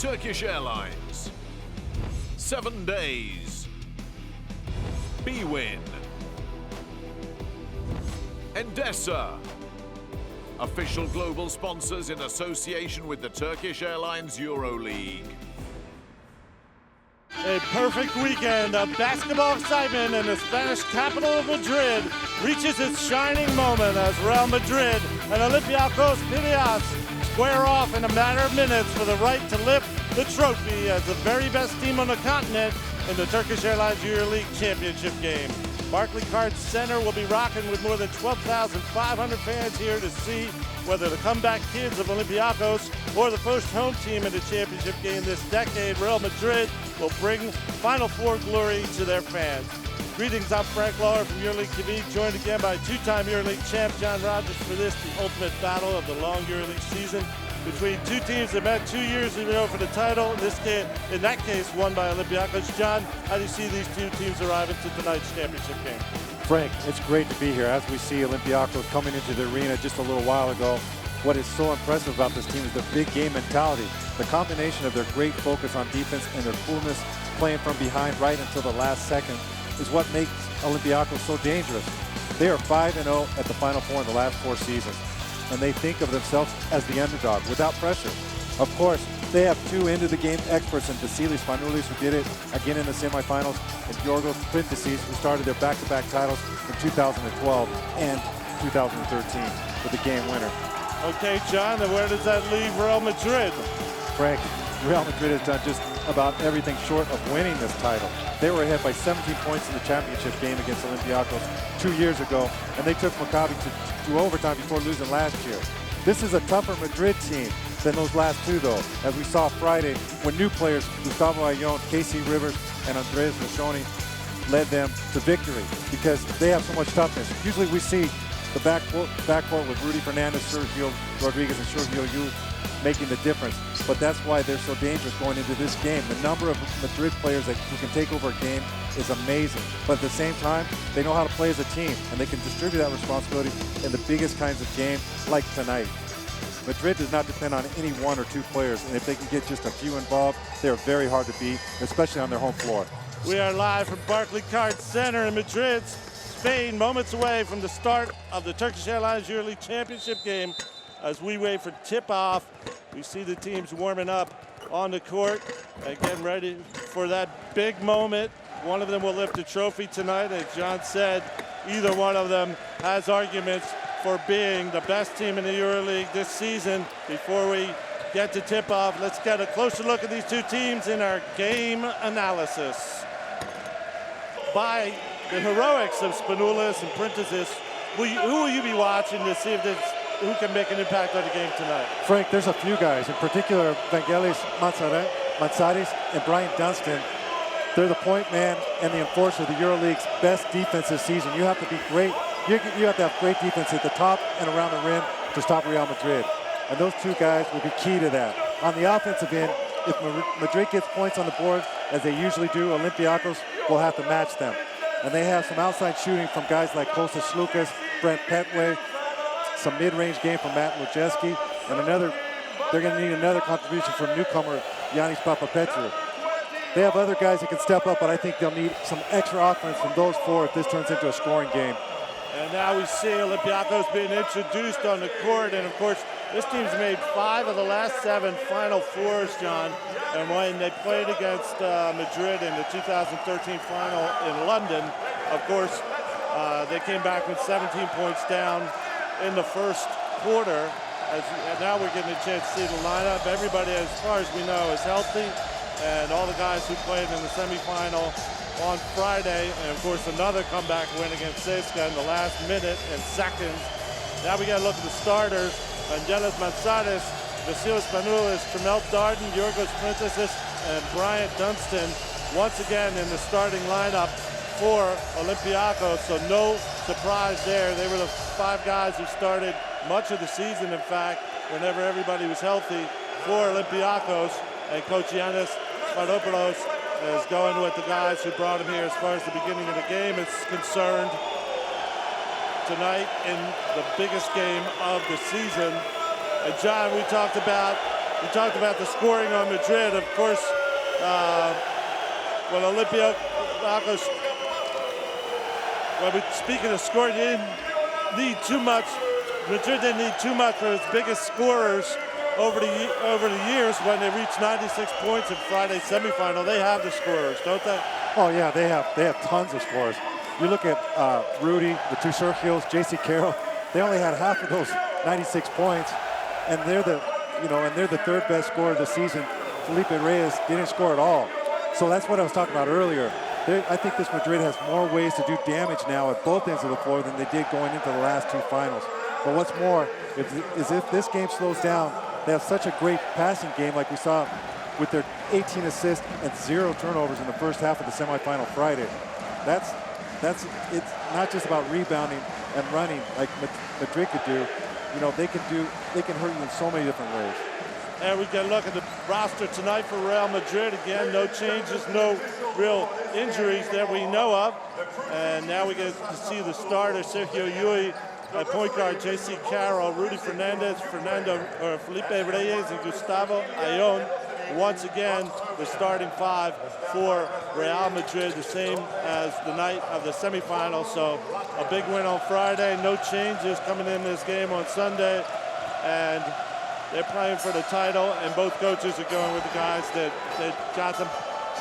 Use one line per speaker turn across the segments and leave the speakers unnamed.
Turkish Airlines, 7 days, Bwin, Endesa, official global sponsors in association with the Turkish Airlines EuroLeague.
A perfect weekend of basketball excitement in the Spanish capital of Madrid reaches its shining moment as Real Madrid and Olympiacos Piraeus square off in a matter of minutes for the right to lift the trophy as the very best team on the continent in the Turkish Airlines EuroLeague championship game. Barclaycard Center will be rocking with more than 12,500 fans here to see whether the comeback kids of Olympiacos or the first home team in the championship game this decade, Real Madrid, will bring Final Four glory to their fans. Greetings, I'm Frank Lawler from EuroLeague TV, joined again by two-time EuroLeague champ John Rogers for this, the ultimate battle of the long EuroLeague season between two teams that met 2 years in a row for the title. In that case, won by Olympiacos. John, how do you see these two teams arriving to tonight's championship game?
Frank, it's great to be here as we see Olympiacos coming into the arena just a little while ago. What is so impressive about this team is the big game mentality. The combination of their great focus on defense and their coolness playing from behind right until the last second is what makes Olympiacos so dangerous. They are 5-0 at the Final Four in the last 4 seasons, and they think of themselves as the underdog without pressure. Of course, they have 2 end-of-the-game experts in Vasilis Spanoulis, who did it again in the semifinals, and Yorgos Printisis, who started their back-to-back titles in 2012 and 2013 with the game winner.
Okay, John, and where does that leave Real Madrid?
Frank, Real Madrid has done just about everything short of winning this title. They were ahead by 17 points in the championship game against Olympiacos 2 years ago, and they took Maccabi to overtime before losing last year. This is a tougher Madrid team than those last 2, though, as we saw Friday when new players Gustavo Ayllón, Casey Rivers, and Andres Rashoni led them to victory because they have so much toughness. Usually we see the backcourt with Rudy Fernandez, Sergio Rodriguez, and Sergio Llull making the difference. But that's why they're so dangerous going into this game. The number of Madrid players who can take over a game is amazing. But at the same time, they know how to play as a team, and they can distribute that responsibility in the biggest kinds of games like tonight. Madrid does not depend on any 1 or 2 players, and if they can get just a few involved, they're very hard to beat, especially on their home floor.
We are live from Barclaycard Center in Madrid, Spain, moments away from the start of the Turkish Airlines EuroLeague championship game. As we wait for tip-off, we see the teams warming up on the court and getting ready for that big moment. One of them will lift the trophy tonight. As John said, either one of them has arguments for being the best team in the EuroLeague this season. Before we get to tip-off, let's get a closer look at these two teams in our game analysis. By the heroics of Spanoulis and Printisis, who will you be watching to see if who can make an impact on the game tonight?
Frank, there's a few guys, in particular Vangelis Mansaris and Brian Dunstan. They're the point man and the enforcer of the EuroLeague's best defense this season. You have to be great. You have to have great defense at the top and around the rim to stop Real Madrid. And those 2 guys will be key to that. On the offensive end, if Madrid gets points on the board, as they usually do, Olympiacos will have to match them. And they have some outside shooting from guys like Kostas Lucas, Brent Petway, some mid-range game from Matt Lujeski, and they're going to need another contribution from newcomer Yannis Papapetru. They have other guys that can step up, but I think they'll need some extra offense from those 4 if this turns into a scoring game.
And now we see Olympiacos being introduced on the court, and of course, this team's made 5 of the last 7 Final Fours, John. And when they played against Madrid in the 2013 final in London, of course, they came back with 17 points down in the first quarter. And now we're getting a chance to see the lineup. Everybody, as far as we know, is healthy. And all the guys who played in the semifinal on Friday, and of course another comeback win against CSKA in the last minute and seconds. Now we got to look at the starters. Vangelis Mansaris, Vasilis Spanoulis, Tremel Darden, Yorgos Printisis, and Bryant Dunstan once again in the starting lineup for Olympiacos, so no surprise there. They were the 5 guys who started much of the season, in fact, whenever everybody was healthy for Olympiacos, and Coach Yannis Spadopoulos is going with the guys who brought him here as far as the beginning of the game is concerned. Tonight in the biggest game of the season. And John, we talked about We talked about the scoring on Madrid. Of course, when Olympiacos, speaking of scoring, they didn't need too much. Madrid didn't need too much for its biggest scorers over the years. When they reached 96 points in Friday's semifinal, they have the scorers, don't they?
Oh yeah, they have tons of scorers. You look at Rudy, the two Sergios, J.C. Carroll. They only had half of those 96 points, and they're the third best scorer of the season. Philippe Renee didn't score at all. So that's what I was talking about earlier. I think this Madrid has more ways to do damage now at both ends of the floor than they did going into the last two finals. But what's more is if this game slows down, they have such a great passing game like we saw with their 18 assists and 0 turnovers in the first half of the semifinal Friday. It's not just about rebounding and running like Madrid could do. You know, they can hurt you in so many different ways.
And we can look at the roster tonight for Real Madrid. Again, no changes, no real injuries that we know of. And now we get to see the starters: Sergio Llull at point guard, J.C. Carroll, Rudy Fernandez, Felipe Reyes, and Gustavo Ayón. Once again, the starting five for Real Madrid, the same as the night of the semifinals. So a big win on Friday, no changes coming in this game on Sunday. And they're playing for the title, and both coaches are going with the guys that got them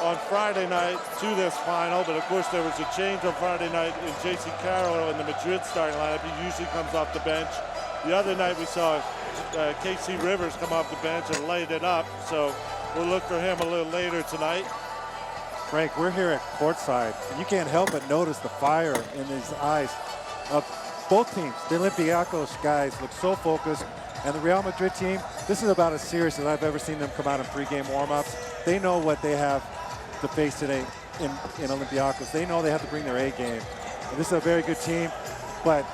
on Friday night to this final. But of course, there was a change on Friday night in J.C. Carroll in the Madrid starting lineup. He usually comes off the bench. The other night we saw K.C. Rivers come off the bench and light it up. So we'll look for him a little later tonight.
Frank, we're here at courtside, and you can't help but notice the fire in his eyes of both teams. The Olympiacos guys look so focused, and the Real Madrid team, this is about as serious as I've ever seen them come out in pregame warm-ups. They know what they have to face today in Olympiacos. They know they have to bring their A game. And this is a very good team, but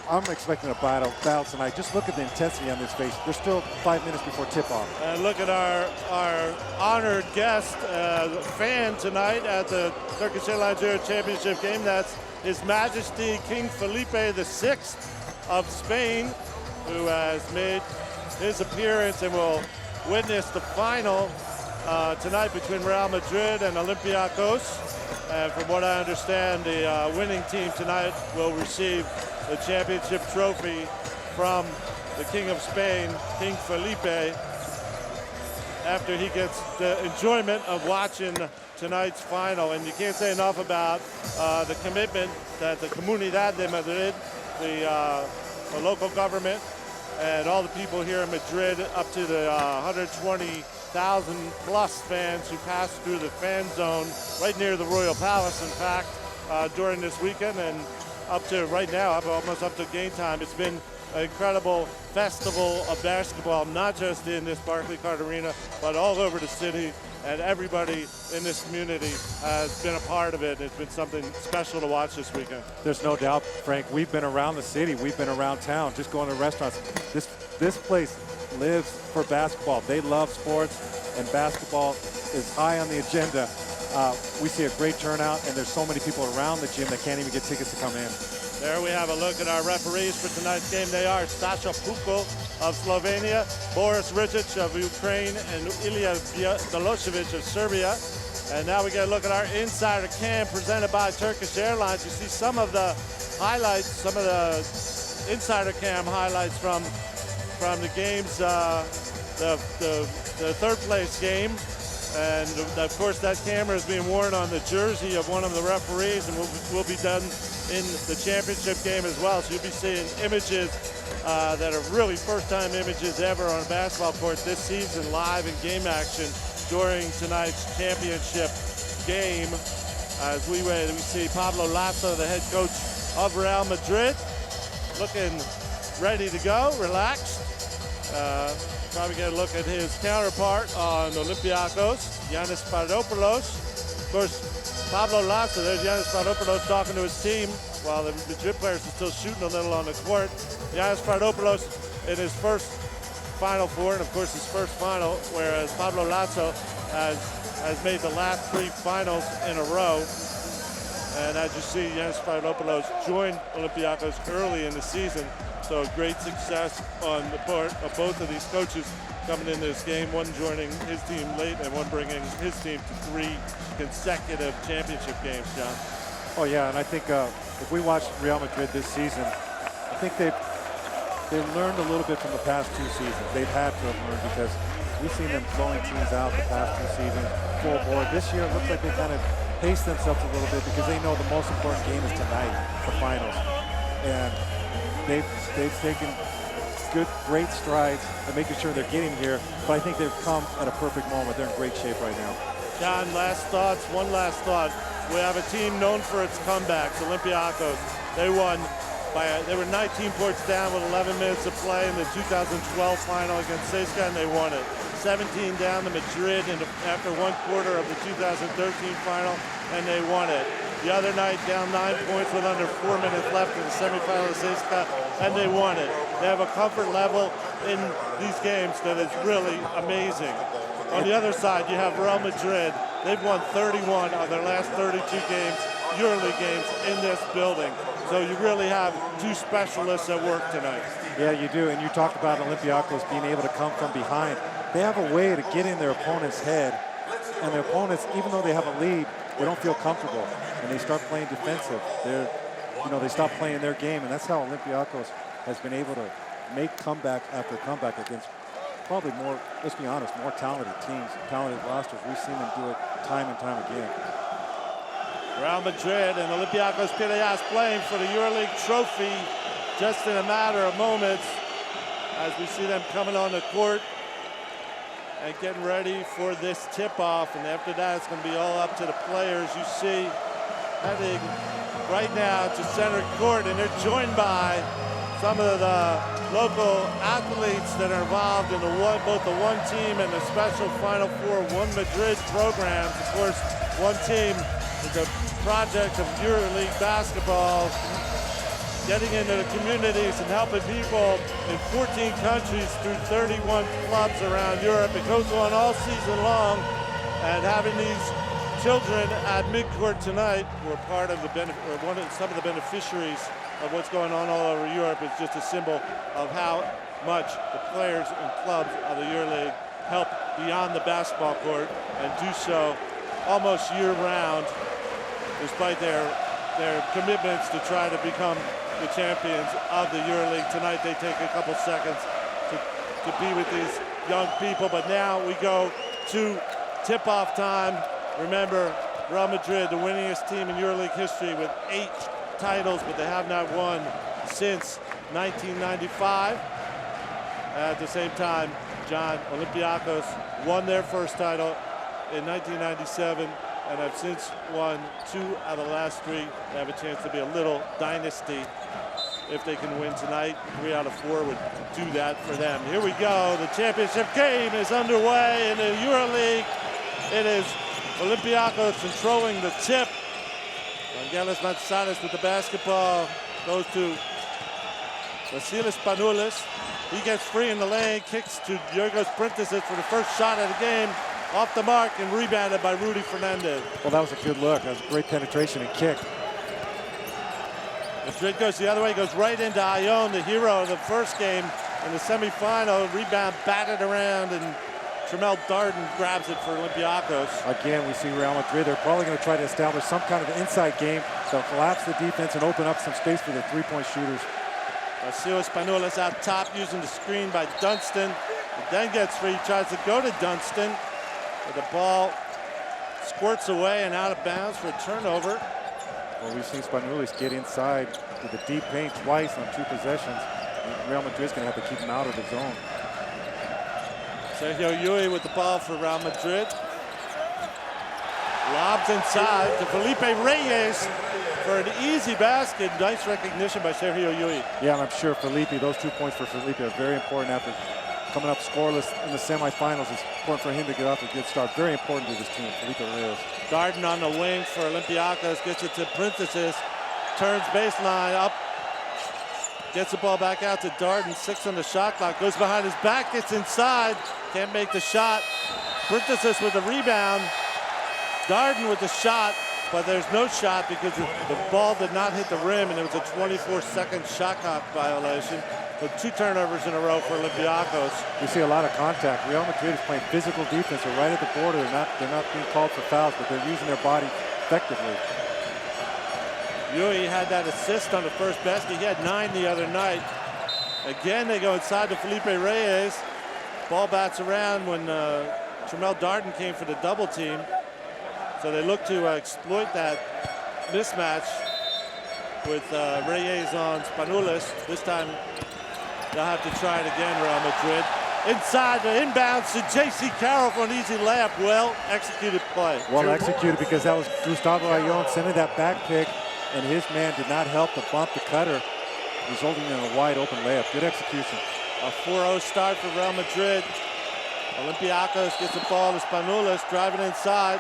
I'm expecting a battle tonight. Just look at the intensity on this face. There's still 5 minutes before tip-off.
And look at our honored guest, fan tonight at the Turkish Airlines Euro Championship game. That's His Majesty King Felipe VI of Spain, who has made his appearance and will witness the final tonight between Real Madrid and Olympiacos. And from what I understand, the winning team tonight will receive the championship trophy from the King of Spain, King Felipe, after he gets the enjoyment of watching tonight's final. And you can't say enough about the commitment that the Comunidad de Madrid, the local government, and all the people here in Madrid, up to the 120,000 plus fans who passed through the fan zone right near the Royal Palace, in fact, during this weekend, and up to right now, almost up to game time. It's been an incredible festival of basketball, not just in this Barclaycard Arena, but all over the city, and everybody in this community has been a part of it. It's been something special to watch this weekend.
There's no doubt, Frank. We've been around the city. We've been around town, just going to restaurants. This place lives for basketball. They love sports, and basketball is high on the agenda. We see a great turnout, and there's so many people around the gym that can't even get tickets to come in.
There we have a look at our referees for tonight's game. They are Sasha Pukol of Slovenia, Boris Rizic of Ukraine, and Ilya Milosevic of Serbia. And now we get a look at our Insider Cam presented by Turkish Airlines. You see some of the highlights, some of the Insider Cam highlights from the games, the third place game. And of course, that camera is being worn on the jersey of one of the referees, and will be done in the championship game as well. So you'll be seeing images that are really first-time images ever on a basketball court this season, live in game action during tonight's championship game. As we see Pablo Lasso, the head coach of Real Madrid, looking ready to go, relaxed. Probably get a look at his counterpart on Olympiacos, Giannis Papadopoulos. Of course, Pablo Lasso, there's Giannis Papadopoulos talking to his team while the Madrid players are still shooting a little on the court. Giannis Papadopoulos in his first Final Four, and of course his first final, whereas Pablo Lasso has made the last 3 finals in a row. And as you see, Giannis Papadopoulos joined Olympiacos early in the season. So great success on the part of both of these coaches coming into this game, one joining his team late and one bringing his team to 3 consecutive championship games, John.
Oh yeah, and I think if we watch Real Madrid this season, I think they've learned a little bit from the past 2 seasons. They've had to have learned because we've seen them blowing teams out the past 2 seasons, full board. This year it looks like they kind of paced themselves a little bit because they know the most important game is tonight, the finals. And they've taken great strides in making sure they're getting here, but I think they've come at a perfect moment. They're in great shape right now.
John, last thoughts, one last thought. We have a team known for its comebacks, Olympiacos. They were 19 points down with 11 minutes to play in the 2012 final against CSKA, and they won it. 17 down to Madrid after 1 quarter of the 2013 final, and they won it. The other night, down 9 points with under 4 minutes left in the semifinal of CSKA, and they won it. They have a comfort level in these games that is really amazing. On the other side, you have Real Madrid. They've won 31 of their last 32 games, EuroLeague games, in this building. So you really have 2 specialists at work tonight.
Yeah, you do. And you talked about Olympiacos being able to come from behind. They have a way to get in their opponent's head, and their opponents, even though they have a lead, they don't feel comfortable, and they start playing defensive. They stop playing their game, and that's how Olympiacos has been able to make comeback after comeback against probably more, let's be honest, more talented teams, talented rosters. We've seen them do it time and time again.
Real Madrid and Olympiacos Piraeus playing for the EuroLeague trophy just in a matter of moments as we see them coming on the court and getting ready for this tip-off. And after that, it's going to be all up to the players. You see heading right now to center court, and they're joined by some of the local athletes that are involved in both the one team and the special Final Four One Madrid programs. Of course, one team is a project of EuroLeague Basketball, getting into the communities and helping people in 14 countries through 31 clubs around Europe. It goes on all season long, and having these children at midcourt tonight who are part of some of the beneficiaries of what's going on all over Europe is just a symbol of how much the players and clubs of the EuroLeague help beyond the basketball court and do so almost year-round, despite their commitments to try to become the champions of the EuroLeague. Tonight they take a couple seconds to be with these young people, but now we go to tip-off time. Remember, Real Madrid, the winningest team in EuroLeague history with 8 titles, but they have not won since 1995. At the same time, John, Olympiacos won their first title in 1997 and have since won 2 out of the last 3. They have a chance to be a little dynasty if they can win tonight. 3 out of 4 would do that for them. Here we go. The championship game is underway in the EuroLeague. It is Olympiacos controlling the tip. Jonas Mochilas with the basketball goes to Vasilis Panoulis. He gets free in the lane, kicks to Yorgos Printezis for the first shot of the game. Off the mark and rebounded by Rudy Fernandez.
Well, that was a good look. That was a great penetration and kick.
Madrid goes the other way, goes right into Ion, the hero of the first game in the semifinal. Rebound batted around, and Tremel Darden grabs it for Olympiacos. Again,
we see Real Madrid. They're probably going to try to establish some kind of an inside game. They'll collapse the defense and open up some space for the three-point shooters.
Vasilis Panoulis out top using the screen by Dunston. He then gets free, tries to go to Dunston. But the ball squirts away and out of bounds for a turnover.
Well, we've seen Spanoulis get inside to the deep paint twice on 2 possessions. Real Madrid's going to have to keep him out of the zone.
Sergio Llull with the ball for Real Madrid. Lobs inside to Philippe Renee for an easy basket. Nice recognition by Sergio Llull.
Yeah, and I'm sure Philippe, those 2 points for Philippe are very important after coming up scoreless in the semifinals. It's important for him to get off a good start. Very important to this team, Philippe Renee.
Darden on the wing for Olympiacos, gets it to Printezis, turns baseline up, gets the ball back out to Darden, 6 on the shot clock, goes behind his back, gets inside, can't make the shot. Printezis with the rebound, Darden with the shot, but there's no shot because the ball did not hit the rim, and it was a 24-second shot clock violation. So 2 turnovers in a row for Olympiacos.
We see a lot of contact. Real Madrid is playing physical defense. They're right at the border. They're not being called for fouls, but they're using their body effectively.
Yui had that assist on the first basket. He had 9 the other night. Again, they go inside to Philippe Renee. Ball bats around when Tremel Darden came for the double team. So they look to exploit that mismatch with Reyes on Spanulis. This time they'll have to try it again, Real Madrid. Inside the inbounds to J.C. Carroll for an easy layup. Well executed play.
Well executed, because that was Gustavo Ayllón sending that back pick, and his man did not help to bump the cutter, resulting in a wide open layup. Good execution.
A 4-0 start for Real Madrid. Olympiacos gets the ball to Spanulis, driving inside.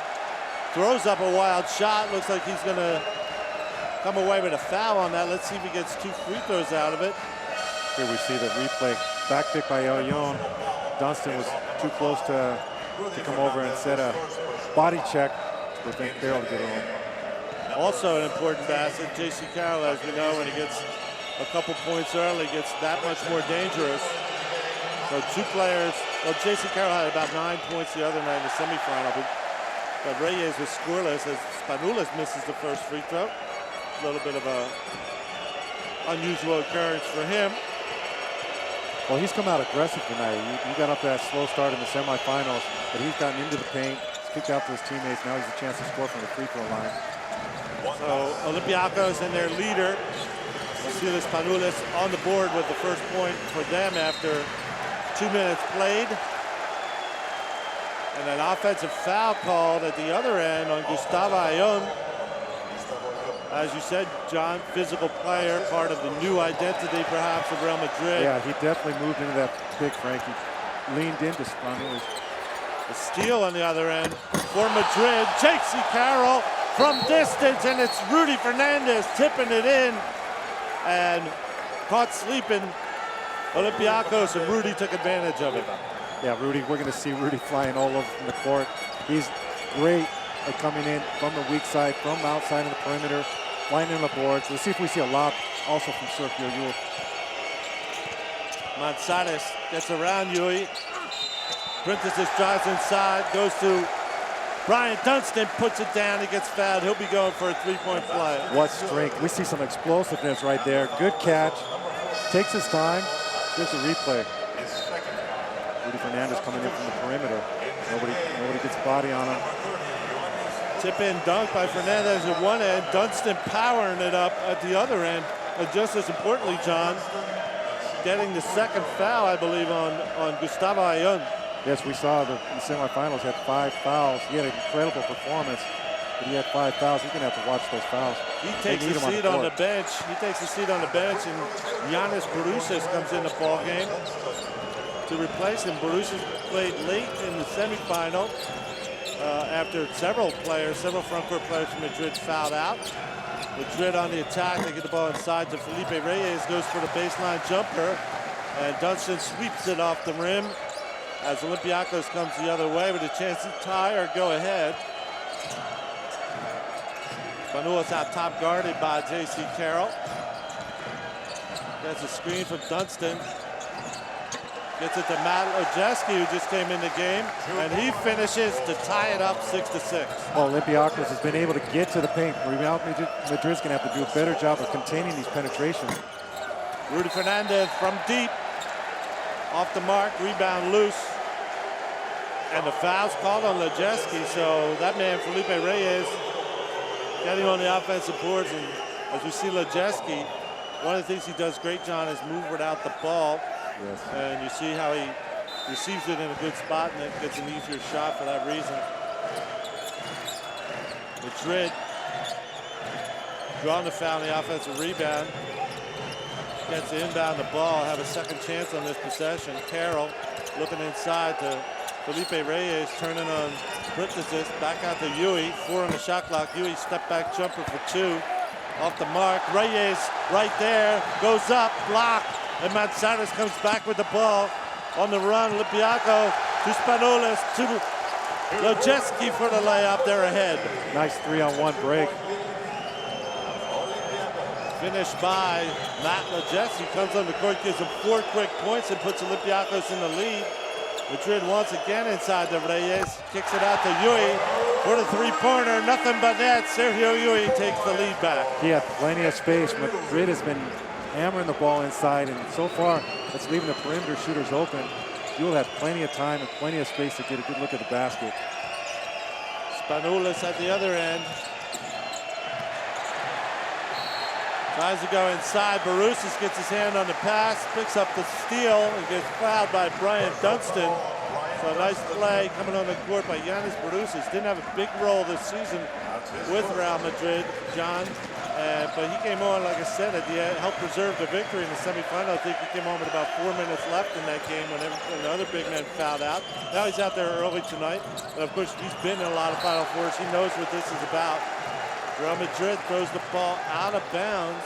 Throws up a wild shot. Looks like he's going to come away with a foul on that. Let's see if he gets 2 free throws out of it.
Here we see the replay. Back pick by Ayllón. Dunston was too close to come over and set a body check to prevent Carroll to get home.
Also an important basket. J.C. Carroll, as we know, when he gets a couple points early, gets that much more dangerous. So 2 players. Well, J.C. Carroll had about 9 points the other night in the semifinal, but Reyes was scoreless as Spanulis misses the first free throw. A little bit of a unusual occurrence for him.
Well, he's come out aggressive tonight. He got up to that slow start in the semifinals, but he's gotten into the paint, kicked out to his teammates. Now he's a chance to score from the free throw line.
So Olympiacos and their leader, Vasilis Spanulis, on the board with the first point for them after 2 minutes played. And an offensive foul called at the other end on Gustavo Ayllón. As you said, John, physical player, part of the new identity perhaps of Real Madrid.
Yeah, he definitely moved into that pick, Frank. He leaned into Spanulis.
The steal on the other end for Madrid. J.C. Carroll from distance, and it's Rudy Fernandez tipping it in. And caught sleeping Olympiacos, and Rudy took advantage of it.
Yeah, Rudy, we're going to see Rudy flying all over from the court. He's great at coming in from the weak side, from outside of the perimeter, flying in the boards. Let's see if we see a lob also from Sergio Yul.
Manzarek gets around Yui. Prentice drives inside, goes to Brian Dunston, puts it down, he gets fouled. He'll be going for a 3-point play.
What strength. We see some explosiveness right there. Good catch. Takes his time. Here's a replay. Rudy Fernandez coming in from the perimeter. Nobody gets body on him.
Tip in dunk by Fernandez at one end. Dunston powering it up at the other end. And just as importantly, John, getting the second foul, I believe, on Gustavo Ayllón.
Yes, we saw the semifinals had 5 fouls. He had an incredible performance, but he had 5 fouls. He's going to have to watch those fouls.
He takes the seat on the bench. He takes the seat on the bench, and Giannis Barousis comes in the ball game to replace him. Barousis played late in the semifinal after several front court players from Madrid fouled out. Madrid on the attack. They get the ball inside to Philippe Reyes, goes for the baseline jumper, and Dunston sweeps it off the rim as Olympiacos comes the other way with a chance to tie or go ahead. Spanulis out top guarded by J.C. Carroll. Gets a screen from Dunston. Gets it to Matt Ojeski, who just came in the game, and he finishes to tie it up 6-6.
Well, Olympiacos has been able to get to the paint. Real Madrid's going to have to do a better job of containing these penetrations.
Rudy Fernandez from deep. Off the mark, rebound loose. And the foul's called on Lejeski, so that man, Philippe Reyes, getting on the offensive boards. And as we see Lejeski, one of the things he does great, John, is move without the ball.
Yes.
And you see how he receives it in a good spot and then gets an easier shot for that reason. Madrid drawing the foul on the offensive rebound. Gets to inbound the ball, have a second chance on this possession. Carroll looking inside to Philippe Reyes, turning on Prentice, back out to Yui. 4 on the shot clock. Yui step back jumper for 2. Off the mark. Reyes right there, goes up, blocked, and Manzarek comes back with the ball on the run. Olympiacos to Spanulis, to Lojeski for the layup. They're ahead.
Nice 3-on-1 break.
Finished by Matt Lojeski. Comes on the court, gives him 4 quick points and puts Olympiacos in the lead. Madrid once again inside the Reyes. Kicks it out to Yui for the three-pointer. Nothing but net. Sergio Yui takes the lead back.
He had plenty of space. Madrid has been hammering the ball inside, and so far it's leaving the perimeter shooters open. You'll have plenty of time and plenty of space to get a good look at the basket.
Spanulis at the other end. Tries to go inside. Barousas gets his hand on the pass, picks up the steal, and gets fouled by Brian Dunstan. So a nice play coming on the court by Jonas Barousas. Didn't have a big role this season with Real Madrid, John. But he came on, like I said, at the end, helped preserve the victory in the semifinal. I think he came on with about 4 minutes left in that game when the other big men fouled out. Now he's out there early tonight. And of course, he's been in a lot of Final Fours. He knows what this is about. Real Madrid throws the ball out of bounds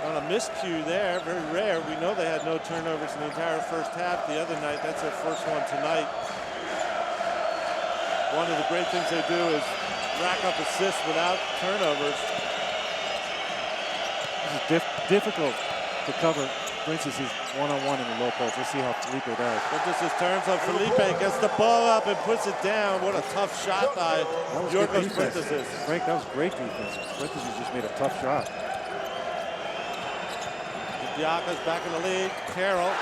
on a miscue there. Very rare. We know they had no turnovers in the entire first half the other night. That's their first one tonight. One of the great things they do is rack up assists without turnovers.
This is difficult to cover. For instance, he's one-on-one in the low post. Let's see how Felipe does.
But this is turns on Felipe, gets the ball up and puts it down. What a tough shot by Yorgos Printezis.
Frank, that was great defense. Printezis just made a tough shot.
Olympiacos back in the lead. Carroll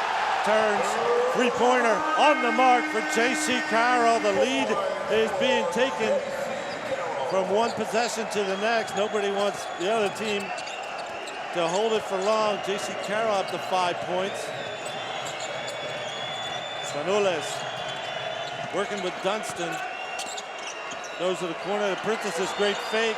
turns, three-pointer on the mark for J.C. Carroll. The lead is being taken from one possession to the next. Nobody wants the other team to hold it for long. J.C. Carroll up to 5 points. Spanulis working with Dunstan. Goes to the corner. The Printezis, great fake.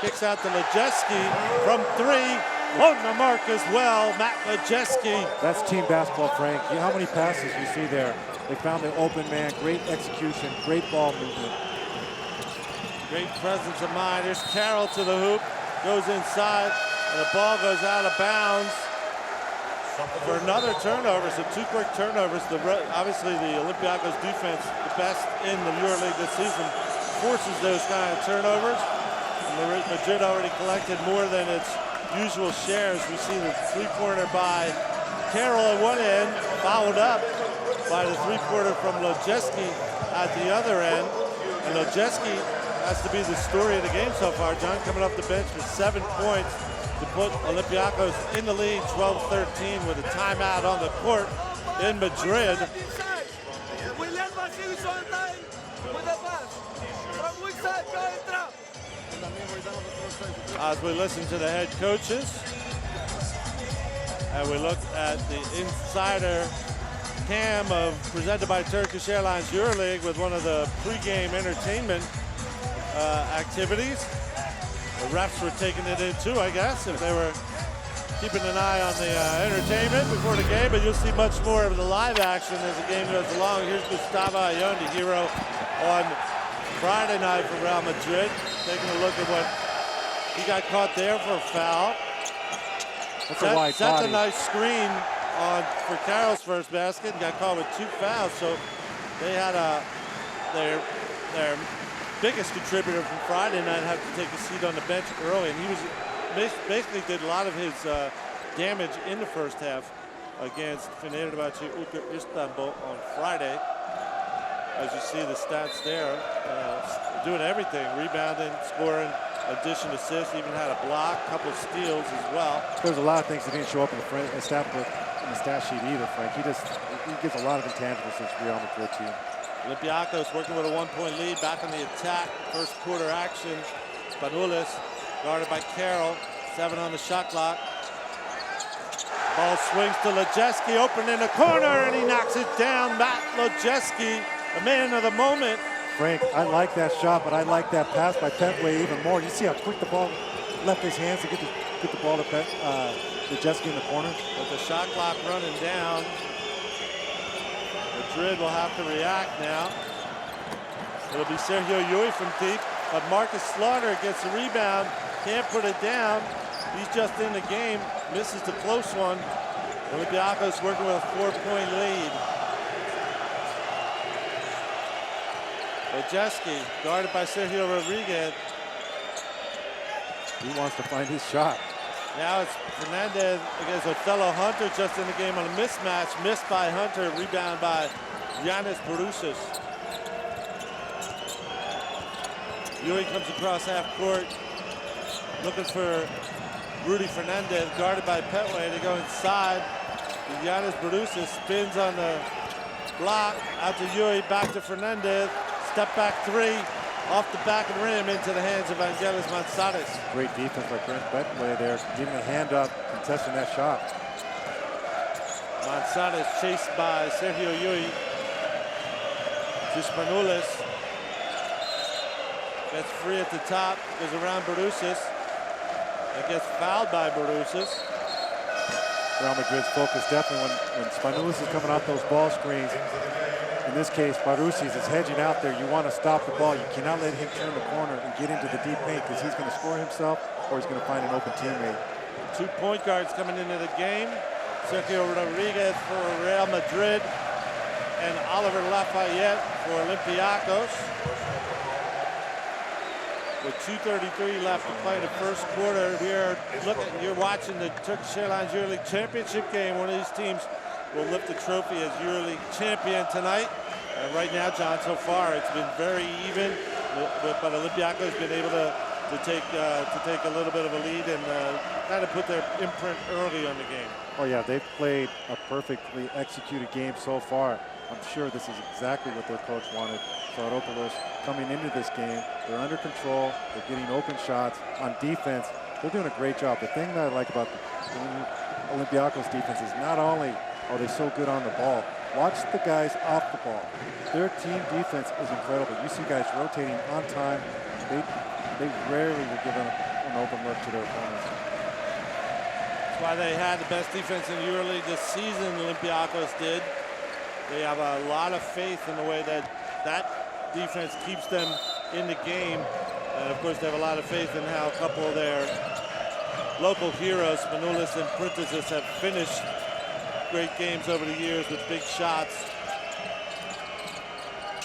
Kicks out to Lojeski from 3. On the mark as well, Matt Lojeski.
That's team basketball, Frank. You know how many passes you see there. They found the open man, great execution, great ball movement.
Great presence of mind. Here's Carroll to the hoop, goes inside, and the ball goes out of bounds for another turnover. So 2 quick turnovers. Obviously the Olympiacos defense, the best in the EuroLeague this season, forces those kind of turnovers. And Madrid already collected more than its usual shares. We see the three-pointer by Carroll at one end, followed up by the three-pointer from Lojeski at the other end. And Lojeski has to be the story of the game so far. John coming off the bench for 7 points to put Olympiacos in the lead, 12-13, with a timeout on the court in Madrid. As we listen to the head coaches and we look at the insider cam presented by Turkish Airlines EuroLeague with one of the pregame entertainment activities. The refs were taking it in too, I guess, if they were keeping an eye on the entertainment before the game, but you'll see much more of the live action as the game goes along. Here's Gustavo Ayón, the hero on Friday night for Real Madrid, taking a look at what he got caught there for a foul.
That's a wide
That's
body.
a nice screen for Carroll's first basket, and got caught with 2 fouls. So they had their biggest contributor from Friday night have to take a seat on the bench early, and he was basically did a lot of his damage in the first half against Fenerbahce Ultra Istanbul on Friday. As you see the stats there, doing everything, rebounding, scoring, addition, assists, even had a block, couple of steals as well.
There's a lot of things that didn't show up in the stat book, in the stat sheet either, Frank. He gets a lot of intangibles this Real Madrid team.
Olympiacos working with a 1-point lead, back on the attack. First quarter action. Spanulis guarded by Carroll. 7 on the shot clock. Ball swings to Lojeski, open in the corner, and he knocks it down. Matt Lojeski, the man of the moment.
Frank, I like that shot, but I like that pass by Petway even more. You see how quick the ball left his hands to get the ball to Lojeski in the corner?
With the shot clock running down, Madrid will have to react now. It'll be Sergio Yui from deep, but Marcus Slaughter gets the rebound, can't put it down. He's just in the game, misses the close one. Olympiacos working with a 4-point lead. Lojeski, guarded by Sergio Rodriguez.
He wants to find his shot.
Now it's Fernandez against Othello Hunter just in the game on a mismatch. Missed by Hunter, rebound by Jonas Mochilas. Yuri comes across half court, looking for Rudy Fernandez, guarded by Petway. They go inside. Jonas Mochilas spins on the block, out to Yuri, back to Fernandez. Step back three, off the back of the rim, into the hands of Angelis Mansares.
Great defense by Brent Petway there, giving a hand up, contesting that shot.
Mansares chased by Sergio Yuri. Spanulis gets free at the top, goes around Mochilas. And gets fouled by Mochilas.
Real Madrid's focus definitely when Spanulis is coming off those ball screens. In this case, Mochilas is hedging out there. You want to stop the ball. You cannot let him turn the corner and get into the deep paint because he's going to score himself or he's going to find an open teammate.
2 point guards coming into the game. Sergio Rodriguez for Real Madrid and Oliver Lafayette for Olympiacos. With 2:33 left to play in the first quarter, you're watching the Turkish Airlines EuroLeague Championship game. One of these teams will lift the trophy as EuroLeague champion tonight. And right now, John, so far it's been very even, but Olympiacos has been able to take a little bit of a lead and kind of put their imprint early on the game.
Oh yeah, they've played a perfectly executed game so far. I'm sure this is exactly what their coach wanted. Psaropoulos coming into this game, they're under control, they're getting open shots. On defense, they're doing a great job. The thing that I like about the Olympiacos defense is not only are they so good on the ball, watch the guys off the ball. Their team defense is incredible. You see guys rotating on time. They rarely will give an open look to their opponents.
That's why they had the best defense in EuroLeague this season, Olympiacos did. They have a lot of faith in the way that defense keeps them in the game. And of course, they have a lot of faith in how a couple of their local heroes, Spanulis and Printezis, have finished great games over the years with big shots.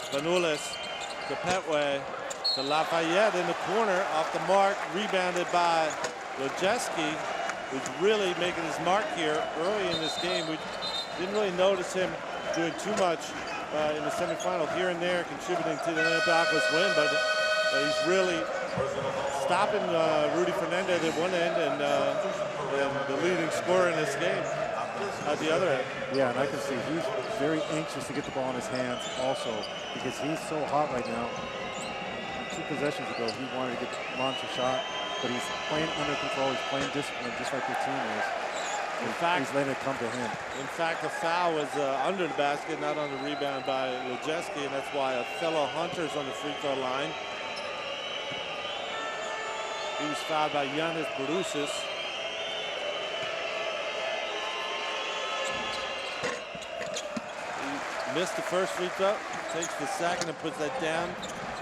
Spanulis to Petway to Lafayette in the corner, off the mark, rebounded by Lojeski, who's really making his mark here early in this game. We didn't really notice him doing too much in the semifinal, here and there, contributing to the Olympiacos win, but he's really stopping Rudy Fernandez at one end and the leading scorer in this game at the other end.
Yeah, and I can see he's very anxious to get the ball in his hands also because he's so hot right now. 2 possessions ago, he wanted to get launch a shot, but he's playing under control. He's playing discipline, just like their team is. In fact, he's letting it come to him.
In fact, the foul was under the basket, not on the rebound by Lojeski, and that's why Othello Hunter's on the free throw line. He was fouled by Jonas Mochilas. He missed the first free throw, takes the second and puts that down.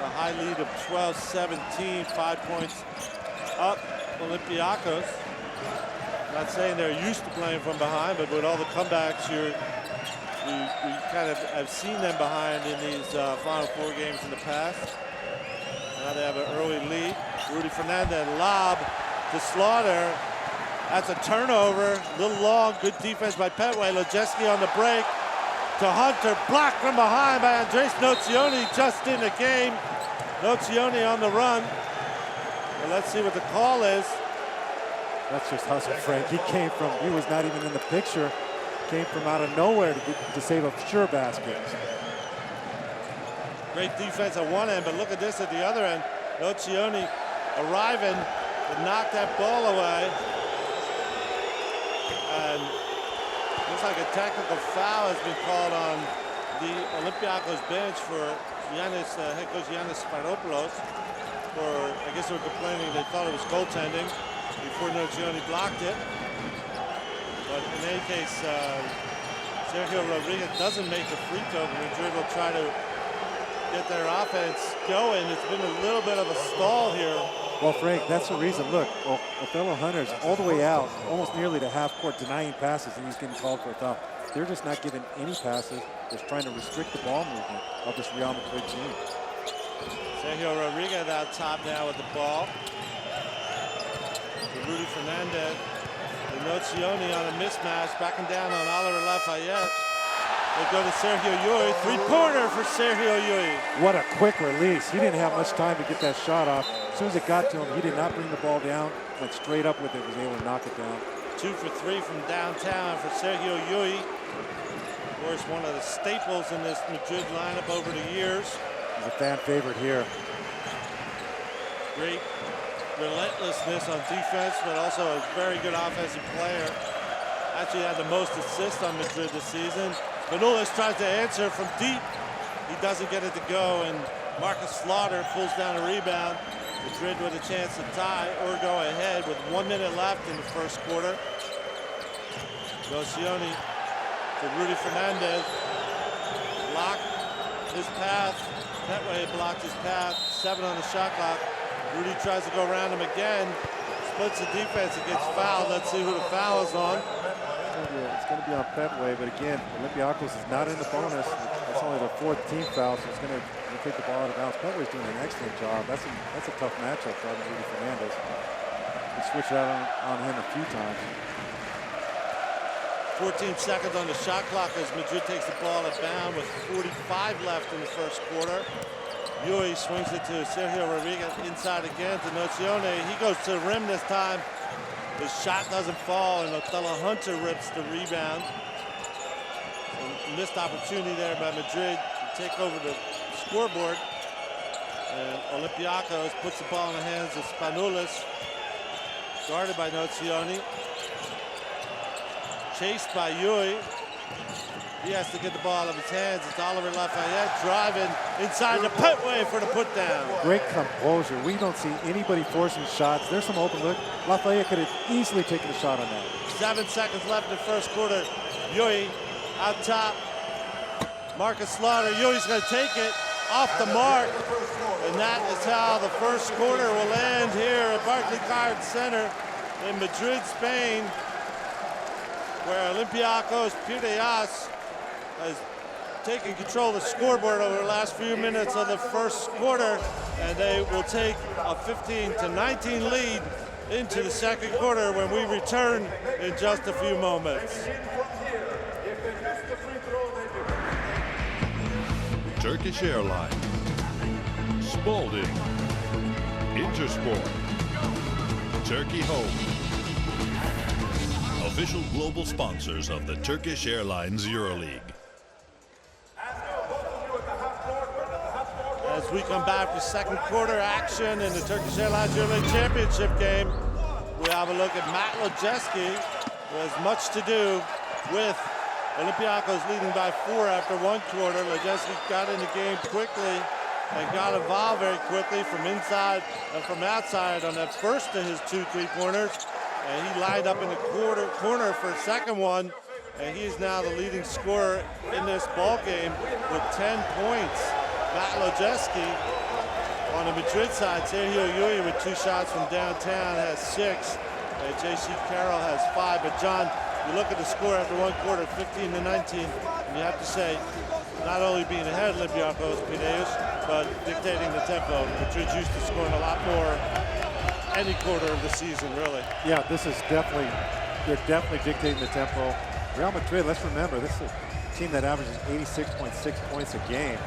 A high lead of 12-17, 5 points up Olympiacos. Not saying they're used to playing from behind, but with all the comebacks, you kind of have seen them behind in these Final Four games in the past. Now they have an early lead. Rudy Fernandez, lob to Slaughter. That's a turnover, a little long, good defense by Petway. Lojeski on the break to Hunter, blocked from behind by Andres Nocioni just in the game. Nocioni on the run. Well, let's see what the call is.
That's just hustle, Frank. He was not even in the picture. Came from out of nowhere to save a sure basket.
Great defense at one end, but look at this at the other end. Nocioni arriving to knock that ball away. And looks like a technical foul has been called on the Olympiacos bench for head coach Jonas Mochilas. I guess they were complaining they thought it was goaltending before Nocioni blocked it. But in any case, Sergio Rodriguez doesn't make the free throw. Madrid will try to get their offense going. It's been a little bit of a stall here.
Well, Frank, that's the reason. Look, Othello Hunter's all the way out, almost nearly to half court, denying passes, and he's getting called for a foul. They're just not giving any passes. They're trying to restrict the ball movement of this Real Madrid team.
Sergio Rodriguez out top now with the ball. To Rudy Fernandez. Nocioni on a mismatch, backing down on Oliver Lafayette. They go to Sergio Llull. Three-pointer for Sergio Llull.
What a quick release. He didn't have much time to get that shot off. As soon as it got to him, he did not bring the ball down. Went straight up with it, was able to knock it down.
2 for 3 from downtown for Sergio Llull. Of course, one of the staples in this Madrid lineup over the years.
He's a fan favorite here.
Great relentlessness on defense, but also a very good offensive player. Actually had the most assists on Madrid this season. Manolas tries to answer from deep. He doesn't get it to go, and Marcus Slaughter pulls down a rebound. Madrid with a chance to tie or go ahead with 1 minute left in the first quarter. Nocioni to Rudy Fernandez. Blocked his path. That way he blocked his path. 7 on the shot clock. Rudy tries to go around him again. Splits the defense and gets fouled. Let's see who the foul is on.
It's going to be on Petway, but again, Olympiacos is not in the bonus. That's only their 4th team foul, so it's going to take the ball out of bounds. Petway's doing an excellent job. That's a tough matchup for Rudy Fernandez. We switched out on him a few times.
14 seconds on the shot clock as Madrid takes the ball at bound with 45 left in the first quarter. Llull swings it to Sergio Rodriguez inside again to Nocioni. He goes to the rim this time. His shot doesn't fall, and Othello Hunter rips the rebound. So missed opportunity there by Madrid to take over the scoreboard. And Olympiacos puts the ball in the hands of Spanulis, guarded by Nocioni. Chased by Llull. He has to get the ball out of his hands. It's Oliver Lafayette driving inside the Petway for the put down.
Great composure. We don't see anybody forcing shots. There's some open look. Lafayette could have easily taken a shot on that.
7 seconds left in the first quarter. Llull out top. Marcus Slaughter. Llull's going to take it off the mark. And that is how the first quarter will end here at Barclaycard Center in Madrid, Spain, where Olympiacos Piraeus has taken control of the scoreboard over the last few minutes of the first quarter, and they will take a 15-19 lead into the second quarter when we return in just a few moments.
Turkish Airlines, Spalding, Intersport, Turkey Home. Official global sponsors of the Turkish Airlines EuroLeague.
As we come back for second quarter action in the Turkish Airlines EuroLeague Championship game, we have a look at Matt Lojeski, who has much to do with Olympiacos leading by 4 after 1 quarter. Lojeski got in the game quickly and got involved very quickly from inside and from outside on that first of his 2 3-pointers. And he lined up in the corner for a second one, and he is now the leading scorer in this ball game with 10 points. Matt Lojeski on the Madrid side. Sergio Llull with 2 shots from downtown has 6, and J.C. Carroll has 5. But John, you look at the score after 1 quarter, 15-19, and you have to say, not only being ahead of Olympiacos Piraeus, but dictating the tempo. Madrid's used to scoring a lot more any quarter of the season, really.
Yeah, this is definitely, they're definitely dictating the tempo. Real Madrid, let's remember, this is a team that averages 86.6 points a game.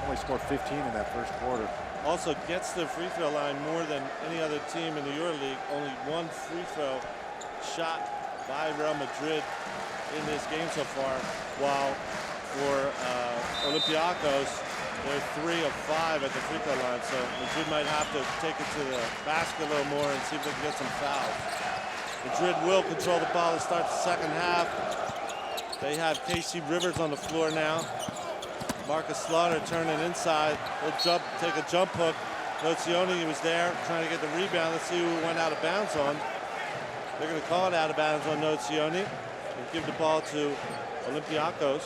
Only scored 15 in that first quarter.
Also gets the free throw line more than any other team in the EuroLeague. Only 1 free throw shot by Real Madrid in this game so far, while for Olympiacos, they're 3 of 5 at the free throw line, so Madrid might have to take it to the basket a little more and see if they can get some fouls. Madrid will control the ball to start the second half. They have Casey Rivers on the floor now. Marcus Slaughter turning inside. He'll take a jump hook. Nocioni was there trying to get the rebound. Let's see who went out of bounds on. They're going to call it out of bounds on Nocioni and give the ball to Olympiacos.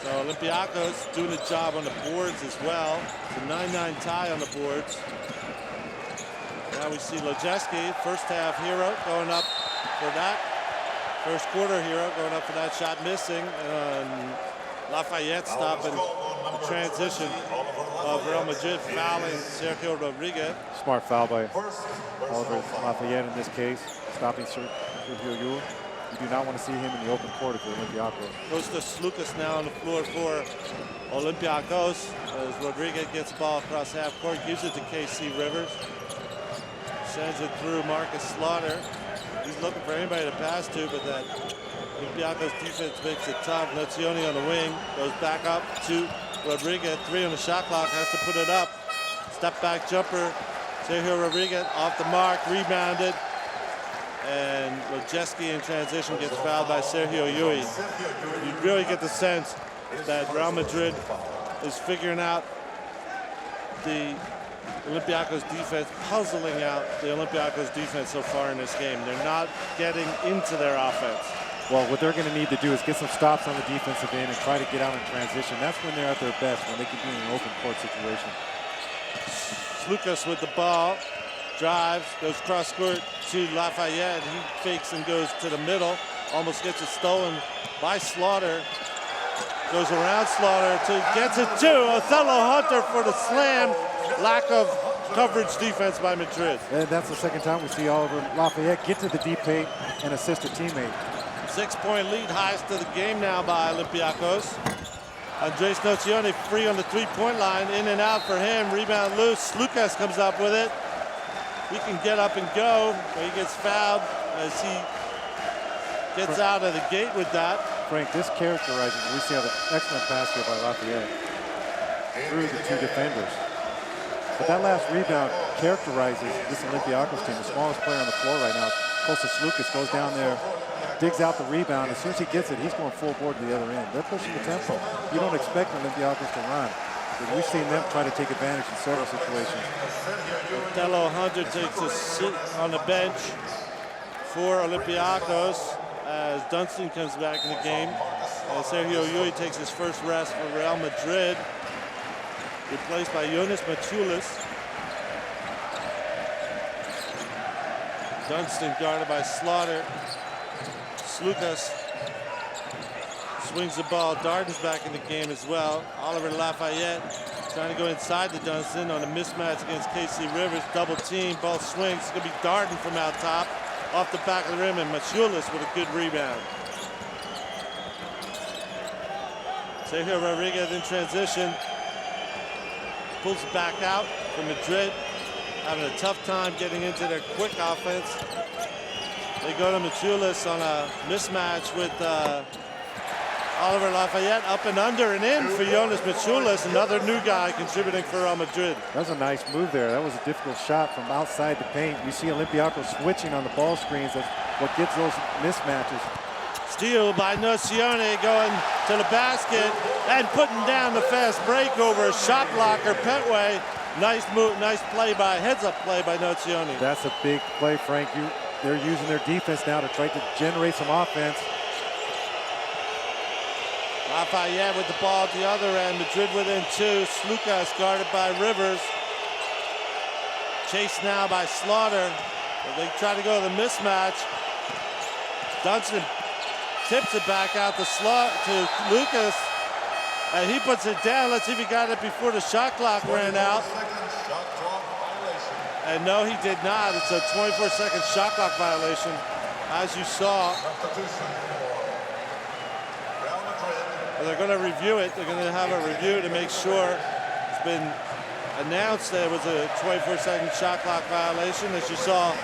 So Olympiacos doing a job on the boards as well. It's a 9-9 tie on the boards. Now we see Lojeski, first half hero, going up for that. First quarter hero going up for that shot, missing. Lafayette stopping the transition of Real Madrid, fouling Sergio Rodriguez.
Smart foul by Oliver Lafayette in this case, stopping Sergio Llull. You do not want to see him in the open court for Olympiacos.
Kostas Lucas now on the floor for Olympiacos as Rodriguez gets the ball across half court, gives it to KC Rivers. Sends it through Marcus Slaughter. He's looking for anybody to pass to, but that Olympiacos defense makes it tough. Nozioni on the wing, goes back up to Rodriguez. 3 on the shot clock, has to put it up. Step back jumper. Sergio Rodriguez off the mark, rebounded. And Lojeski in transition gets fouled by Sergio Llull. You really get the sense that Real Madrid is figuring out the Olympiacos defense, puzzling out the Olympiacos defense so far in this game. They're not getting into their offense.
Well, what they're going to need to do is get some stops on the defensive end and try to get out in transition. That's when they're at their best, when they can be in an open court situation.
Lucas with the ball, drives, goes cross court to Lafayette. He fakes and goes to the middle, almost gets it stolen by Slaughter. Goes around Slaughter, gets it to Othello Hunter for the slam. Lack of coverage defense by Madrid.
And that's the second time we see Oliver Lafayette get to the deep paint and assist a teammate.
6-point lead, highest of the game now by Olympiacos. Andres Nozioni free on the 3-point line, in and out for him, rebound loose. Lucas comes up with it. He can get up and go, but he gets fouled as he gets out of the gate with that.
Frank, this characterizes, we see an excellent pass here by Lafayette through the 2 defenders. But that last rebound characterizes this Olympiacos team. The smallest player on the floor right now, Kostas Lucas, goes down there, digs out the rebound. As soon as he gets it, he's going full board to the other end. They're pushing the tempo. You don't expect Olympiacos to run, but we've seen them try to take advantage in several situations.
Othello Hunter takes a seat on the bench for Olympiacos as Dunston comes back in the game. Sergio Llull takes his first rest for Real Madrid, replaced by Jonas Mochilas. Dunston guarded by Slaughter. Lucas swings the ball. Darden's back in the game as well. Oliver Lafayette trying to go inside the Dunston on a mismatch against KC Rivers. Double team, ball swings. It's going to be Darden from out top, off the back of the rim, and Mochilas with a good rebound. Sergio Rodriguez in transition. Pulls it back out for Madrid. Having a tough time getting into their quick offense. They go to Mochilas on a mismatch with Oliver Lafayette, up and under and in for Jonas Mochilas, another new guy contributing for Real Madrid.
That was a nice move there. That was a difficult shot from outside the paint. We see Olympiacos switching on the ball screens. That's what gets those mismatches.
Steal by Nozioni, going to the basket and putting down the fast break over a shot blocker, Petway. Nice move, nice play by, heads-up play by Nozioni.
That's a big play, Frank. They're using their defense now to try to generate some offense.
Lafayette with the ball at the other end. Madrid within 2. Lucas guarded by Rivers. Chased now by Slaughter. They try to go to the mismatch. Dunston tips it back out to Lucas. And he puts it down. Let's see if he got it before the shot clock ran out. And no, he did not. It's a 24-second shot clock violation, as you saw. Well, they're going to review it. They're going to have a review to make sure it's been announced that it was a 24-second shot clock violation. As you saw,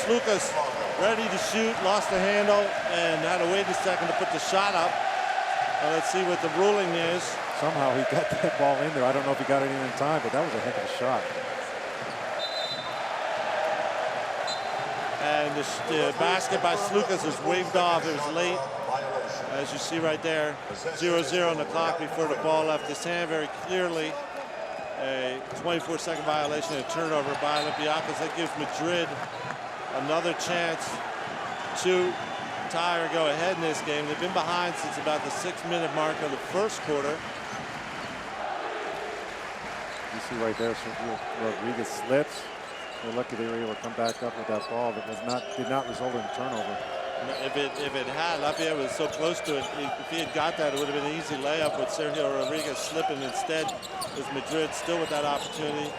Lucas ready to shoot, lost the handle, and had to wait a second to put the shot up. Let's see what the ruling is.
Somehow he got that ball in there. I don't know if he got it in time, but that was a heck of a shot.
And the basket by Lucas was waved off. It was late. As you see right there, 0-0 on the clock before the ball left his hand. Very clearly a 24-second violation and turnover by Olympiacos. That gives Madrid another chance to tie or go ahead in this game. They've been behind since about the 6-minute mark of the first quarter.
You see right there, Rodriguez slips. They're lucky they were able to come back up with that ball that did not result in a turnover.
If it had, Lafayette was so close to it. If he had got that, it would have been an easy layup with Sergio Rodriguez slipping. Instead, was Madrid still with that opportunity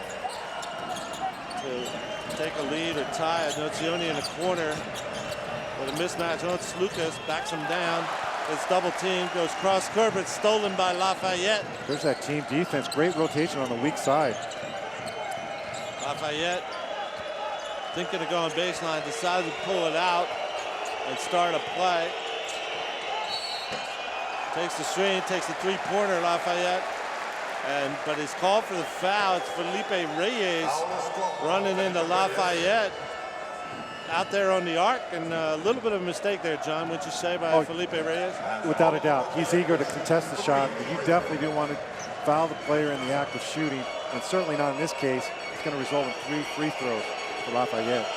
to take a lead or tie it. Nocioni in the corner with a mismatch. Jonas Mochilas backs him down. It's double team, goes cross court, but stolen by Lafayette.
There's that team defense. Great rotation on the weak side.
Lafayette thinking to go on baseline, decided to pull it out and start a play. Takes the screen, takes the three-pointer, Lafayette. But he's called for the foul. It's Philippe Renee running into Lafayette out there on the arc, and a little bit of a mistake there, John, wouldn't you say, by Philippe Renee?
Without a doubt. He's eager to contest the shot, but you definitely didn't want to foul the player in the act of shooting, and certainly not in this case. It's going to result in 3 free throws for Lafayette.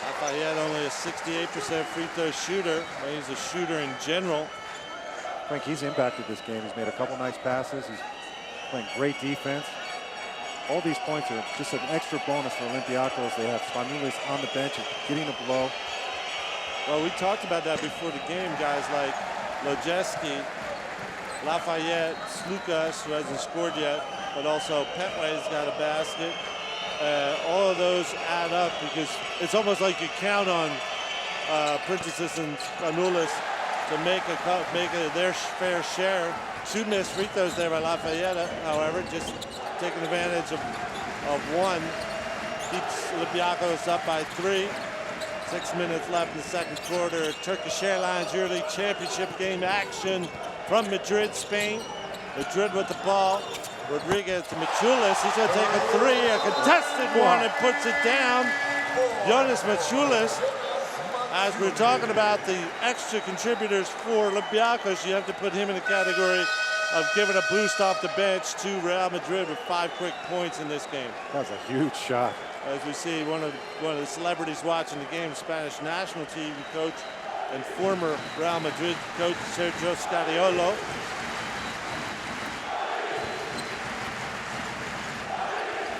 Lafayette only a 68% free throw shooter. He's a shooter in general.
I think he's impacted this game. He's made a couple nice passes. He's playing great defense. All these points are just an extra bonus for Olympiacos. They have Spanulis on the bench and getting a blow.
Well, we talked about that before the game. Guys like Lojeski, Lafayette, Slukas, who hasn't scored yet, but also Petway's got a basket. All of those add up because it's almost like you count on Prentices and Spanulis to make their fair share. 2 missed free throws there by Lafayette, however, just taking advantage of one. Keeps Olympiacos up by 3. 6 minutes left in the second quarter. Turkish Airlines EuroLeague Championship game action from Madrid, Spain. Madrid with the ball. Rodriguez to Mochilas. He's going to take a 3, a contested one, and puts it down. Jonas Mochilas. As we're talking about the extra contributors for Olympiacos, you have to put him in the category of giving a boost off the bench to Real Madrid with 5 quick points in this game.
That was a huge shot.
As we see, one of the celebrities watching the game, Spanish national team coach and former Real Madrid coach Sergio Scariolo.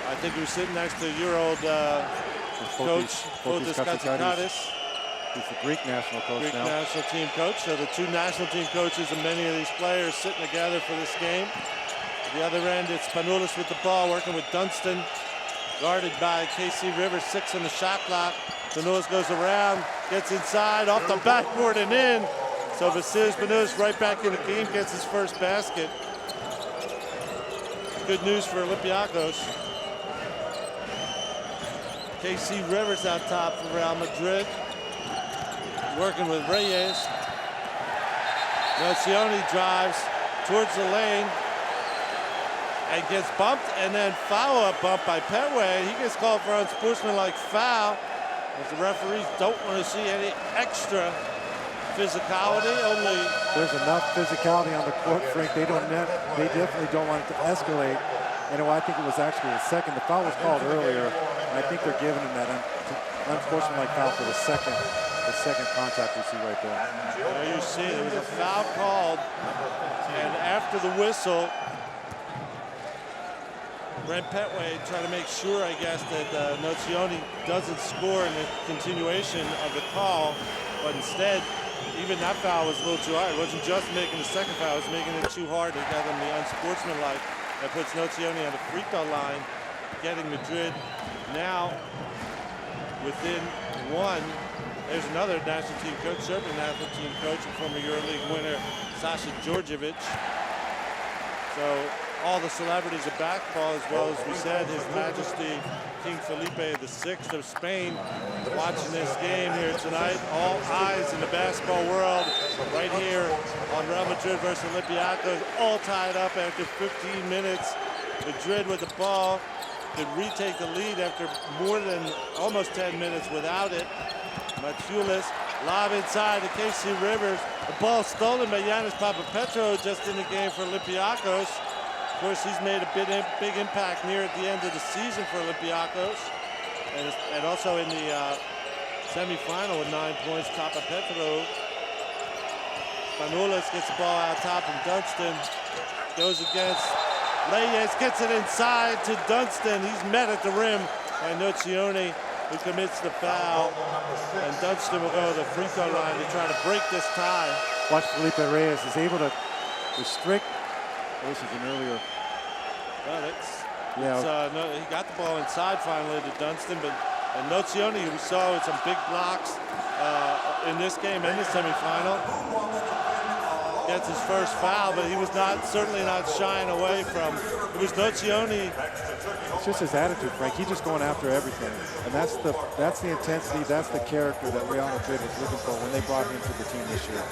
I think he was sitting next to your old coach, Fotis Katsikadis.
He's the Greek national coach now.
Greek national team coach. So the 2 national team coaches and many of these players sitting together for this game. At the other end, it's Spanulis with the ball, working with Dunston. Guarded by KC Rivers, 6 on the shot clock. Spanulis goes around, gets inside, off the backboard and in. So Vasilis Spanulis right back in the game, gets his first basket. Good news for Olympiacos. KC Rivers out top for Real Madrid. Working with Reyes. Nocioni drives towards the lane and gets bumped, and then follow-up bump by Petway. He gets called for unsportsmanlike foul, as the referees don't want to see any extra physicality.
There's enough physicality on the court, Frank. They definitely don't want it to escalate. And I think it was actually the second. The foul was called earlier, and I think they're giving him that unsportsmanlike foul for the second contact we see right there.
There you see, there was a foul called, and after the whistle, Brent Petway trying to make sure, I guess, that Nocioni doesn't score in the continuation of the call, but instead, even that foul was a little too hard. It wasn't just making the second foul, it was making it too hard to get him the unsportsmanlike. That puts Nocioni on the free throw line, getting Madrid now within 1. There's another national team coach, Serbian national team coach, and former EuroLeague winner, Sasha Djordjevic. So all the celebrities of basketball, as well as we said, His Majesty King Felipe VI of Spain, watching this game here tonight. All eyes in the basketball world right here on Real Madrid versus Olympiacos, all tied up after 15 minutes. Madrid with the ball could retake the lead after more than almost 10 minutes without it. Mochilas, lob inside to KC Rivers. The ball stolen by Yanis Papapetro just in the game for Olympiacos. Of course, he's made a big impact near at the end of the season for Olympiacos. And also in the semifinal with 9 points, Papapetro. Spanulis gets the ball out top from Dunston. Goes against Reyes, gets it inside to Dunston. He's met at the rim by Nocioni. who commits the foul, and Dunston will go to the free throw line to try to break this tie.
Watch Philippe Renee is able to restrict. This is an earlier.
No, he got the ball inside finally to Dunston, but Nocioni, we saw with some big blocks in this game and the semifinal, gets his first foul, but he was certainly not shying away from. It was Nocioni.
It's just his attitude, Frank. He's just going after everything, and that's the intensity, that's the character that Real Madrid was looking for when they brought him to the team this year.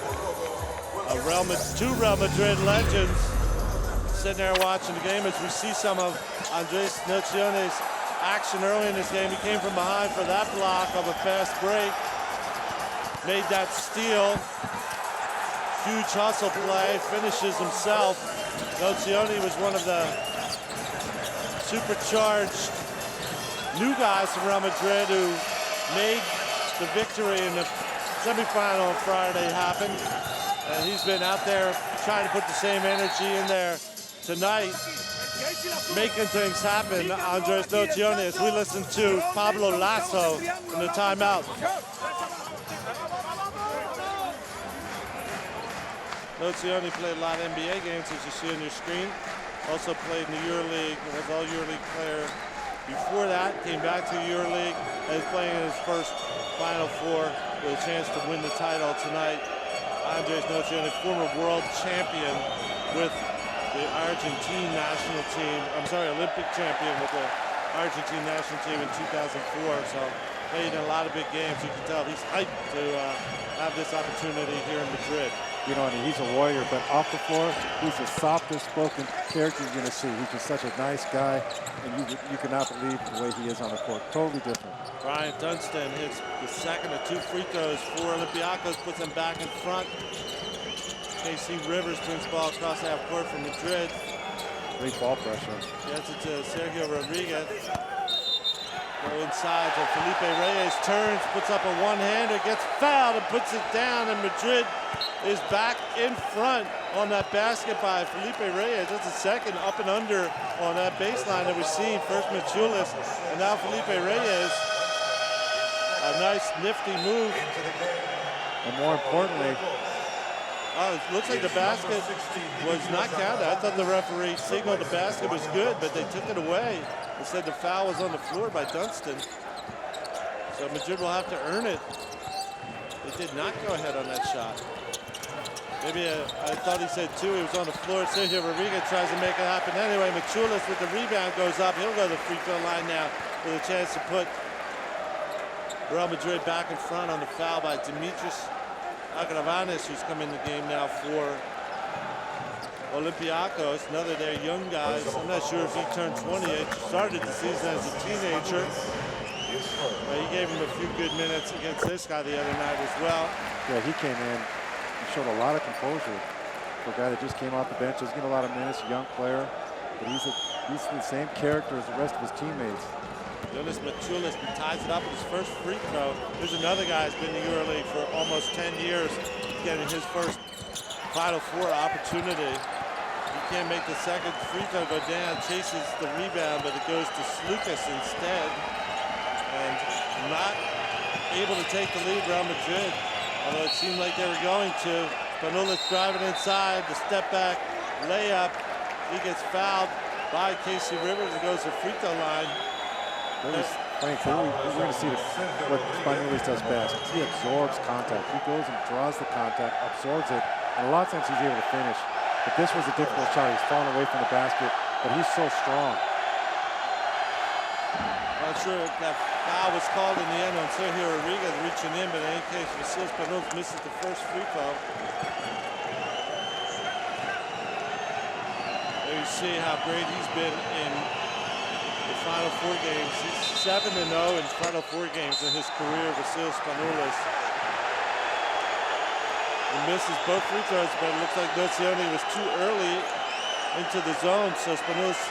Two Real Madrid legends sitting there watching the game as we see some of Andres Nocione's action early in this game. He came from behind for that block of a fast break, made that steal. Huge hustle play, finishes himself. Nocioni was one of the supercharged new guys from Real Madrid who made the victory in the semifinal on Friday happen. And he's been out there trying to put the same energy in there tonight, making things happen. Andres Nocioni, as we listen to Pablo Lasso in the timeout. Nocioni played a lot of NBA games, as you see on your screen. Also played in the EuroLeague, was all EuroLeague player before that. Came back to EuroLeague and is playing in his first Final Four with a chance to win the title tonight. Andres Nocioni, former world champion with the Argentine national team. Olympic champion with the Argentine national team in 2004. So played in a lot of big games. You can tell he's hyped to have this opportunity here in Madrid.
You know, and he's a warrior, but off the floor, he's the softest spoken character you're going to see. He's just such a nice guy, and you cannot believe the way he is on the court. Totally different.
Brian Dunston hits the second of 2 free throws for Olympiacos, puts them back in front. KC Rivers brings the ball across half court from Madrid.
Great ball pressure.
Gets it to Sergio Rodriguez. Go inside to Philippe Reyes, turns, puts up a one-hander, gets fouled and puts it down, and Madrid is back in front on that basket by Philippe Reyes. That's the second up and under on that baseline that we've seen. First Mochilas, and now Philippe Reyes. A nice, nifty move.
And more importantly,
it looks like the basket was not counted. I thought the referee signaled the basket was good, but they took it away. They said the foul was on the floor by Dunston. So Madrid will have to earn it. They did not go ahead on that shot. Maybe I thought he said 2. He was on the floor. Sergio Rodriguez tries to make it happen anyway. Mochilas with the rebound goes up. He'll go to the free throw line now with a chance to put Real Madrid back in front on the foul by Dimitris Agravanis, who's come in the game now for Olympiacos. Another of their young guys. I'm not sure if he turned 28. Started the season as a teenager. But he gave him a few good minutes against this guy the other night as well.
Yeah, he came in and showed a lot of composure for a guy that just came off the bench. Doesn't get a lot of minutes, a young player, but he's the same character as the rest of his teammates.
Jonas Mochilas ties it up with his first free throw. There's another guy who's been in the EuroLeague for almost 10 years, getting his first Final Four opportunity. He can't make the second free throw go down, chases the rebound, but it goes to Slukas instead. And not able to take the lead, Real Madrid, although it seemed like they were going to. Spanulis driving inside, the step back layup. He gets fouled by KC Rivers and goes to free throw line.
Frank, we're going to see what Spanulis does best. He absorbs contact. He goes and draws the contact, absorbs it, and a lot of times he's able to finish. But this was a difficult shot. He's falling away from the basket, but he's so strong.
Not sure if that foul was called in the end on Sergio Rodriguez reaching in, but in any case, Vasil Spanulis misses the first free throw. There you see how great he's been in the Final Four games. He's 7-0 in Final Four games in his career, Vasil Spanulis. He misses both free throws, but it looks like Nocioni was too early into the zone, so Spanulis,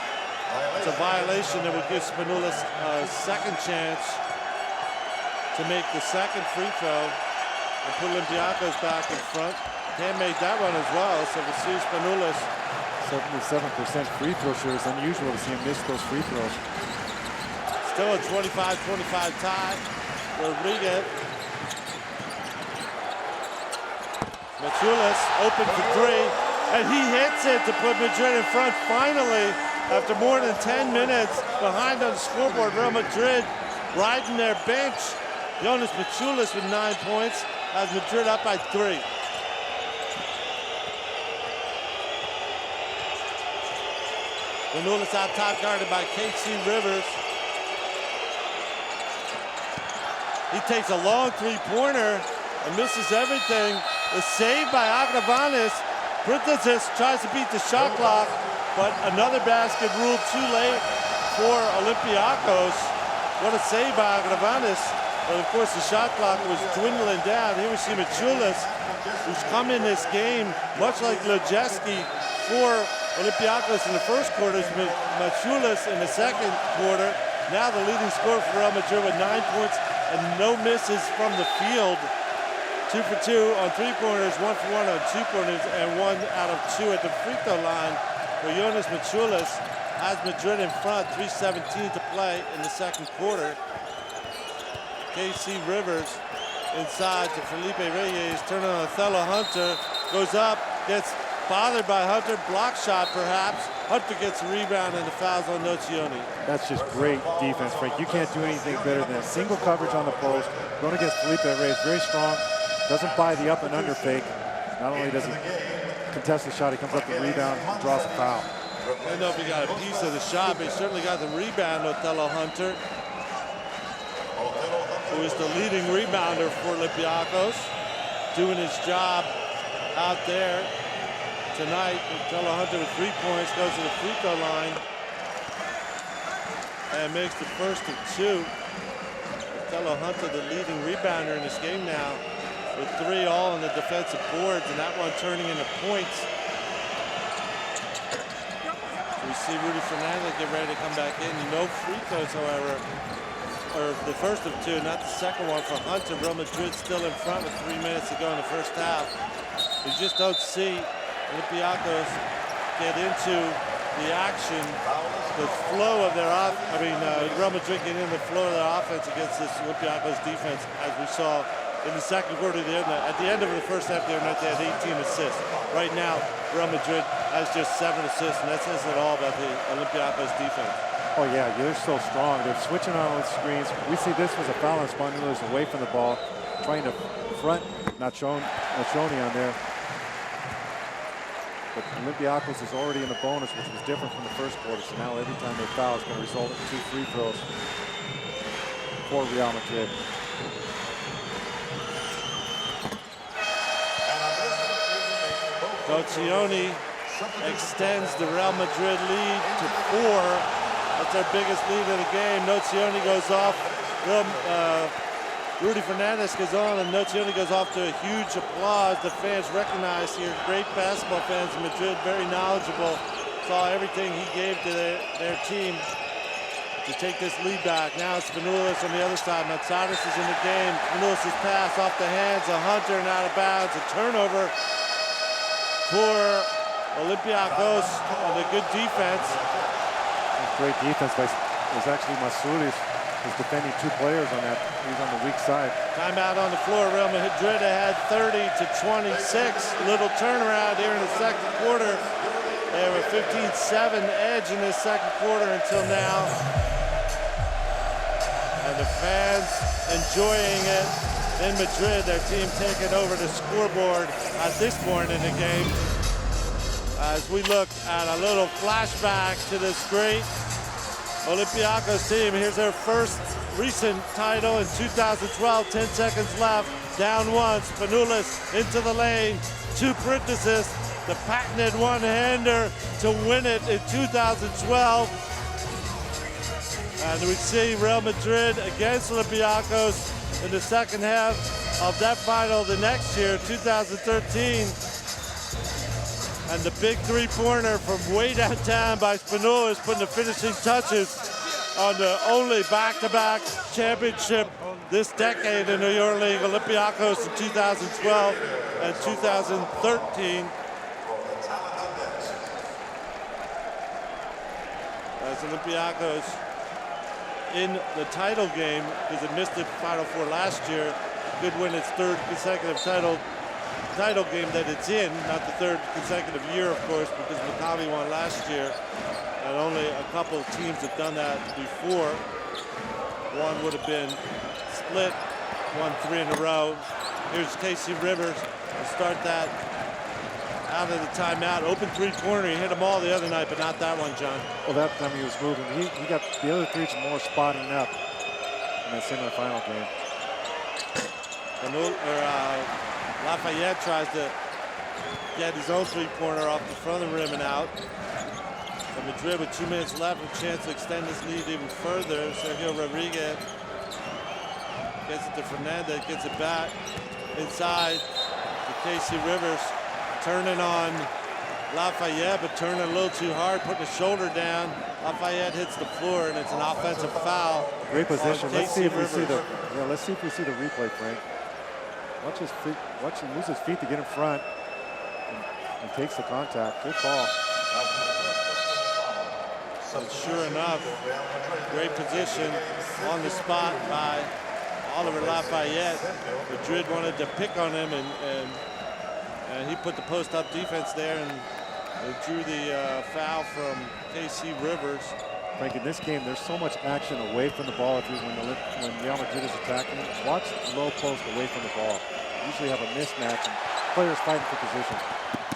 it's a violation that would give Spanulis a second chance to make the second free throw and put Olympiacos back in front. Cam made that one as well, so Vasil Spanulis.
77% free throw shooter. It's unusual to see him miss those free throws.
Still a 25-25 tie. Rodriguez. Mochilas open for three, and he hits it to put Madrid in front finally after more than 10 minutes behind on the scoreboard. Real Madrid riding their bench. Jonas Mochilas with 9 points has Madrid up by 3. Manolis out top guarded by KC Rivers. He takes a long three-pointer and misses everything. The save by Agravanis. Printezis tries to beat the shot clock, but another basket ruled too late for Olympiacos. What a save by Agravanis. But of course the shot clock was dwindling down. Here we see Mochilas, who's come in this game, much like Lojeski for Olympiacos in the first quarter, Mochilas in the second quarter. Now the leading scorer for Real Madrid with 9 points and no misses from the field. 2 for 2 on three-pointers, 1 for 1 on two-pointers, and 1 out of 2 at the free throw line for Jonas Mochilas. Has Madrid in front, 3:17 to play in the second quarter. KC Rivers inside to Philippe Renee, turning on Othello Hunter, goes up, gets bothered by Hunter, block shot perhaps. Hunter gets a rebound and the foul's on Nocioni.
That's just great defense, Frank. You can't do anything better than single coverage on the post. Going against Philippe Renee, very strong, doesn't buy the up and under fake. Not only does he contest the shot, he comes up the rebound and draws a foul.
I don't know if he got a piece of the shot, but he certainly got the rebound, Othello Hunter, who is the leading rebounder for Olympiacos, doing his job out there tonight. Othello Hunter with 3 points, goes to the free throw line and makes the first of 2. Othello Hunter, the leading rebounder in this game now, with 3 all on the defensive boards, and that one turning into points. We see Rudy Fernandez get ready to come back in. No free throws, however, or the first of 2, not the second one for Hunter. Real Madrid still in front with 3 minutes to go in the first half. We just don't see Olympiacos get into the action, the flow of their Real Madrid get into the flow of their offense against this Olympiacos defense, as we saw in the second quarter. At the end of the first half, they had 18 assists. Right now, Real Madrid has just 7 assists, and that says it all about the Olympiacos defense.
Oh yeah, they're so strong. They're switching on with screens. We see this was a foul on Spaniola's away from the ball, trying to front Nocioni on there. But Olympiacos is already in the bonus, which was different from the first quarter. So now every time they foul, it's going to result in 2 free throws for Real Madrid.
Nocioni extends the Real Madrid lead to 4. That's their biggest lead of the game. Nocioni goes off. Rudy Fernandez goes on, and Nocioni goes off to a huge applause. The fans recognize here, great basketball fans in Madrid, very knowledgeable. Saw everything he gave to their team to take this lead back. Now Spinoulis on the other side. Matsadas is in the game. Spinoulis' pass off the hands of Hunter and out of bounds. A turnover for Olympiacos on the good defense.
Great defense by, it was actually Masoulis who's defending 2 players on that. He's on the weak side.
Timeout on the floor. Real Madrid had 30-26. Little turnaround here in the second quarter. They have a 15-7 edge in this second quarter until now. And the fans enjoying it in Madrid. Their team taking over the scoreboard at this point in the game. As we look at a little flashback to this great Olympiacos team. Here's their first recent title in 2012, 10 seconds left, down 1, Spinoulis into the lane, 2 Printezis, the patented one-hander to win it in 2012. And we see Real Madrid against Olympiacos in the second half of that final the next year, 2013. And the big 3-pointer from way downtown by Spinoulis putting the finishing touches on the only back-to-back championship this decade in the EuroLeague. Olympiacos in 2012 and 2013. As Olympiacos in the title game because it missed the Final Four last year. Could win its third consecutive title game that it's in, not the third consecutive year, of course, because Maccabi won last year, and only a couple of teams have done that before. One would have been Split, won 3 in a row. Here's Casey Rivers to start that out of the timeout. Open three-pointer. He hit them all the other night, but not that one, John.
Well, that time he was moving. He got the other threes more spotting up in that semifinal game.
Lafayette tries to get his own three-pointer off the front of the rim and out. So Madrid with 2 minutes left, a chance to extend this lead even further. Sergio Rodriguez gets it to Fernandez, gets it back inside to Casey Rivers, turning on Lafayette, but turning a little too hard, putting his shoulder down. Lafayette hits the floor, and it's an offensive foul.
Great position. Let's see if we see the replay, Frank. Watch him lose his feet to get in front and takes the contact. Good call.
So sure enough, great position on the spot by Oliver Lafayette. Madrid wanted to pick on him, and he put the post-up defense there, and they drew the foul from Casey Rivers.
Frank, in this game, there's so much action away from the ball when Real Madrid is attacking. Watch low post away from the ball. You usually have a mismatch and players fighting for position.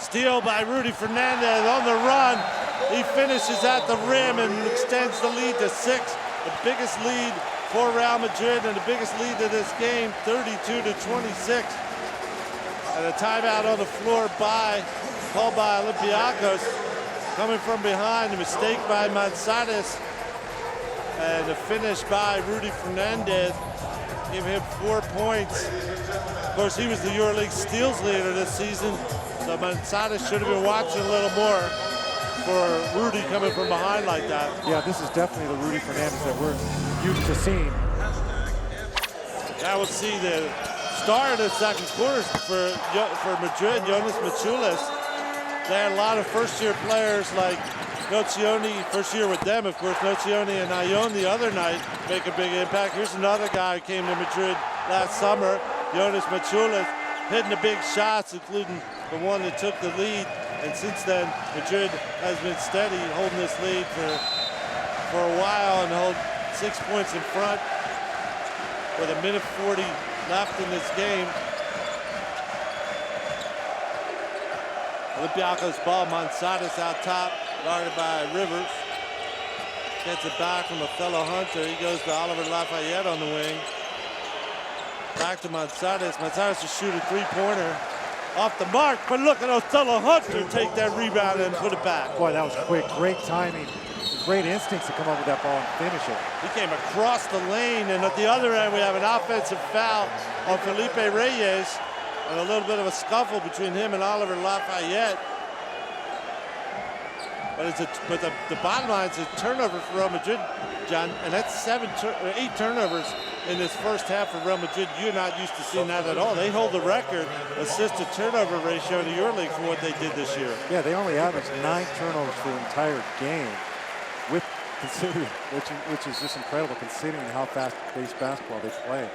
Steal by Rudy Fernandez on the run. He finishes at the rim and extends the lead to 6. The biggest lead for Real Madrid and the biggest lead of this game, 32-26. And a timeout on the floor called by Olympiacos. Coming from behind, a mistake by Manzarres, and a finish by Rudy Fernandez. Give him 4 points. Of course, he was the EuroLeague steals leader this season, so Manzarres should have been watching a little more for Rudy coming from behind like that.
Yeah, this is definitely the Rudy Fernandez that we're used to seeing.
Now we'll see the star of the second quarter for Madrid, Jonas Mochilas. They had a lot of first-year players like Nocioni, first year with them, of course, Nocioni and Ayon the other night make a big impact. Here's another guy who came to Madrid last summer, Jonas Mochilas, hitting the big shots, including the one that took the lead. And since then, Madrid has been steady, holding this lead for a while and hold 6 points in front with 1:40 left in this game. Olympiacos ball, Manzarres out top, guarded by Rivers. Gets it back from Othello Hunter. He goes to Oliver Lafayette on the wing. Back to Manzarres. Manzarres to shoot a three-pointer off the mark, but look at Othello Hunter take that rebound and put it back.
Boy, that was quick. Great timing. Great instincts to come up with that ball and finish it.
He came across the lane, and at the other end, we have an offensive foul on Philippe Renee. And a little bit of a scuffle between him and Oliver Lafayette. But the bottom line is a turnover for Real Madrid, John, and that's 8 turnovers in this first half for Real Madrid. You're not used to seeing that at all. They hold the record assist-to-turnover ratio in the EuroLeague for what they did this year.
Yeah, they only averaged 9 turnovers for the entire game, which is just incredible considering how fast-paced basketball they play.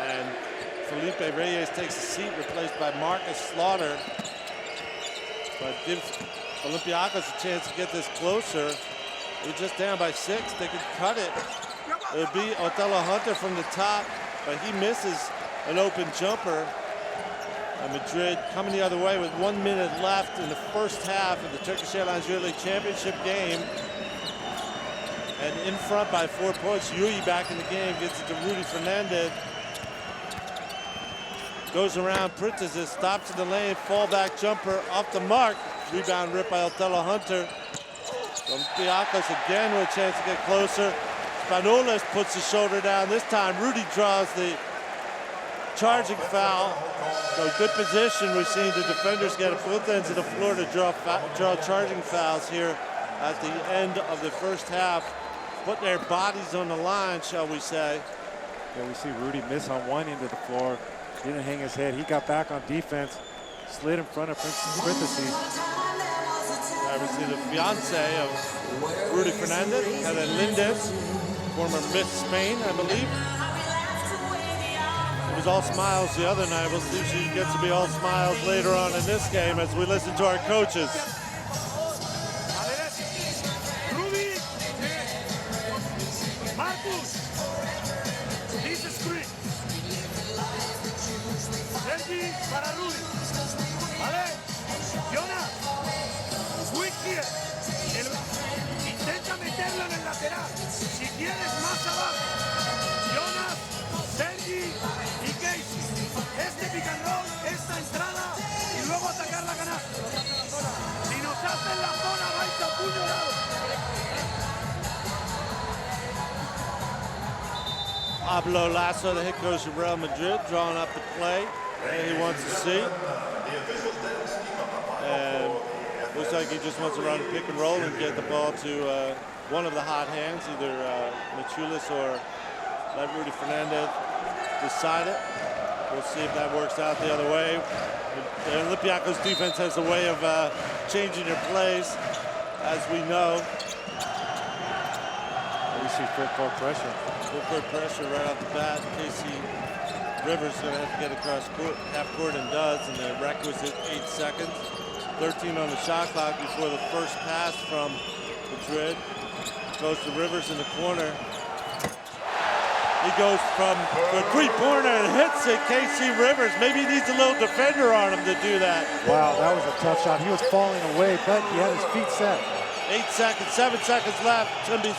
And Philippe Renee takes a seat, replaced by Marcus Slaughter, but gives Olympiacos a chance to get this closer. They're just down by 6. They could cut it. It'll be Othello Hunter from the top, but he misses an open jumper. And Madrid coming the other way with 1 minute left in the first half of the Turkish Airlines EuroLeague Championship game. And in front by 4 points. Yui back in the game, gets it to Rudy Fernandez. Goes around, Printezes, stops in the lane, fallback jumper off the mark. Rebound ripped by Othello Hunter. Olympiacos again with a chance to get closer. Spanolas puts his shoulder down. This time Rudy draws the charging foul. So good position. We've seen the defenders get at both ends of the floor to draw charging fouls here at the end of the first half. Put their bodies on the line, shall we say.
Yeah, we see Rudy miss on one end of the floor. Didn't hang his head. He got back on defense, slid in front of Printezes.
obviously the fiance of Rudy Fernandez, Helen Lindes, former Miss Spain, I believe. It was all smiles the other night. We'll see if she gets to be all smiles later on in this game as we listen to our coaches.
Rudy, Marcus, this is screen. Sergi para Rudy. Vale, Jonas, switch here. Intenta meterlo en el lateral. Si quieres más abajo. Jonas, Sergi y Casey. Este pick and roll, esta entrada y luego atacar la canasta. Si nos hacen la zona, vais a puño lado.
Pablo Lasso, the head coach of Real Madrid, drawing up the play that he wants to see. And looks like he just wants to run a pick and roll and get the ball to one of the hot hands, either Mochilas or let Rudy Fernandez decide it. We'll see if that works out the other way. The Olympiacos defense has a way of changing their plays, as we know.
You see full court pressure.
Full court pressure right off the bat. Casey Rivers going to have to get across half court and does in the requisite 8 seconds. 13 on the shot clock before the first pass from Madrid. Goes to Rivers in the corner. He goes from the three-pointer and hits it. Casey Rivers. Maybe he needs a little defender on him to do that.
Wow, that was a tough shot. He was falling away, but he had his feet set.
8 seconds, 7 seconds left. It's going to be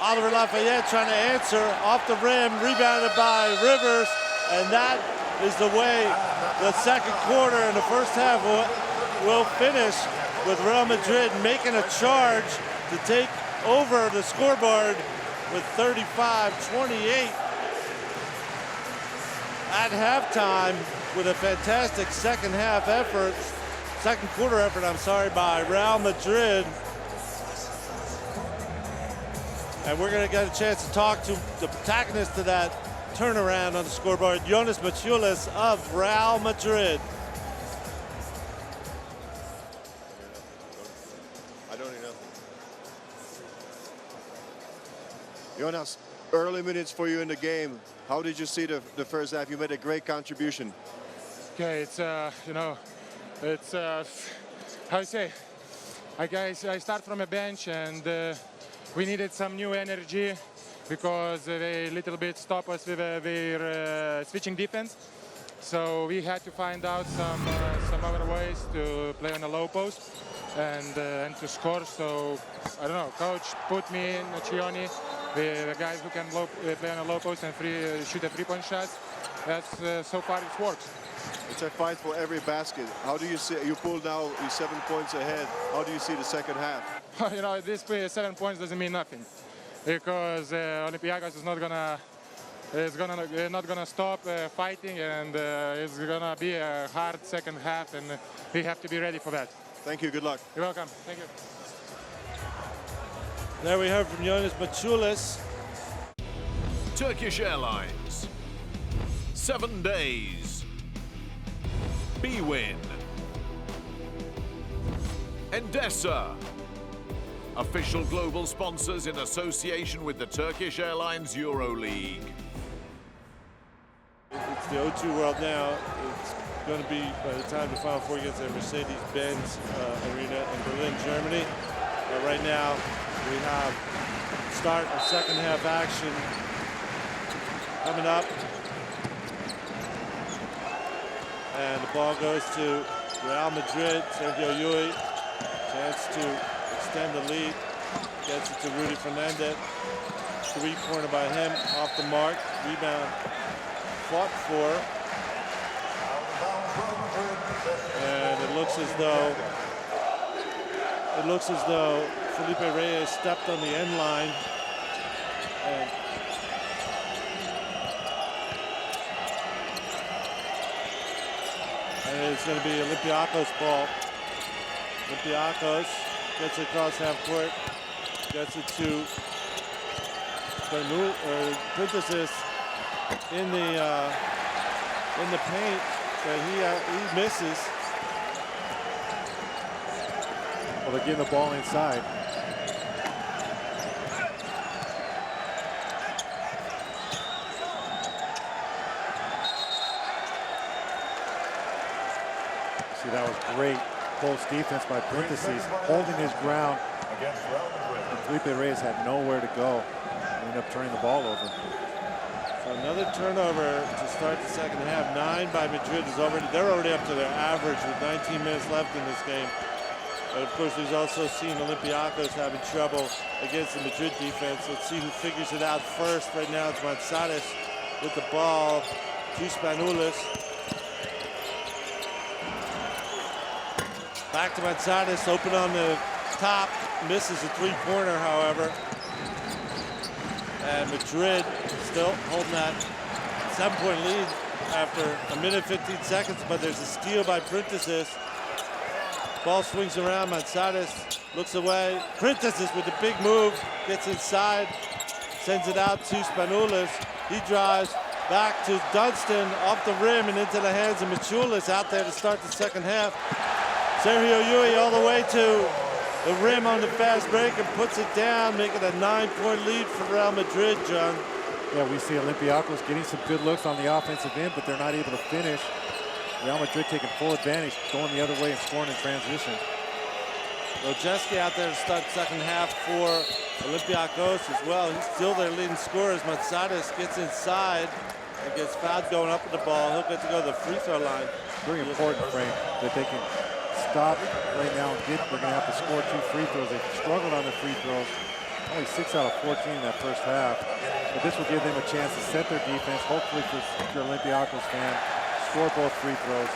Oliver Lafayette trying to answer off the rim, rebounded by Rivers, and that is the way the second quarter and the first half will finish, with Real Madrid making a charge to take over the scoreboard with 35-28 at halftime, with a fantastic second quarter effort, by Real Madrid. And we're going to get a chance to talk to the protagonist of that turnaround on the scoreboard, Jonas Mochilas of Real Madrid.
I don't know. Jonas, early minutes for you in the game. How did you see the first half? You made a great contribution.
Okay, it's how you say? I start from a bench, and we needed some new energy because they little bit stopped us with their switching defense. So we had to find out some other ways to play on the low post and to score. So I don't know, coach put me in Cioni, the guys who can play on the low post and shoot a three-point shot. That's so far it works.
It's a fight for every basket. How do you see, you pull now, you're 7 points ahead. How do you see the second half?
You know, this 7 points doesn't mean nothing, because Olympiacos is not gonna stop fighting, and it's gonna be a hard second half, and we have to be ready for that.
Thank you. Good luck.
You're welcome. Thank you.
There we heard from Jonas Mochilas.
Turkish Airlines. 7 days. B-Win. Endesa. Official global sponsors in association with the Turkish Airlines EuroLeague.
It's the O2 World now. It's going to be, by the time the Final Four gets at Mercedes-Benz Arena in Berlin, Germany. Right now, we have start of second half action coming up. And the ball goes to Real Madrid. Sergio Llull, chance to extend the lead. Gets it to Rudy Fernandez. Three-pointer by him, off the mark. Rebound fought for. And it looks as though Philippe Renee stepped on the end line. And it's going to be Olympiacos ball. Olympiacos gets it across half court, gets it to Synthesis in the paint, but he misses.
Well, they're getting the ball inside. See, that was great post defense by Parentheses, holding his ground. And Philippe Renee had nowhere to go. Ended up turning the ball over.
So another turnover to start the second half. 9 by Madrid is they're already up to their average with 19 minutes left in this game. But of course, we've also seen Olympiacos having trouble against the Madrid defense. Let's see who figures it out first. Right now, it's Manzarres with the ball to Spanulis. Back to Manzarres, open on the top, misses a three-pointer, however. And Madrid still holding that 7-point lead after a minute 15 seconds, but there's a steal by Parentheses. Ball swings around, Manzarres looks away. Parentheses with the big move, gets inside, sends it out to Spanulis. He drives back to Dunston, off the rim and into the hands of Mochilas out there to start the second half. Sergio Llull all the way to the rim on the fast break and puts it down, making a 9-point lead for Real Madrid, John.
Yeah, we see Olympiacos getting some good looks on the offensive end, but they're not able to finish. Real Madrid taking full advantage, going the other way and scoring in transition.
Lojeski out there to start the second half for Olympiacos as well. He's still their leading scorer as Manzarres gets inside and gets fouled going up with the ball. He'll get to go to the free throw line.
Very important, Frank, that they can stop right now and they're going to have to score 2 free throws. They've struggled on the free throws. Only 6 out of 14 in that first half. But this will give them a chance to set their defense. Hopefully for your Olympiacos fan, score both free throws.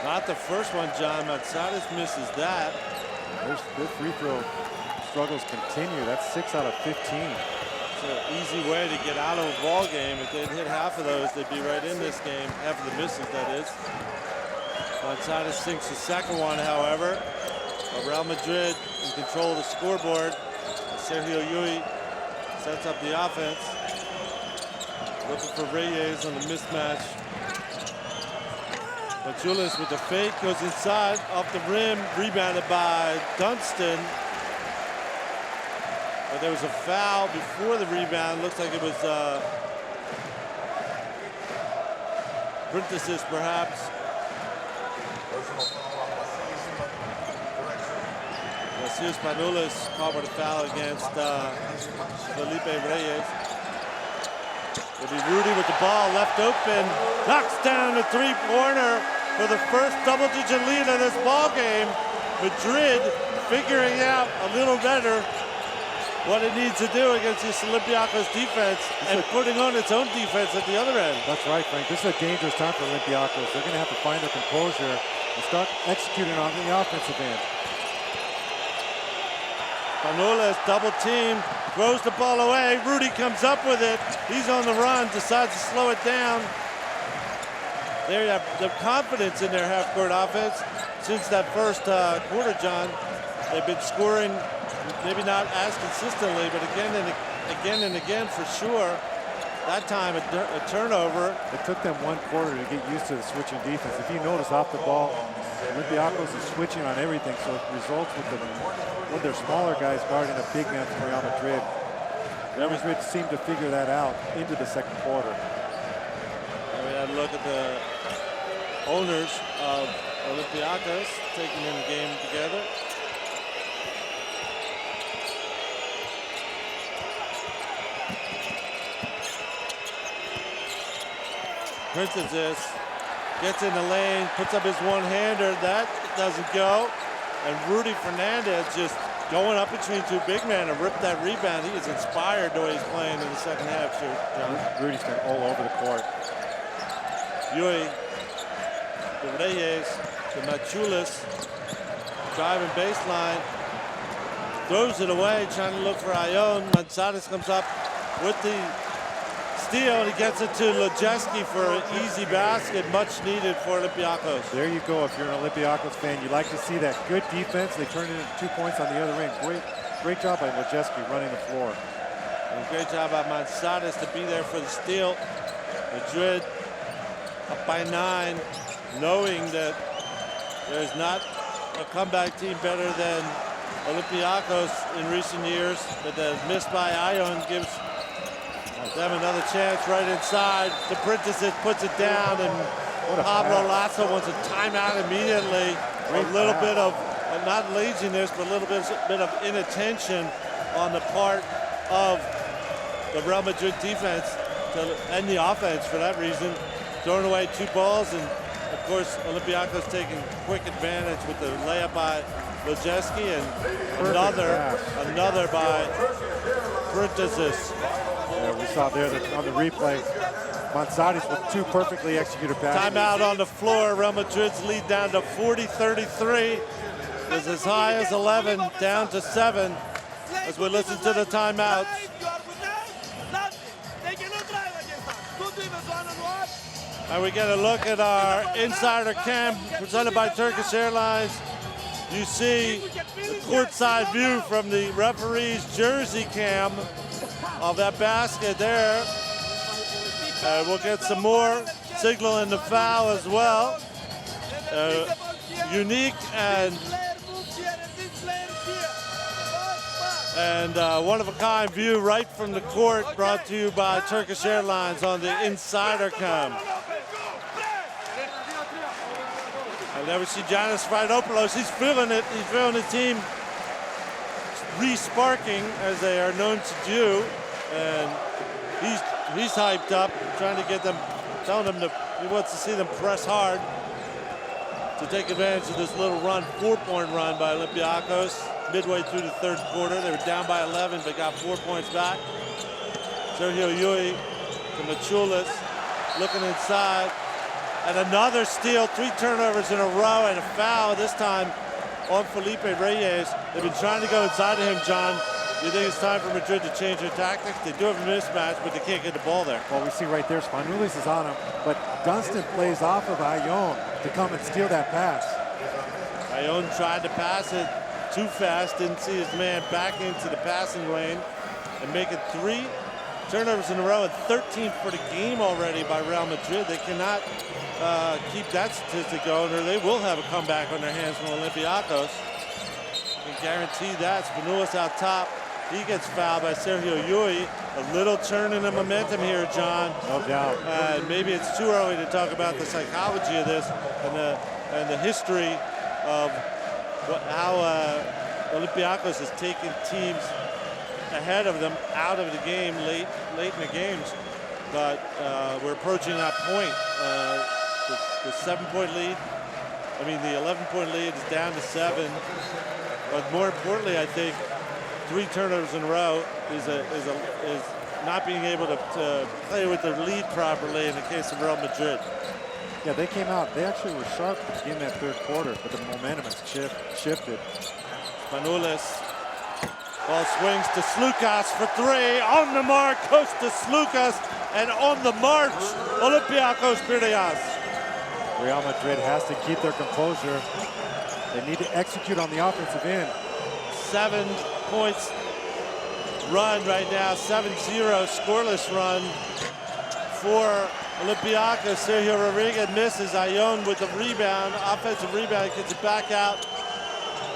Not the first one, John. Manzarres misses that.
Their free throw struggles continue. That's 6 out of 15.
It's an easy way to get out of a ball game. If they'd hit half of those, they'd be right in this game. Half of the misses, that is. Manzarres sinks the second one, however. Real Madrid in control of the scoreboard. Sergio Llull sets up the offense. Looking for Reyes on the mismatch. Mochilas with the fake, goes inside, off the rim, rebounded by Dunston. But there was a foul before the rebound. Looks like it was Parentheses, perhaps. Here's Spanulis caught with a foul against Philippe Renee. It'll be Rudy with the ball left open, knocks down a three-pointer for the first double-digit lead of this ball game. Madrid figuring out a little better what it needs to do against this Olympiacos defense and putting on its own defense at the other end.
That's right, Frank. This is a dangerous time for Olympiacos. They're going to have to find their composure and start executing on the offensive end.
Spanulis double team, throws the ball away. Rudy comes up with it. He's on the run, decides to slow it down. There you have the confidence in their half-court offense. Since that first quarter, John, they've been scoring, maybe not as consistently, but again and again for sure. That time a turnover.
It took them 1 quarter to get used to the switching defense. If you notice off the ball, Olympiacos is switching on everything, so it results with their smaller guys guarding a big man from Real Madrid. Real Madrid seemed to figure that out into the second quarter.
And we had a look at the owners of Olympiacos taking in the game together. Parentheses gets in the lane, puts up his one-hander. That doesn't go. And Rudy Fernandez just going up between 2 big men and ripped that rebound. He is inspired the way he's playing in the second half.
Rudy's been all over the court.
Llull to Reyes to Mochilas. Driving baseline. Throws it away, trying to look for Ion. Manzarres comes up with the steal, and he gets it to Lojeski for an easy basket, much needed for Olympiacos.
There you go. If you're an Olympiacos fan, you like to see that good defense. They turned it into 2 points on the other end. Great job by Lojeski running the floor.
And great job by Manzarres to be there for the steal. Madrid up by 9, knowing that there's not a comeback team better than Olympiacos in recent years, but the miss by Ion gives them another chance right inside. The Prentices puts it down, and Pablo Lasso wants a timeout immediately. A little bit of, not laziness, but a little bit of inattention on the part of the Real Madrid defense and the offense for that reason. Throwing away 2 balls, and of course Olympiacos taking quick advantage with the layup by Lojeski, and another by Prentices.
Yeah, we saw there that on the replay, Manzarri's with 2 perfectly executed passes.
Timeout on the floor. Real Madrid's lead down to 40-33. Is as high as 11, down to 7 as we listen to the timeouts. And we get a look at our insider cam presented by Turkish Airlines. You see the courtside view from the referee's jersey cam of that basket there. We'll get some more signaling the foul as well. Unique and one-of-a-kind view right from the court, brought to you by Turkish Airlines on the insider cam. And there we see Jonas Mochilas. He's feeling it. He's feeling his team re-sparking, as they are known to do. And he's hyped up, trying to get them, telling them he wants to see them press hard to take advantage of this little run, 4-point run by Olympiacos. Midway through the 3rd quarter, they were down by 11, but got 4 points back. Sergio Yui to Mochilas, looking inside, and another steal, 3 turnovers in a row, and a foul, this time on Philippe Renee. They've been trying to go inside of him, John. Do you think it's time for Madrid to change their tactics? They do have a mismatch, but they can't get the ball there.
Well, we see right there, Spanoulis is on him, but Dunstan plays off of Ion to come and steal that pass.
Ion tried to pass it too fast, didn't see his man back into the passing lane, and make it 3 turnovers in a row, and 13 for the game already by Real Madrid. They cannot keep that statistic going, or they will have a comeback on their hands from Olympiacos. I can guarantee that. Spanoulis out top. He gets fouled by Sergio Yui. A little turn in the momentum here, John.
No doubt.
Maybe it's too early to talk about the psychology of this and the history of how Olympiacos has taken teams ahead of them out of the game late in the games. But we're approaching that point. The 7-point lead, the 11-point lead is down to 7. But more importantly, I think 3 turnovers in a row is not being able to play with their lead properly in the case of Real Madrid.
Yeah, they came out. They actually were sharp in that 3rd quarter, but the momentum has shifted.
Spanoulis. Ball swings to Slukas for 3. On the mark, Kostas Slukas, and on the march, Olympiacos Piraeus.
Real Madrid has to keep their composure. They need to execute on the offensive end.
7 points run right now, 7-0 scoreless run for Olympiacos. Sergio Rodriguez misses. Ion with the rebound, offensive rebound, gets it back out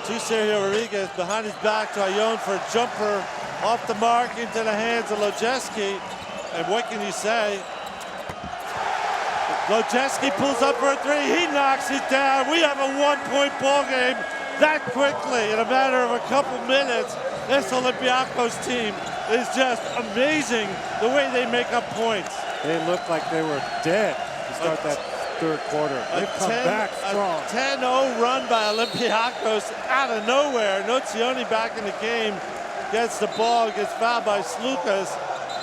to Sergio Rodriguez, behind his back to Ion for a jumper off the mark into the hands of Lojeski. And what can you say? Lojeski pulls up for a 3. He knocks it down. We have a 1-point ball game that quickly in a matter of a couple minutes. This Olympiacos team is just amazing the way they make up points.
They look like they were dead to start that 3rd quarter. They've come back strong.
A 10-0 run by Olympiacos out of nowhere. Nozioni back in the game, gets the ball, gets fouled by Slukas.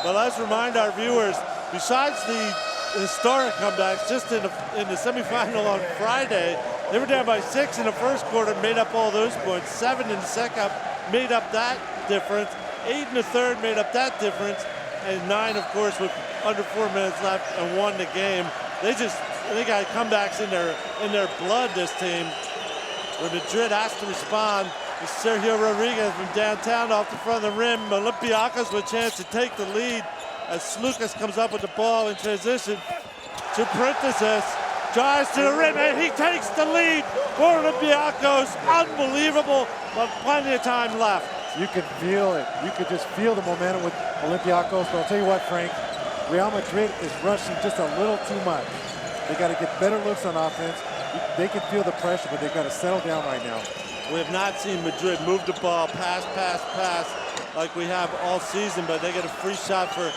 But let's remind our viewers, besides the historic comebacks, just in the semifinal on Friday, they were down by 6 in the 1st quarter, made up all those points. 7 in the 2nd, made up that difference. 8 in the 3rd, made up that difference. And 9, of course, with under 4 minutes left, and won the game. They got comebacks in their blood, this team. Where Madrid has to respond. It's Sergio Rodriguez from downtown off the front of the rim. Olympiacos with a chance to take the lead as Slukas comes up with the ball in transition to Prentices. drives to the rim, and he takes the lead for Olympiacos. Unbelievable, but plenty of time left.
You can feel it. You could just feel the momentum with Olympiacos. But I'll tell you what, Frank, Real Madrid is rushing just a little too much. They got to get better looks on offense. They can feel the pressure, but they've got to settle down right now.
We have not seen Madrid move the ball, pass like we have all season, but they get a free shot for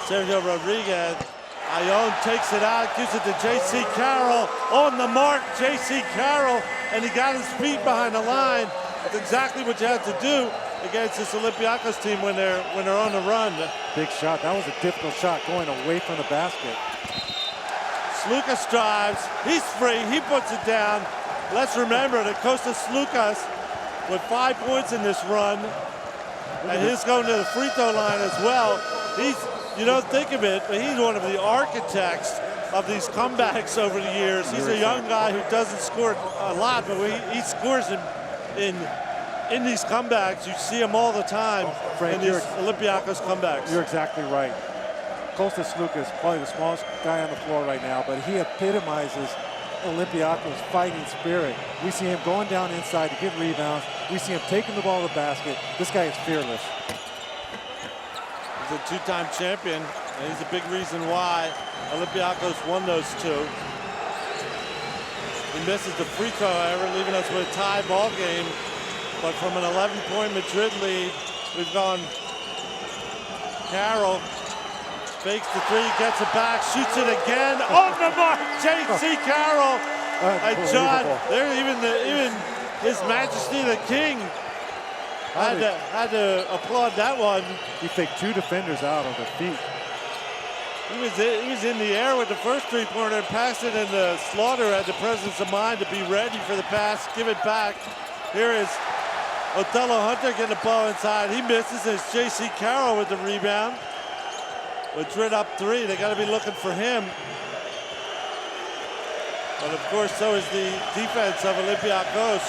Sergio Rodriguez. Ione takes it out, gives it to J.C. Carroll. On the mark, J.C. Carroll, and he got his feet behind the line. That's exactly what you have to do against this Olympiacos team when they're on the run.
Big shot. That was a difficult shot going away from the basket.
Slukas drives. He's free. He puts it down. Let's remember that Kostas Slukas with 5 points in this run, and he's going to the free throw line as well. You don't think of it, but he's one of the architects of these comebacks over the years. He's a young guy who doesn't score a lot, but he scores in these comebacks. You see him all the time in these Olympiacos comebacks.
You're exactly right. Kostas Slukas, probably the smallest guy on the floor right now, but he epitomizes Olympiacos' fighting spirit. We see him going down inside to get rebounds. We see him taking the ball to the basket. This guy is fearless.
He's a two-time champion, and he's a big reason why Olympiacos won those two. He misses the free throw, however, leaving us with a tie ball game. But from an 11-point Madrid lead, we've gone Carroll. Fakes the three, gets it back, shoots it again. On the mark, J.C. Carroll. And John, there even His Majesty the King had to applaud that one.
He faked 2 defenders out on their feet.
He was in the air with the first three-pointer and passed it, and the Slaughter had the presence of mind to be ready for the pass, give it back. Here is Othello Hunter getting the ball inside. He misses. It's J.C. Carroll with the rebound. Madrid up 3. They got to be looking for him. But of course, so is the defense of Olympiacos.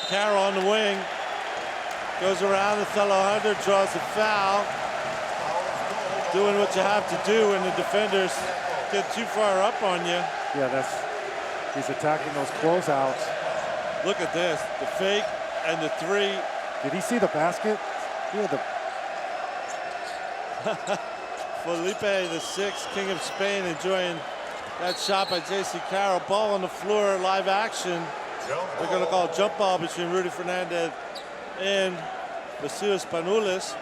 Carroll on the wing. Goes around. Othello Hunter draws a foul. Doing what you have to do when the defenders get too far up on you.
Yeah, he's attacking those closeouts.
Look at this. The fake and the three.
Did he see the basket? Yeah,
Felipe VI, King of Spain, enjoying that shot by J.C. Carroll. Ball on the floor, live action. They're going to call a jump ball between Rudy Fernandez and Vasil Spanoulis.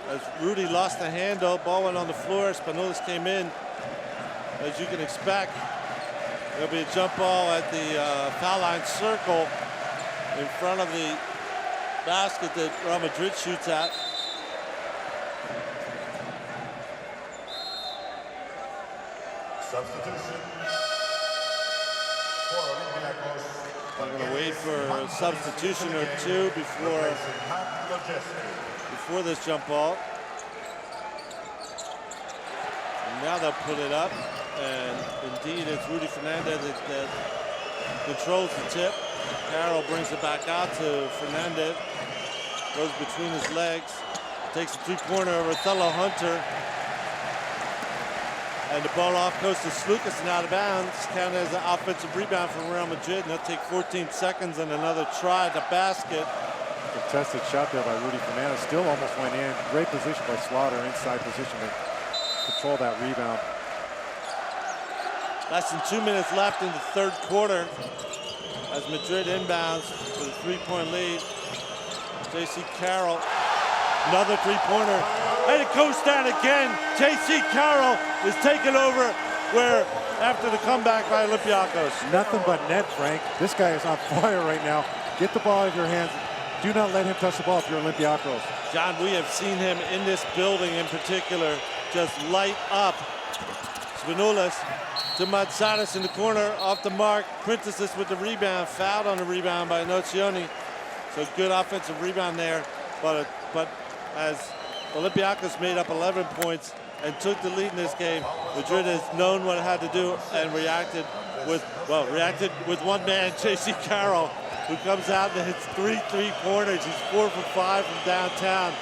As Rudy lost the handle, ball went on the floor. Spanoulis came in, as you can expect. There'll be a jump ball at the foul line circle in front of the basket that Real Madrid shoots at.
Substitution for Olympiacos.
I'm going to wait for a substitution or two before this jump ball. And now they'll put it up, and indeed it's Rudy Fernandez that controls the tip. Carroll brings it back out to Fernandez. Goes between his legs. Takes a three-pointer over Othello Hunter. And the ball off goes to Slukas and out of bounds. Counted as an offensive rebound from Real Madrid. And they'll take 14 seconds and another try at the basket.
Contested shot there by Rudy Fernandez. Still almost went in. Great position by Slaughter, inside position to control that rebound.
Less than 2 minutes left in the third quarter as Madrid inbounds with a three-point lead. J.C. Carroll, another three-pointer, and it goes down again. J.C. Carroll is taken over where after the comeback by Olympiacos.
Nothing but net, Frank. This guy is on fire right now. Get the ball out of your hands. Do not let him touch the ball if you're Olympiacos.
John, we have seen him in this building in particular just light up. Spanoulis to Mochilas in the corner, off the mark. Prentices with the rebound, fouled on the rebound by Nocioni. So good offensive rebound there. But as Olympiacos made up 11 points and took the lead in this game, Madrid has known what it had to do and reacted with one man, J.C. Carroll, who comes out and hits 3 3-pointers. He's 4 for 5 from downtown.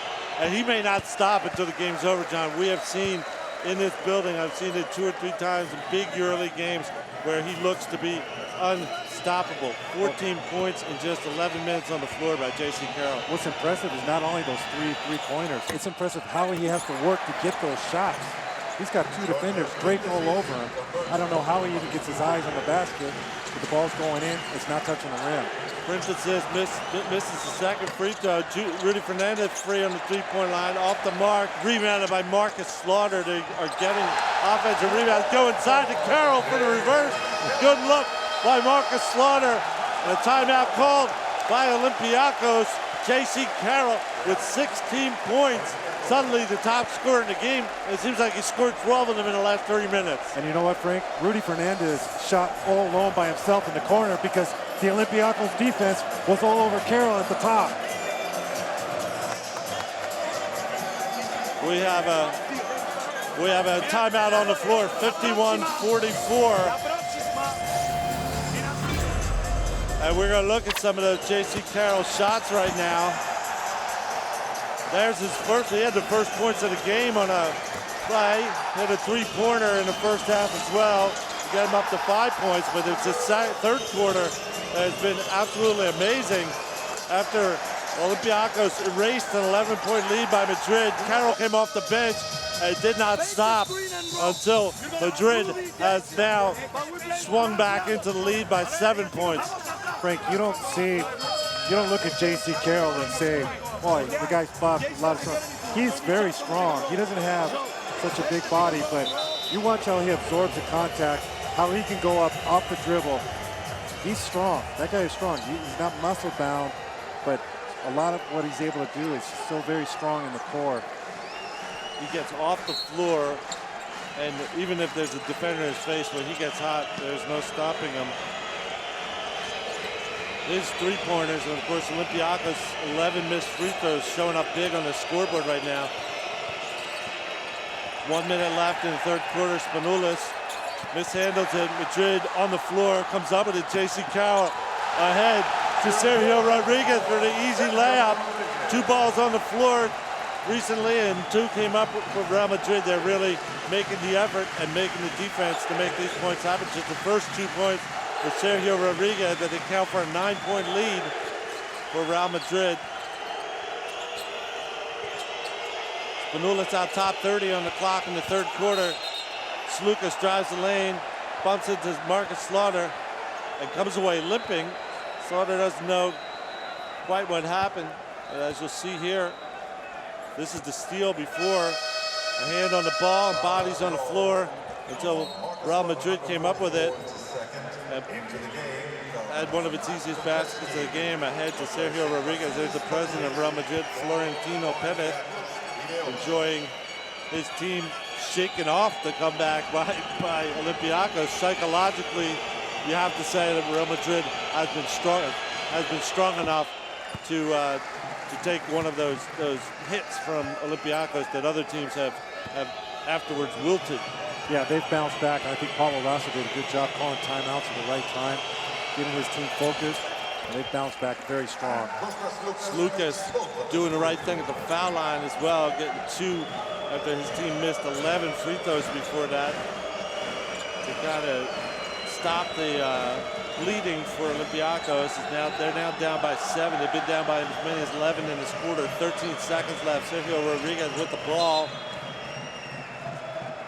And he may not stop until the game's over, John. We have seen in this building, I've seen it 2 or 3 times in big EuroLeague games where he looks to be unstoppable. 14 points in just 11 minutes on the floor by J.C. Carroll.
What's impressive is not only those three-pointers, it's impressive how he has to work to get those shots. He's got 2 defenders draped all over him. I don't know how he even gets his eyes on the basket, but the ball's going in, it's not touching the rim.
Prince assists, misses the second free throw. Rudy Fernandez free on the 3-point line, off the mark, rebounded by Marcus Slaughter. They are getting offensive rebounds. Go inside to Carroll for the reverse. Good look by Marcus Slaughter. And a timeout called by Olympiacos. J.C. Carroll with 16 points. Suddenly the top scorer in the game. It seems like he scored 12 of them in the last 30 minutes.
And you know what, Frank? Rudy Fernandez shot all alone by himself in the corner because the Olympiacos defense was all over Carroll at the top.
We have a timeout on the floor, 51-44. And we're going to look at some of those J.C. Carroll shots right now. There's his first, he had the first points of the game on a play. Hit a 3-pointer in the first half as well. Get him up to 5 points, but it's his third quarter that has been absolutely amazing. After Olympiacos erased an 11-point lead by Madrid, Carroll came off the bench and did not stop until Madrid has now swung back into the lead by 7 points.
Frank, you don't look at J.C. Carroll and say, boy, the guy's buff, a lot of strength. He's very strong. He doesn't have such a big body, but you watch how he absorbs the contact, how he can go up off the dribble. He's strong. That guy is strong. He's not muscle bound, but a lot of what he's able to do is still very strong in the core.
He gets off the floor, and even if there's a defender in his face, when he gets hot, there's no stopping him. His 3-pointers, and of course Olympiacos 11 missed free throws, showing up big on the scoreboard right now. 1 minute left in the third quarter. Spanulis mishandles it. Madrid on the floor, comes up with it. J.C. Carroll ahead to Sergio Rodriguez for the easy layup. 2 balls on the floor recently, and 2 came up for Real Madrid. They're really making the effort and making the defense to make these points happen. Just the first 2 points for Sergio Rodriguez that they count for a 9-point lead for Real Madrid. Spanulis out top, 30 on the clock in the third quarter. Slukas drives the lane, bumps into Marcus Slaughter, and comes away limping. Slaughter doesn't know quite what happened. And as you'll see here, this is the steal before. A hand on the ball, and bodies on the floor until Real Madrid came up with it. And had one of its easiest baskets of the game ahead to Sergio Rodriguez. There's the president of Real Madrid, Florentino Perez, enjoying his team shaken off the comeback by Olympiacos. Psychologically, you have to say that Real Madrid has been strong enough to take one of those hits from Olympiacos that other teams have afterwards wilted.
Yeah, they've bounced back. I think Paulo Lasso did a good job calling timeouts at the right time, getting his team focused, and they've bounced back very strong.
Slukas doing the right thing at the foul line as well, getting 2 after his team missed 11 free throws before that. To kind of stop the bleeding for Olympiacos. They're now down by 7. They've been down by as many as 11 in this quarter. 13 seconds left. Sergio Rodriguez with the ball.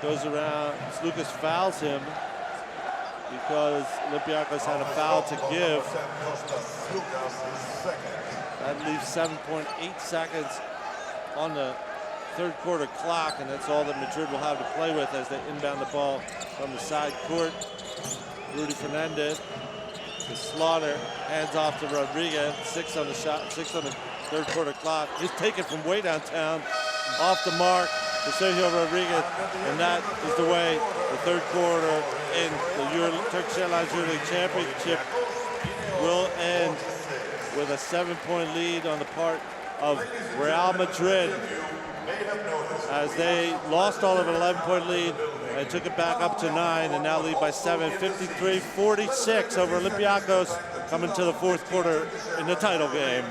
Goes around, Slukas fouls him because Olympiacos had a foul to give. That leaves 7.8 seconds on the third quarter clock, and that's all that Madrid will have to play with as they inbound the ball from the side court. Rudy Fernandez to Slaughter, hands off to Rodriguez. 6 on the shot, 6 on the third quarter clock. He's taken from way downtown, off the mark to Sergio Rodriguez, and that is the way the third quarter in the Turkish Airlines EuroLeague Championship will end, with a 7-point lead on the part of Real Madrid, as they lost all of an 11-point lead and took it back up to 9, and now lead by 7, 53-46 over Olympiacos, coming to the fourth quarter in the title game.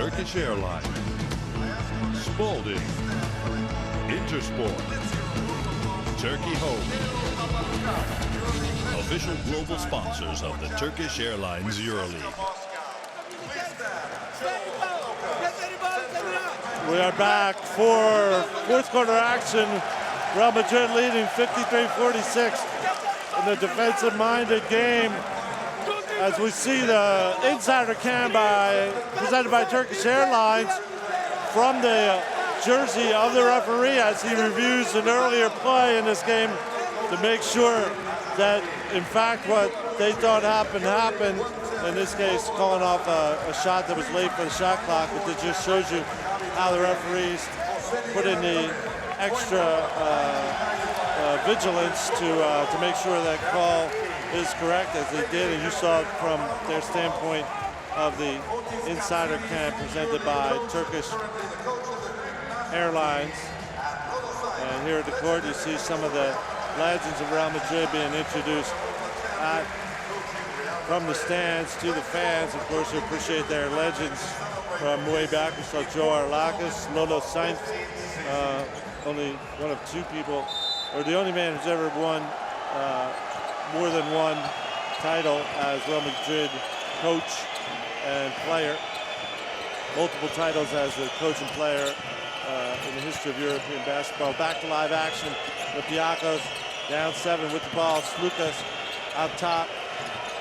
Turkish Airlines, Spalding, Intersport, Turkey Home. Official global sponsors of the Turkish Airlines EuroLeague.
We are back for fourth quarter action. Real Madrid leading 53-46 in the defensive-minded game. As we see the insider cam presented by Turkish Airlines from the jersey of the referee as he reviews an earlier play in this game to make sure that, in fact, what they thought happened. In this case, calling off a shot that was late for the shot clock, but it just shows you how the referees put in the extra vigilance to make sure that call is correct, as they did, and you saw it from their standpoint of the insider cam presented by Turkish Airlines. And here at the court, you see some of the legends of Real Madrid being introduced from the stands to the fans. Of course, we appreciate their legends from way back. We saw Joe Arlacas, Lolo Sainz, only one of two people, or the only man who's ever won more than one title as Real Madrid coach and player. Multiple titles as a coach and player in the history of European basketball. Back to live action. Olympiacos down 7 with the ball. Lucas out top,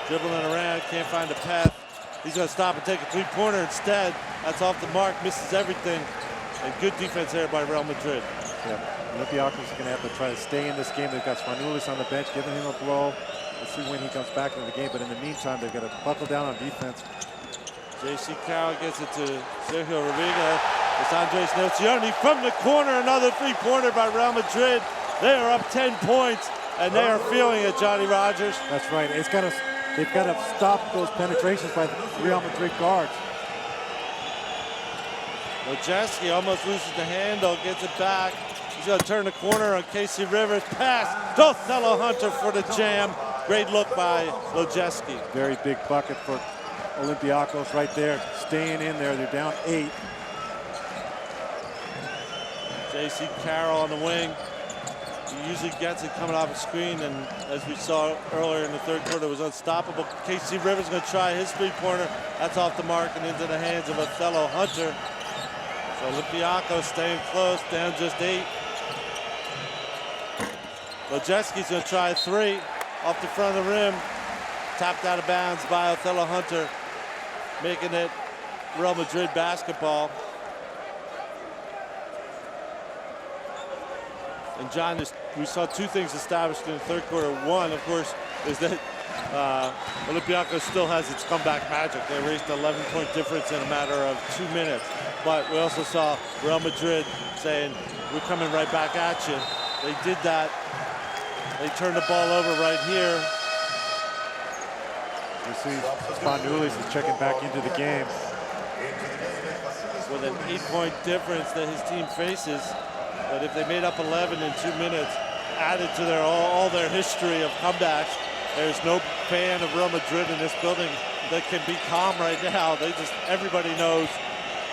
dribbling around, can't find a path. He's going to stop and take a three-pointer instead. That's off the mark, misses everything. And good defense there by Real Madrid.
Yeah, Olympiacos is going to have to try to stay in this game. They've got Spanulis on the bench, giving him a blow. We'll see when he comes back into the game. But in the meantime, they've got to buckle down on defense.
J.C. Carroll gets it to Sergio Rodriguez. It's Andres Nocioni from the corner. Another three-pointer by Real Madrid. They are up 10 points, and they are feeling it, Johnny Rogers.
That's right. They've got to stop those penetrations by the Real Madrid guards.
Lojeski almost loses the handle, gets it back. He's going to turn the corner on Casey Rivers. Pass to Othello Hunter for the jam. Great look by Lojeski.
Very big bucket for Olympiacos right there, staying in there. They're down 8.
J.C. Carroll on the wing. He usually gets it coming off the screen, and as we saw earlier in the third quarter, it was unstoppable. Casey Rivers going to try his three-pointer. That's off the mark and into the hands of Othello Hunter. So Olympiacos staying close, down just 8. Lojeski's going to try a 3 off the front of the rim. Tapped out of bounds by Othello Hunter, making it Real Madrid basketball. And John, we saw two things established in the third quarter. One, of course, is that Olympiacos still has its comeback magic. They raised an 11-point difference in a matter of 2 minutes. But we also saw Real Madrid saying, we're coming right back at you. They did that. They turned the ball over right here.
You see Spanulis is checking back into the game.
With an 8-point difference that his team faces. But if they made up 11 in 2 minutes, added to all their history of comebacks, there's no fan of Real Madrid in this building that can be calm right now. Everybody knows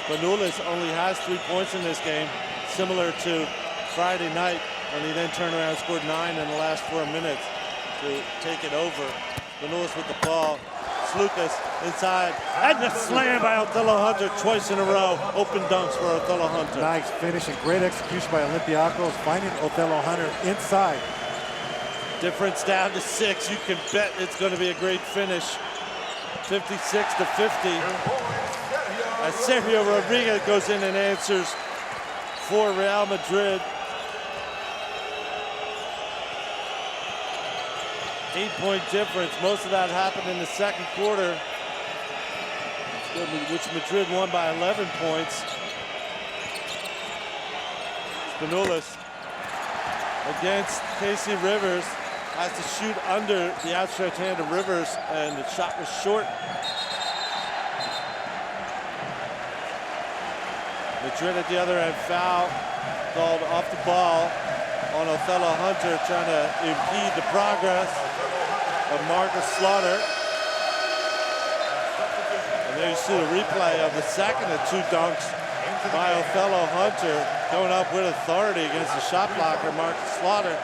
Spanulis only has 3 points in this game, similar to Friday night when he then turned around and scored 9 in the last 4 minutes to take it over. Spanulis with the ball. Lucas inside, and the slam by Othello Hunter twice in a row. Open dunks for Othello Hunter.
Nice finish and great execution by Olympiacos, finding Othello Hunter inside.
Difference down to 6. You can bet it's going to be a great finish. 56-50. As Sergio Rodriguez goes in and answers for Real Madrid. 8-point difference. Most of that happened in the second quarter, which Madrid won by 11 points. Spanulis against Casey Rivers has to shoot under the outstretched hand of Rivers, and the shot was short. Madrid at the other end, foul called off the ball on Othello Hunter, trying to impede the progress of Marcus Slaughter. And And there you see the replay of the second of two dunks by Othello Hunter, going up with authority against the shot blocker, Marcus Slaughter,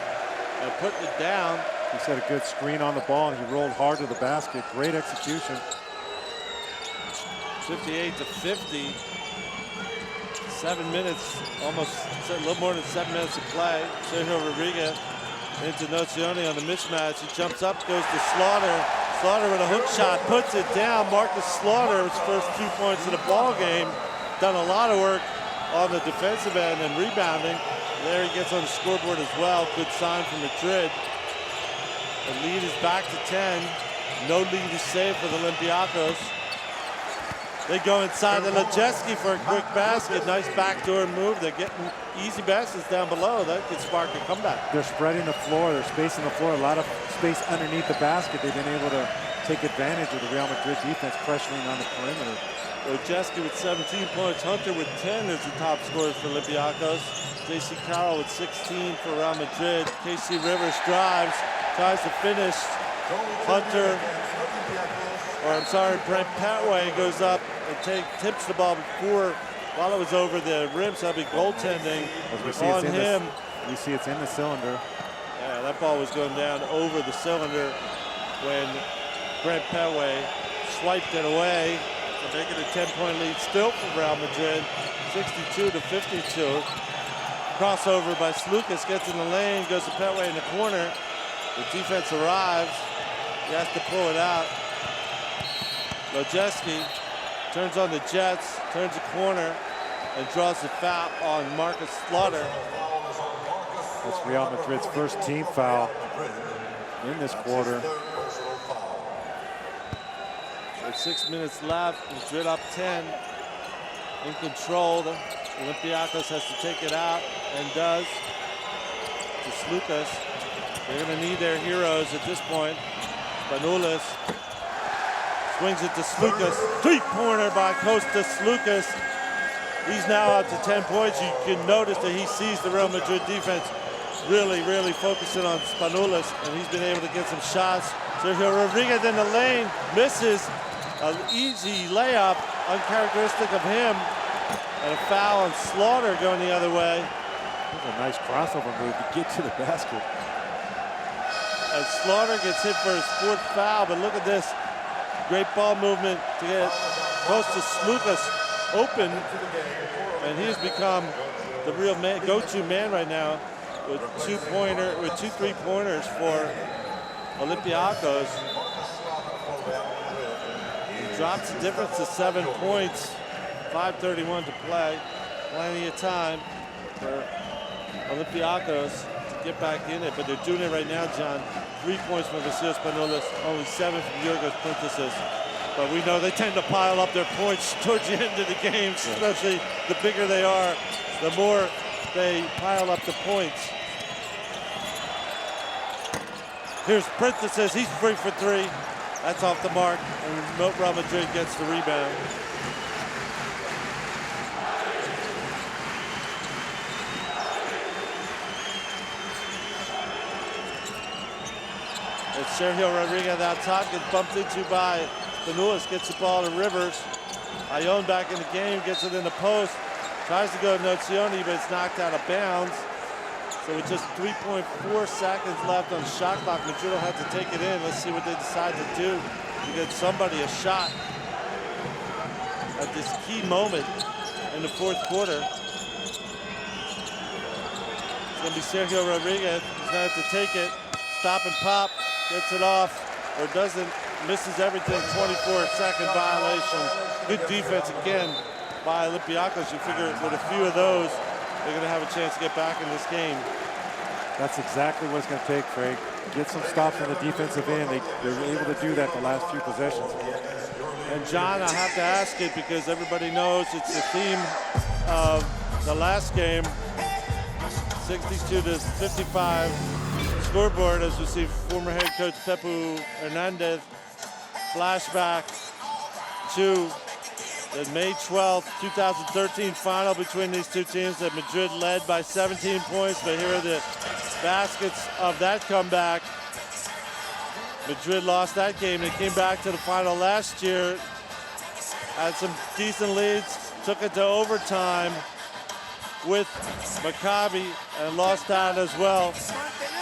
and putting it down.
He set a good screen on the ball, and he rolled hard to the basket. Great execution.
58-50. 7 minutes, almost a little more than 7 minutes of play. Sergio Rodriguez into Nocioni on the mismatch. He jumps up, goes to Slaughter. Slaughter with a hook shot, puts it down. Marcus Slaughter, his first 2 points of the ball game. Done a lot of work on the defensive end and rebounding. There he gets on the scoreboard as well. Good sign from Madrid. The lead is back to 10. No lead is saved for the Olympiacos. They go inside the Lejeski for a quick basket. Nice backdoor move. They're getting easy baskets down below. That could spark a comeback.
They're spreading the floor. They're spacing the floor. A lot of space underneath the basket. They've been able to take advantage of the Real Madrid defense pressuring on the perimeter.
Lejeski with 17 points. Hunter with 10 is the top scorer for Olympiacos. J.C. Carroll with 16 for Real Madrid. K.C. Rivers drives, tries to finish. Hunter, or I'm sorry, Brent Petway goes up and tips the ball before, while it was over the rim, so that'll be goaltending on him.
You see it's in the cylinder.
Yeah, that ball was going down over the cylinder when Brent Petway swiped it away to make it a 10-point lead still for Real Madrid, 62-52. Crossover by Slukas, gets in the lane, goes to Petway in the corner. The defense arrives. He has to pull it out. Lejeski turns on the Jets, turns the corner, and draws the foul on Marcus Slaughter.
That's Real Madrid's first team foul in this quarter.
With 6 minutes left, Madrid up 10, in control. The Olympiacos has to take it out, and does, to Slukas. They're going to need their heroes at this point. Spanulis swings it to Slukas. Three-pointer by Kostas Slukas. He's now up to 10 points. You can notice that he sees the Real Madrid defense really, really focusing on Spanulis, and he's been able to get some shots. Sergio Rodriguez in the lane, misses. An easy layup, uncharacteristic of him. And a foul on Slaughter going the other way.
That's a nice crossover move to get to the basket.
And Slaughter gets hit for his fourth foul, but look at this. Great ball movement to get close to Slukas open. And he's become the real man, go-to man right now with two three-pointers for Olympiacos. He drops the difference to 7 points. 5:31 to play. Plenty of time for Olympiacos to get back in it, but they're doing it right now, John. 3 points from Vasil Spanulis, only 7 from Yorgos Printezis. But we know they tend to pile up their points towards the end of the games, especially the bigger they are, the more they pile up the points. Here's Printezis, he's free for three. That's off the mark, and Real Madrid gets the rebound. It's Sergio Rodriguez out top, gets bumped into by Spanulis, gets the ball to Rivers. Ayon back in the game, gets it in the post, tries to go to Nocioni, but it's knocked out of bounds. So with just 3.4 seconds left on the shot clock, Madrid will have to take it in. Let's see what they decide to do to get somebody a shot at this key moment in the fourth quarter. It's going to be Sergio Rodriguez. He's going to have to take it, stop and pop, gets it off, or doesn't, misses everything. 24-second violation. Good defense again by Olympiacos. You figure with a few of those, they're going to have a chance to get back in this game.
That's exactly what it's going to take, Craig. Get some stops on the defensive end. They're able to do that the last few possessions.
And John, I have to ask it because everybody knows it's the theme of the last game. 62-55 scoreboard as we see former head coach Philippe Renee flashback to the May 12th, 2013 final between these two teams that Madrid led by 17 points, but here are the baskets of that comeback. Madrid lost that game and came back to the final last year had some decent leads, took it to overtime with Maccabi and lost that as well.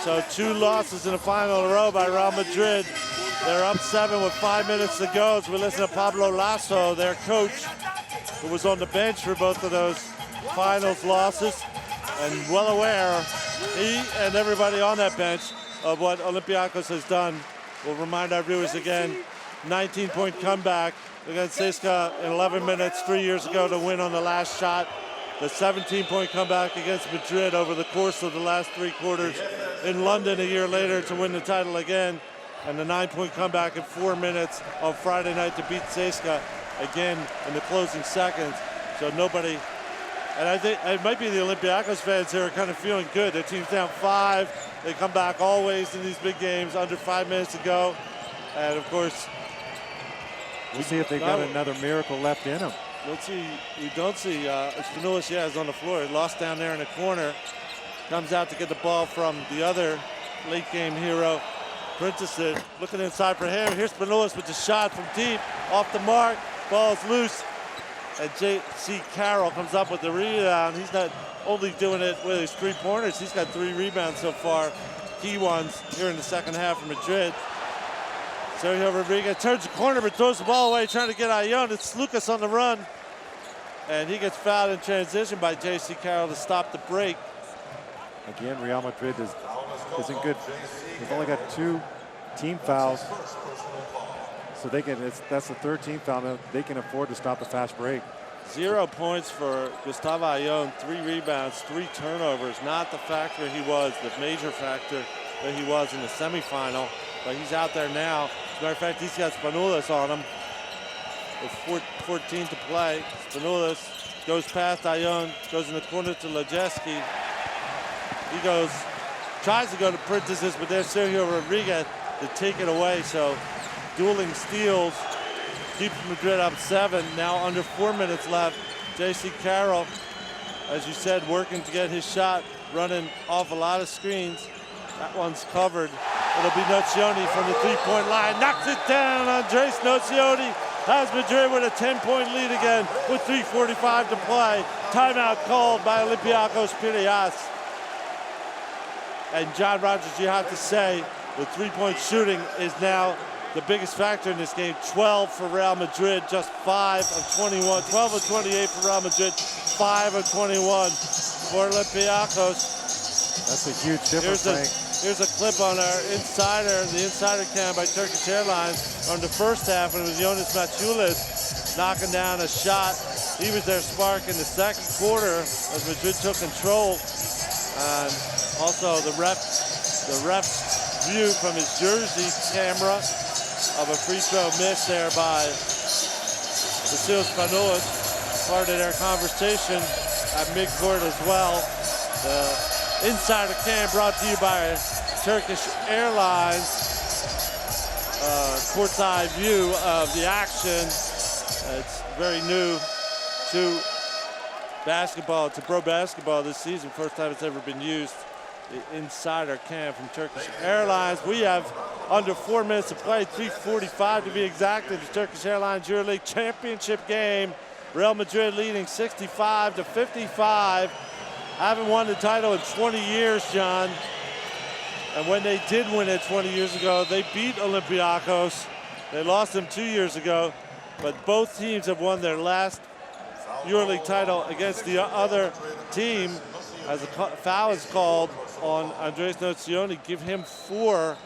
So 2 losses in a final in a row by Real Madrid. They're up 7 with 5 minutes to go as we listen to Pablo Lasso, their coach, who was on the bench for both of those finals losses, and well aware, he and everybody on that bench, of what Olympiacos has done. We'll remind our viewers again, 19-point comeback against CSKA in 11 minutes 3 years ago to win on the last shot. The 17-point comeback against Madrid over the course of the last 3 quarters in London a year later to win the title again. And the 9-point comeback in 4 minutes on Friday night to beat CSKA again in the closing seconds. So nobody, and I think it might be the Olympiacos fans who are kind of feeling good. Their team's down 5. They come back always in these big games under 5 minutes to go. And of course,
we'll see if they got another miracle left in them.
Let's see, we don't see Spanoulis, is on the floor. He lost down there in the corner. Comes out to get the ball from the other late game hero, Prentice. Looking inside for him. Here's Spanoulis with the shot from deep, off the mark. Ball's loose. And J.C. Carroll comes up with the rebound. He's not only doing it with his 3-pointers. He's got 3 rebounds so far. Key ones here in the second half for Madrid. Sergio Rodriguez turns the corner but throws the ball away, trying to get Ion. It's Lucas on the run. And he gets fouled in transition by J.C. Carroll to stop the break.
Again, Real Madrid isn't good. They've only got 2 team fouls. So they can, that's the 3rd team foul. They can afford to stop a fast break.
0 points for Gustavo Ion, 3 rebounds, 3 turnovers. Not the factor he was, the major factor that he was in the semifinal. But he's out there now. As a matter of fact, he's got Spanoulis on him with 14 to play. Spanoulis goes past Ion, goes in the corner to Lejeski. He tries to go to Prentice, but there's Sergio Rodriguez to take it away. So dueling steals keeps Madrid up 7. Now under 4 minutes left. J.C. Carroll, as you said, working to get his shot, running off a lot of screens. That one's covered. It'll be Nocioni from the 3-point line. Knocks it down. Andres Nocioni has Madrid with a 10-point lead again with 3:45 to play. Timeout called by Olympiacos Piraeus. And John Rogers, you have to say, the 3-point shooting is now the biggest factor in this game. 12 for Real Madrid, just 5 of 21. 12 of 28 for Real Madrid, 5 of 21 for Olympiacos.
That's a huge difference, Frank.
Here's a clip on our the insider cam by Turkish Airlines on the first half, and it was Jonas Mochilas knocking down a shot. He was their spark in the second quarter as Madrid took control. And also the ref's view from his jersey camera of a free throw miss there by Vasil Spanoulis, part of their conversation at midcourt as well. The Insider Cam brought to you by Turkish Airlines. Court's eye view of the action. It's very new to basketball, to pro basketball this season. First time it's ever been used. The Insider Cam from Turkish Airlines. We have under 4 minutes to play, 3:45 to be exact, in the Turkish Airlines EuroLeague Championship game. Real Madrid leading 65-55. Haven't won the title in 20 years, John. And when they did win it 20 years ago, they beat Olympiacos. They lost them 2 years ago, but both teams have won their last EuroLeague title against the other team. As a foul is called on Andres Nocioni, give him 4.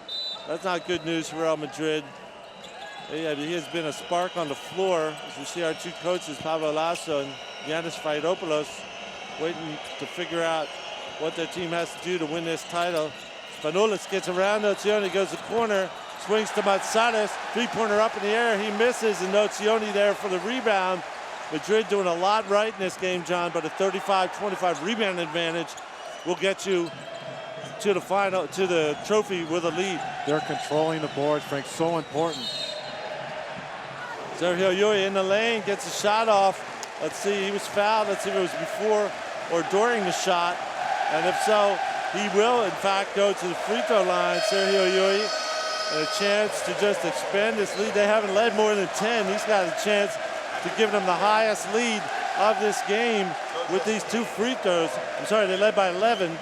That's not good news for Real Madrid. He has been a spark on the floor. As we see our 2 coaches, Pablo Lasso and Yanis Faidopoulos, waiting to figure out what their team has to do to win this title. Spanoulis gets around Nocioni, goes to the corner, swings to Matsadas, 3-pointer up in the air, he misses, and Nocioni there for the rebound. Madrid doing a lot right in this game, John, but a 35-25 rebound advantage will get you to the final, to the trophy with a lead.
They're controlling the boards, Frank, so important.
Sergio Llull in the lane, gets a shot off. Let's see, he was fouled. Let's see if it was before or during the shot. And if so, he will, in fact, go to the free throw line, Sergio Llull, and a chance to just expand this lead. They haven't led more than 10. He's got a chance to give them the highest lead of this game with these 2 free throws. I'm sorry, they led by 11.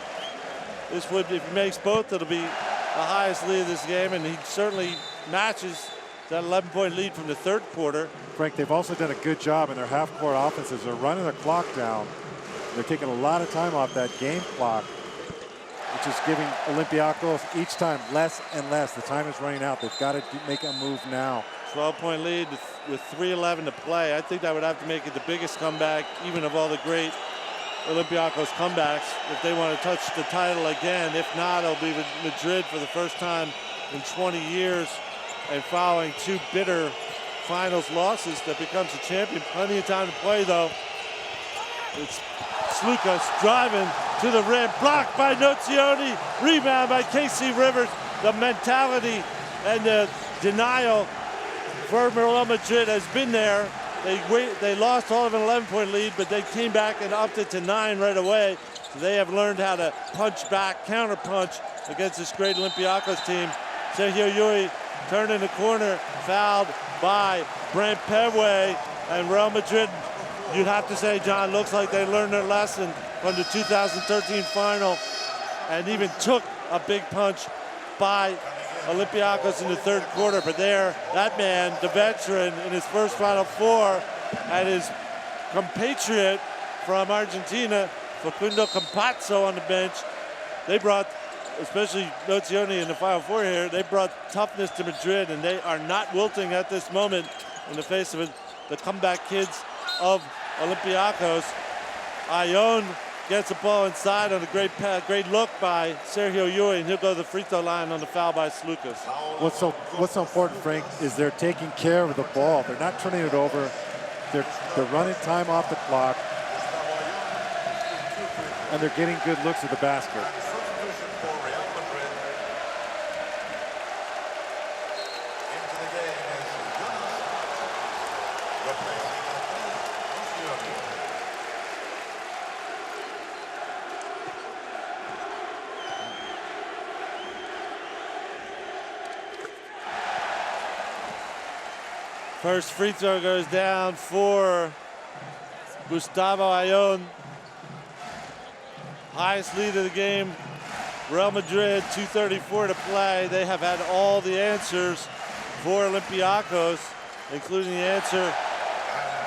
This would, if he makes both, it'll be the highest lead of this game, and he certainly matches that 11-point lead from the third quarter.
Frank, they've also done a good job in their half-court offenses. They're running the clock down. They're taking a lot of time off that game clock, which is giving Olympiacos each time less and less. The time is running out. They've got to make a move now.
12-point lead with 3:11 to play. I think that would have to make it the biggest comeback, even of all the great Olympiacos comebacks, if they want to touch the title again. If not, it'll be with Madrid for the first time in 20 years. And following 2 bitter finals losses, that becomes a champion. Plenty of time to play, though. It's Slukas driving to the rim, blocked by Nozioni, rebound by K.C. Rivers. The mentality and the denial for Real Madrid has been there. They lost all of an 11-point lead, but they came back and upped it to 9 right away. So they have learned how to punch back, counter-punch against this great Olympiacos team. Sergio Llull turned in the corner, fouled by Brent Pedway, and Real Madrid, you'd have to say, John, looks like they learned their lesson from the 2013 final and even took a big punch by Olympiacos in the third quarter. But there, that man, the veteran in his first Final Four, and his compatriot from Argentina, Facundo Campazzo, on the bench. They brought, especially Nozioni in the Final Four here, they brought toughness to Madrid, and they are not wilting at this moment in the face of the comeback kids of Olympiacos. Ayon gets the ball inside on a great look by Sergio Llull, and he'll go to the free throw line on the foul by Slukas.
What's so important, Frank, is they're taking care of the ball. They're not turning it over. They're running time off the clock, and they're getting good looks at the basket.
First free throw goes down for Gustavo Ayon. Highest lead of the game, Real Madrid, 2:34 to play. They have had all the answers for Olympiacos, including the answer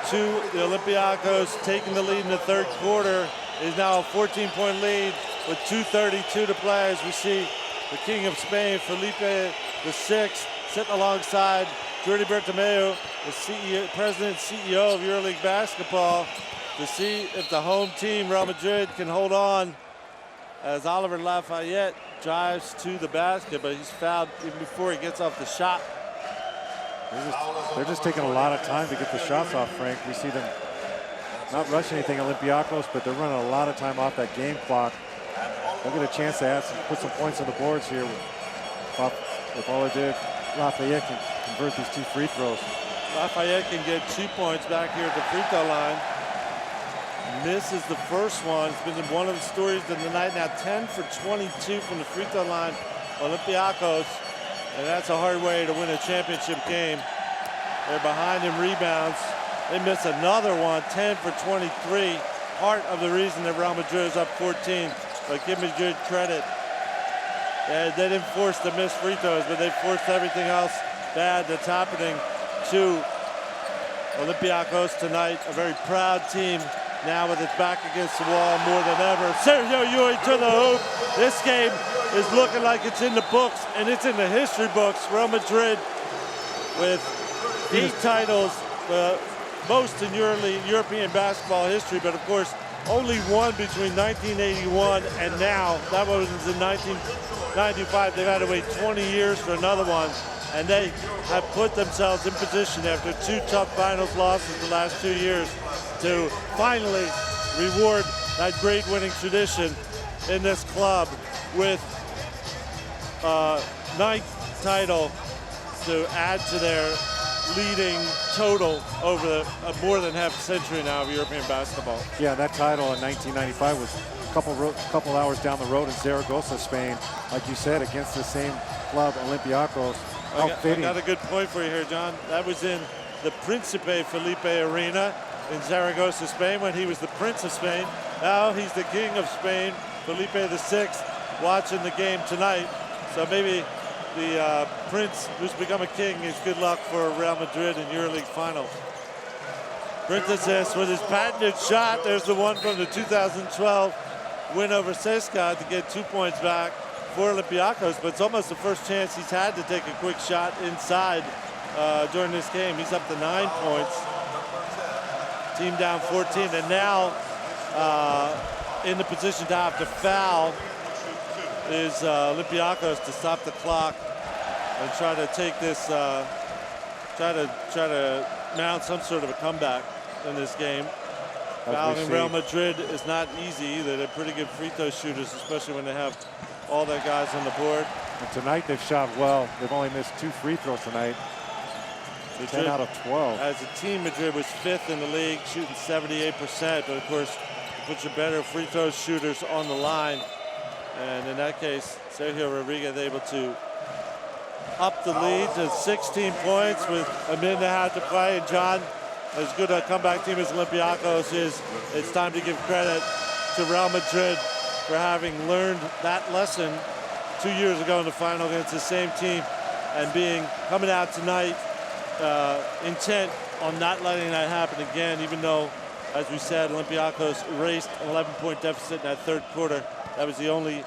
to the Olympiacos taking the lead in the third quarter. It is now a 14-point lead with 2:32 to play, as we see the King of Spain, Felipe VI, sitting alongside Rudy Fernandez, the president and CEO of EuroLeague Basketball, to see if the home team, Real Madrid, can hold on as Oliver Lafayette drives to the basket, but he's fouled even before he gets off the shot.
They're just taking a lot of time to get the shots off, Frank. We see them not rush anything, Olympiacos, but they're running a lot of time off that game clock. They'll get a chance to put some points on the boards here if all they did. Lafayette can convert these 2 free throws.
Lafayette can get 2 points back here at the free throw line. Misses the first one. It's been one of the stories of the night. Now 10 for 22 from the free throw line, Olympiacos, and that's a hard way to win a championship game. They're behind in rebounds. They miss another one, 10 for 23. Part of the reason that Real Madrid is up 14, but give Madrid credit. They didn't force the missed free throws, but they forced everything else bad that's happening to Olympiacos tonight. A very proud team now with its back against the wall more than ever. Sergio Llull to the hoop. This game is looking like it's in the books, and it's in the history books. Real Madrid with 8 titles, most in EuroLeague, European basketball history, but of course, only one between 1981 and now. That one was in 1995. They've had to wait 20 years for another one, and they have put themselves in position after 2 tough finals losses the last 2 years to finally reward that great winning tradition in this club with a 9th title to add to their leading total over the more than half a century now of European basketball.
Yeah, that title in 1995 was a couple hours down the road in Zaragoza, Spain. Like you said, against the same club, Olympiacos.
I got a good point for you here, John. That was in the Príncipe Felipe Arena in Zaragoza, Spain, when he was the Prince of Spain. Now he's the King of Spain, Felipe VI, watching the game tonight. So maybe the Prince, who's become a king, is good luck for Real Madrid in EuroLeague finals. Renee with his patented shot. There's the one from the 2012 win over CSKA to get 2 points back for Olympiacos, but it's almost the first chance he's had to take a quick shot inside during this game. He's up to 9 points. Team down 14, and now in the position to have to foul is Olympiacos to stop the clock and try to take this, try to mount some sort of a comeback in this game. Fouling Real Madrid is not easy either. They're pretty good free throw shooters, especially when they have all their guys on the board.
And tonight they've shot well. They've only missed 2 free throws tonight.
Madrid,
10 out of 12.
As a team, Madrid was 5th in the league, shooting 78%. But of course, you put your better free throw shooters on the line. And in that case, Sergio Rodriguez able to up the lead to 16 points with a minute and a half to play. And John, as good a comeback team as Olympiacos is, it's time to give credit to Real Madrid for having learned that lesson 2 years ago in the final against the same team and coming out tonight intent on not letting that happen again, even though, as we said, Olympiacos erased an 11-point deficit in that third quarter. That was the only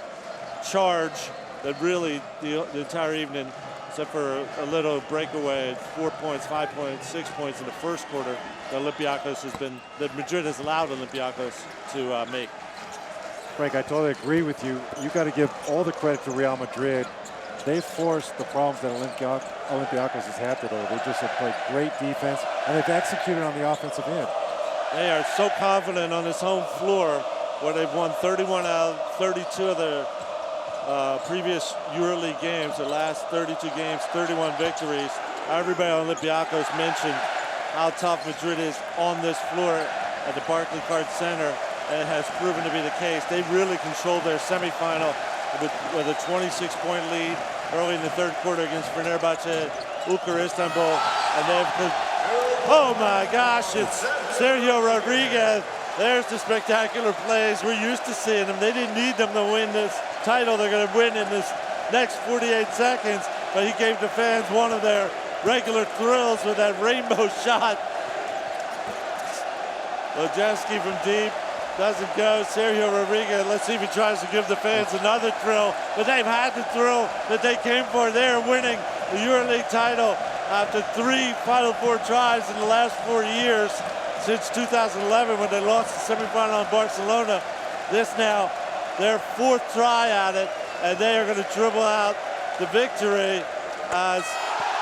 charge that really the entire evening, except for a little breakaway at 4 points, 5 points, 6 points in the first quarter, that Madrid has allowed Olympiacos to make.
Frank, I totally agree with you. You got to give all the credit to Real Madrid. They forced the problems that Olympiacos has had today. They just have played great defense, and they've executed on the offensive end. They
are so confident on this home floor where they've won 31 out of 32 of their previous EuroLeague games, their last 32 games, 31 victories. Everybody on Olympiacos mentioned how tough Madrid is on this floor at the Barclaycard Center, and it has proven to be the case. They really controlled their semifinal with a 26-point lead early in the third quarter against Fenerbahce, Istanbul, and oh my gosh, it's Sergio Rodriguez. There's the spectacular plays we're used to seeing them. They didn't need them to win this title. They're going to win in this next 48 seconds, but he gave the fans one of their regular thrills with that rainbow shot. Lojeski from deep. Doesn't go. Sergio Rodriguez, let's see if he tries to give the fans another thrill. But they've had the thrill that they came for. They're winning the EuroLeague title after 3 Final Four tries in the last 4 years since 2011 when they lost the semifinal in Barcelona. This now, their 4th try at it, and they are going to dribble out the victory as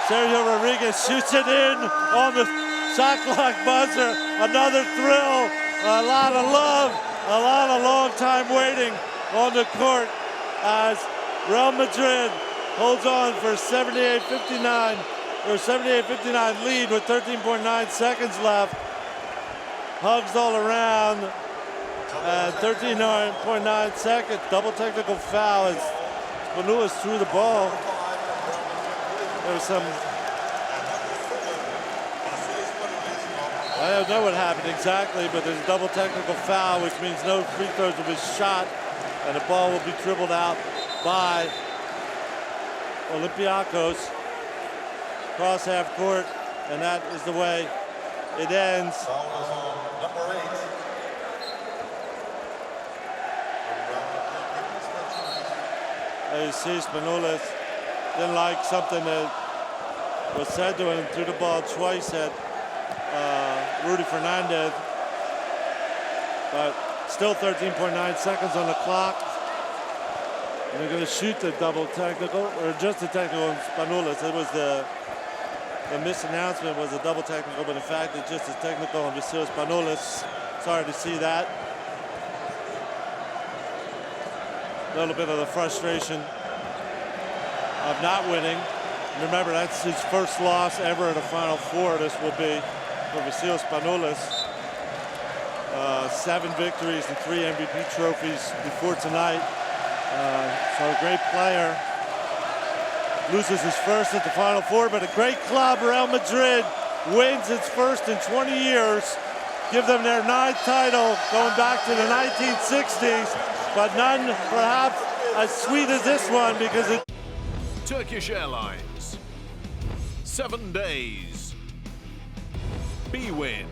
Sergio Rodriguez shoots it in on the shot clock buzzer. Another thrill. A lot of love, a lot of long time waiting on the court as Real Madrid holds on for 78-59, or 78-59 lead with 13.9 seconds left. Hugs all around, and 13.9 seconds. Double technical foul as Spanulis threw the ball. There's some. I don't know what happened exactly, but there's a double technical foul, which means no free throws will be shot, and the ball will be dribbled out by Olympiacos cross half court, and that is the way it ends. There you see Spanulis didn't like something that was said to him, threw the ball twice at Rudy Fernandez, but still 13.9 seconds on the clock. And they're going to shoot the double technical, or just the technical on Spanulis. It was the misannouncement was a double technical, but in fact it's just a technical on Vasil Spanulis. Sorry to see that. A little bit of the frustration of not winning. Remember, that's his first loss ever in a Final Four. This will be for Vasil Spanulis. 7 victories and 3 MVP trophies before tonight. So a great player. Loses his first at the Final Four, but a great club, Real Madrid, wins its first in 20 years, give them their 9th title going back to the 1960s, but none perhaps as sweet as this one because it...
Turkish Airlines, 7 days, B-Win,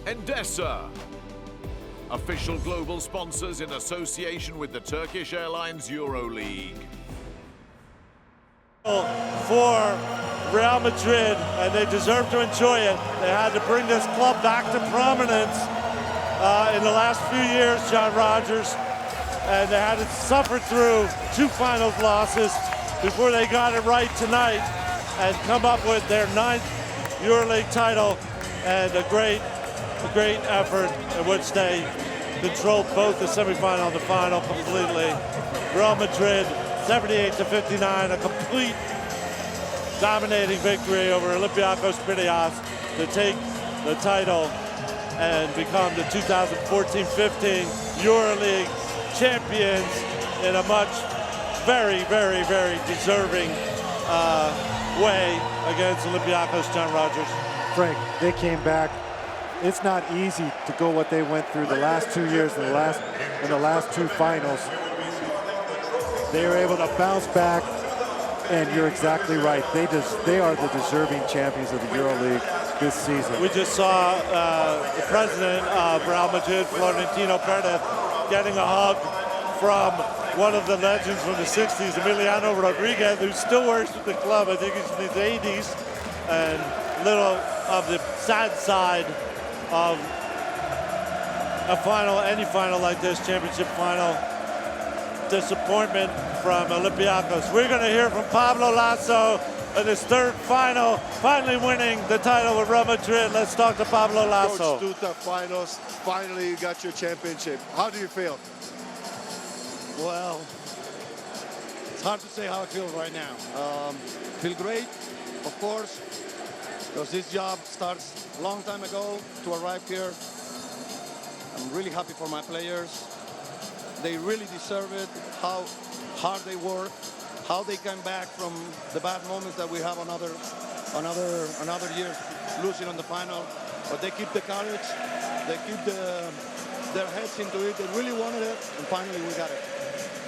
Endesa, official global sponsors in association with the Turkish Airlines EuroLeague.
For Real Madrid, and they deserve to enjoy it. They had to bring this club back to prominence in the last few years, John Rogers, and they had to suffer through 2 finals losses before they got it right tonight and come up with their 9th EuroLeague title, and a great effort in which they controlled both the semifinal and the final completely. Real Madrid 78-59, a complete dominating victory over Olympiacos Piraeus to take the title and become the 2014-15 EuroLeague champions in a very deserving way against Olympiacos. John Rogers.
Frank, they came back. It's not easy to go what they went through the last 2 years and the last 2 finals. They were able to bounce back, and you're exactly right. They are the deserving champions of the EuroLeague this season.
We just saw the president of Real Madrid, Florentino Perez, getting a hug from one of the legends from the 60s, Emiliano Rodriguez, who still works with the club. I think he's in his 80s, and little of the sad side of a final, any final like this, championship final, disappointment from Olympiacos. We're going to hear from Pablo Lasso in his 3rd final, finally winning the title with Real Madrid. Let's talk to Pablo Lasso.
Coach, 2 tough finals, finally you got your championship. How do you feel?
Well, it's hard to say how I feel right now. Feel great, of course, because this job starts a long time ago to arrive here. I'm really happy for my players. They really deserve it, how hard they work, how they come back from the bad moments that we have another year losing on the final. But they keep the courage, they keep their heads into it. They really wanted it, and finally we got it.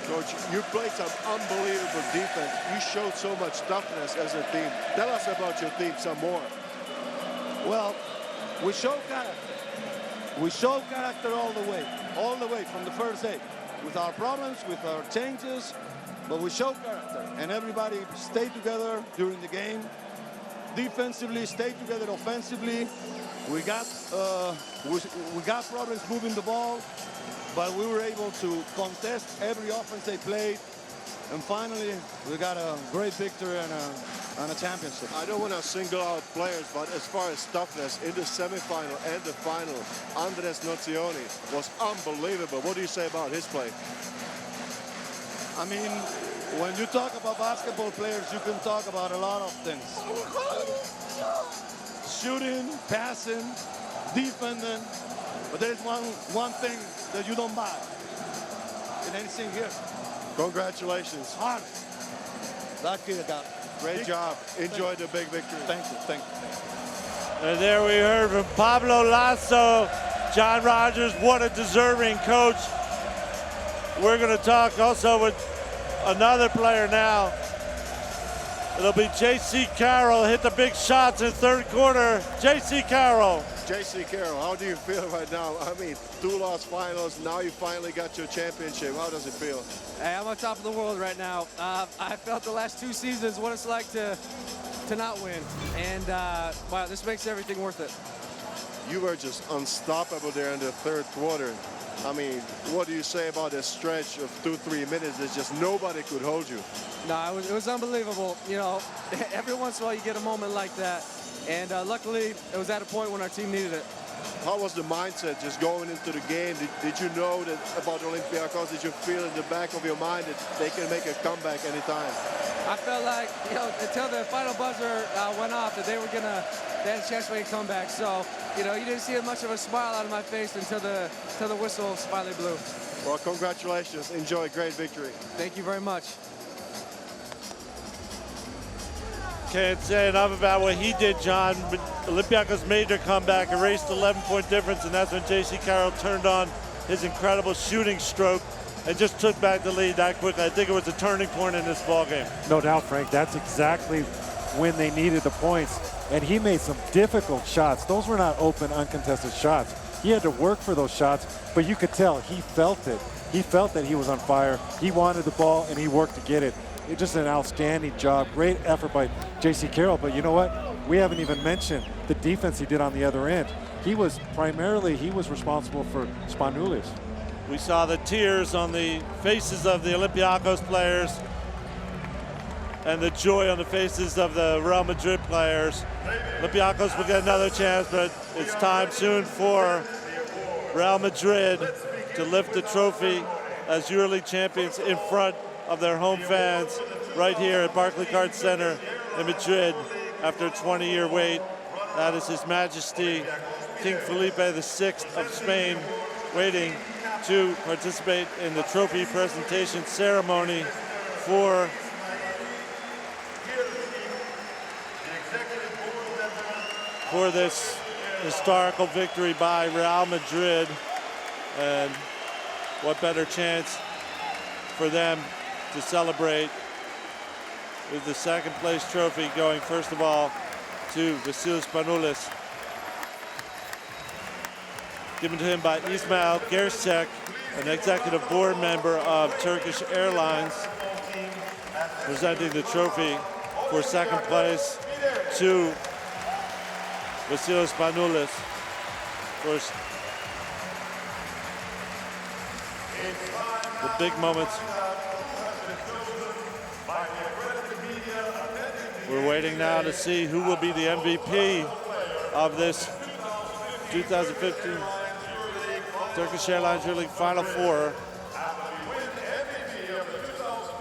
Coach, you played some unbelievable defense. You showed so much toughness as a team. Tell us about your team some more.
Well, we show character. We show character all the way from the first day. With our problems, with our changes, but we show character. And everybody stayed together during the game. Defensively, stayed together offensively. We got problems moving the ball, but we were able to contest every offense they played. And finally, we got a great victory and a championship.
I don't want to single out players, but as far as toughness in the semifinal and the final, Andres Nocioni was unbelievable. What do you say about his play?
I mean, when you talk about basketball players, you can talk about a lot of things. Shooting, passing, defending, but there is one thing that you don't buy in anything here.
Congratulations.
Hard. That kid got
great job. Enjoy the big victory.
Thank you.
And there we heard from Pablo Lasso. John Rogers, what a deserving coach. We're going to talk also with another player now. It'll be J.C. Carroll, hit the big shots in 3rd quarter. J.C. Carroll.
J.C. Carroll, how do you feel right now? I mean, 2 lost finals, now you finally got your championship. How does it feel?
Hey, I'm on top of the world right now. I felt the last 2 seasons what it's like to not win. And, wow, this makes everything worth it.
You were just unstoppable there in the 3rd quarter. I mean, what do you say about a stretch of 2-3 minutes that just nobody could hold you?
No, it was unbelievable. You know, every once in a while you get a moment like that. And luckily, it was at a point when our team needed it.
How was the mindset just going into the game? Did you know that about Olympiacos? Did you feel in the back of your mind that they can make a comeback anytime?
I felt like, you know, until the final buzzer went off, that they had a chance to make a comeback. So, you know, you didn't see much of a smile out of my face until the whistle finally blew.
Well, congratulations. Enjoy a great victory.
Thank you very much.
Can't say enough about what he did, John. Olympiacos made their comeback, erased 11-point difference, and that's when J.C. Carroll turned on his incredible shooting stroke and just took back the lead that quickly. I think it was a turning point in this ball game.
No doubt, Frank. That's exactly when they needed the points. And he made some difficult shots. Those were not open, uncontested shots. He had to work for those shots, but you could tell he felt it. He felt that he was on fire. He wanted the ball, and he worked to get it. It's just an outstanding job. Great effort by J.C. Carroll. But you know what? We haven't even mentioned the defense he did on the other end. He was responsible for Spanoulis.
We saw the tears on the faces of the Olympiacos players and the joy on the faces of the Real Madrid players. Olympiacos will get another chance, but it's time soon for Real Madrid to lift the trophy as EuroLeague champions in front of their home fans right here at Barclaycard Center in Madrid after a 20-year wait. That is His Majesty King Felipe VI of Spain waiting to participate in the trophy presentation ceremony for this historical victory by Real Madrid. And what better chance for them to celebrate with the second place trophy going first of all to Vasilis Spanoulis, given to him by Ismail Gerçek, an executive board member of Turkish Airlines, presenting the trophy for second place to Vasilis Spanoulis. Of course, the big moments. We're waiting now to see who will be the MVP of this 2015 Turkish Airlines EuroLeague Final Four.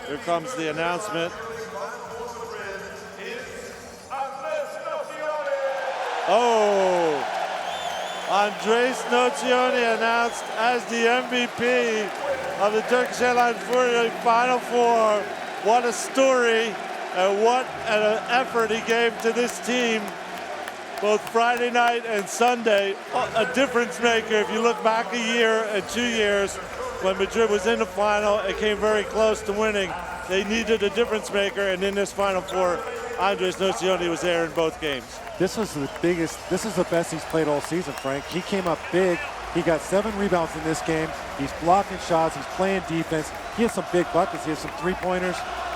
Here comes the announcement. Oh, Andres Nocioni announced as the MVP of the Turkish Airlines EuroLeague Final Four. What a story and what an effort he gave to this team both Friday night and Sunday. A difference maker. If you look back a year and 2 years when Madrid was in the final, it came very close to winning. They needed a difference maker, and in this Final Four, Andres Nocioni was there in both games.
This is the best he's played all season, Frank. He came up big. He got 7 rebounds in this game. He's blocking shots. He's playing defense. He has some big buckets. He has some three-pointers.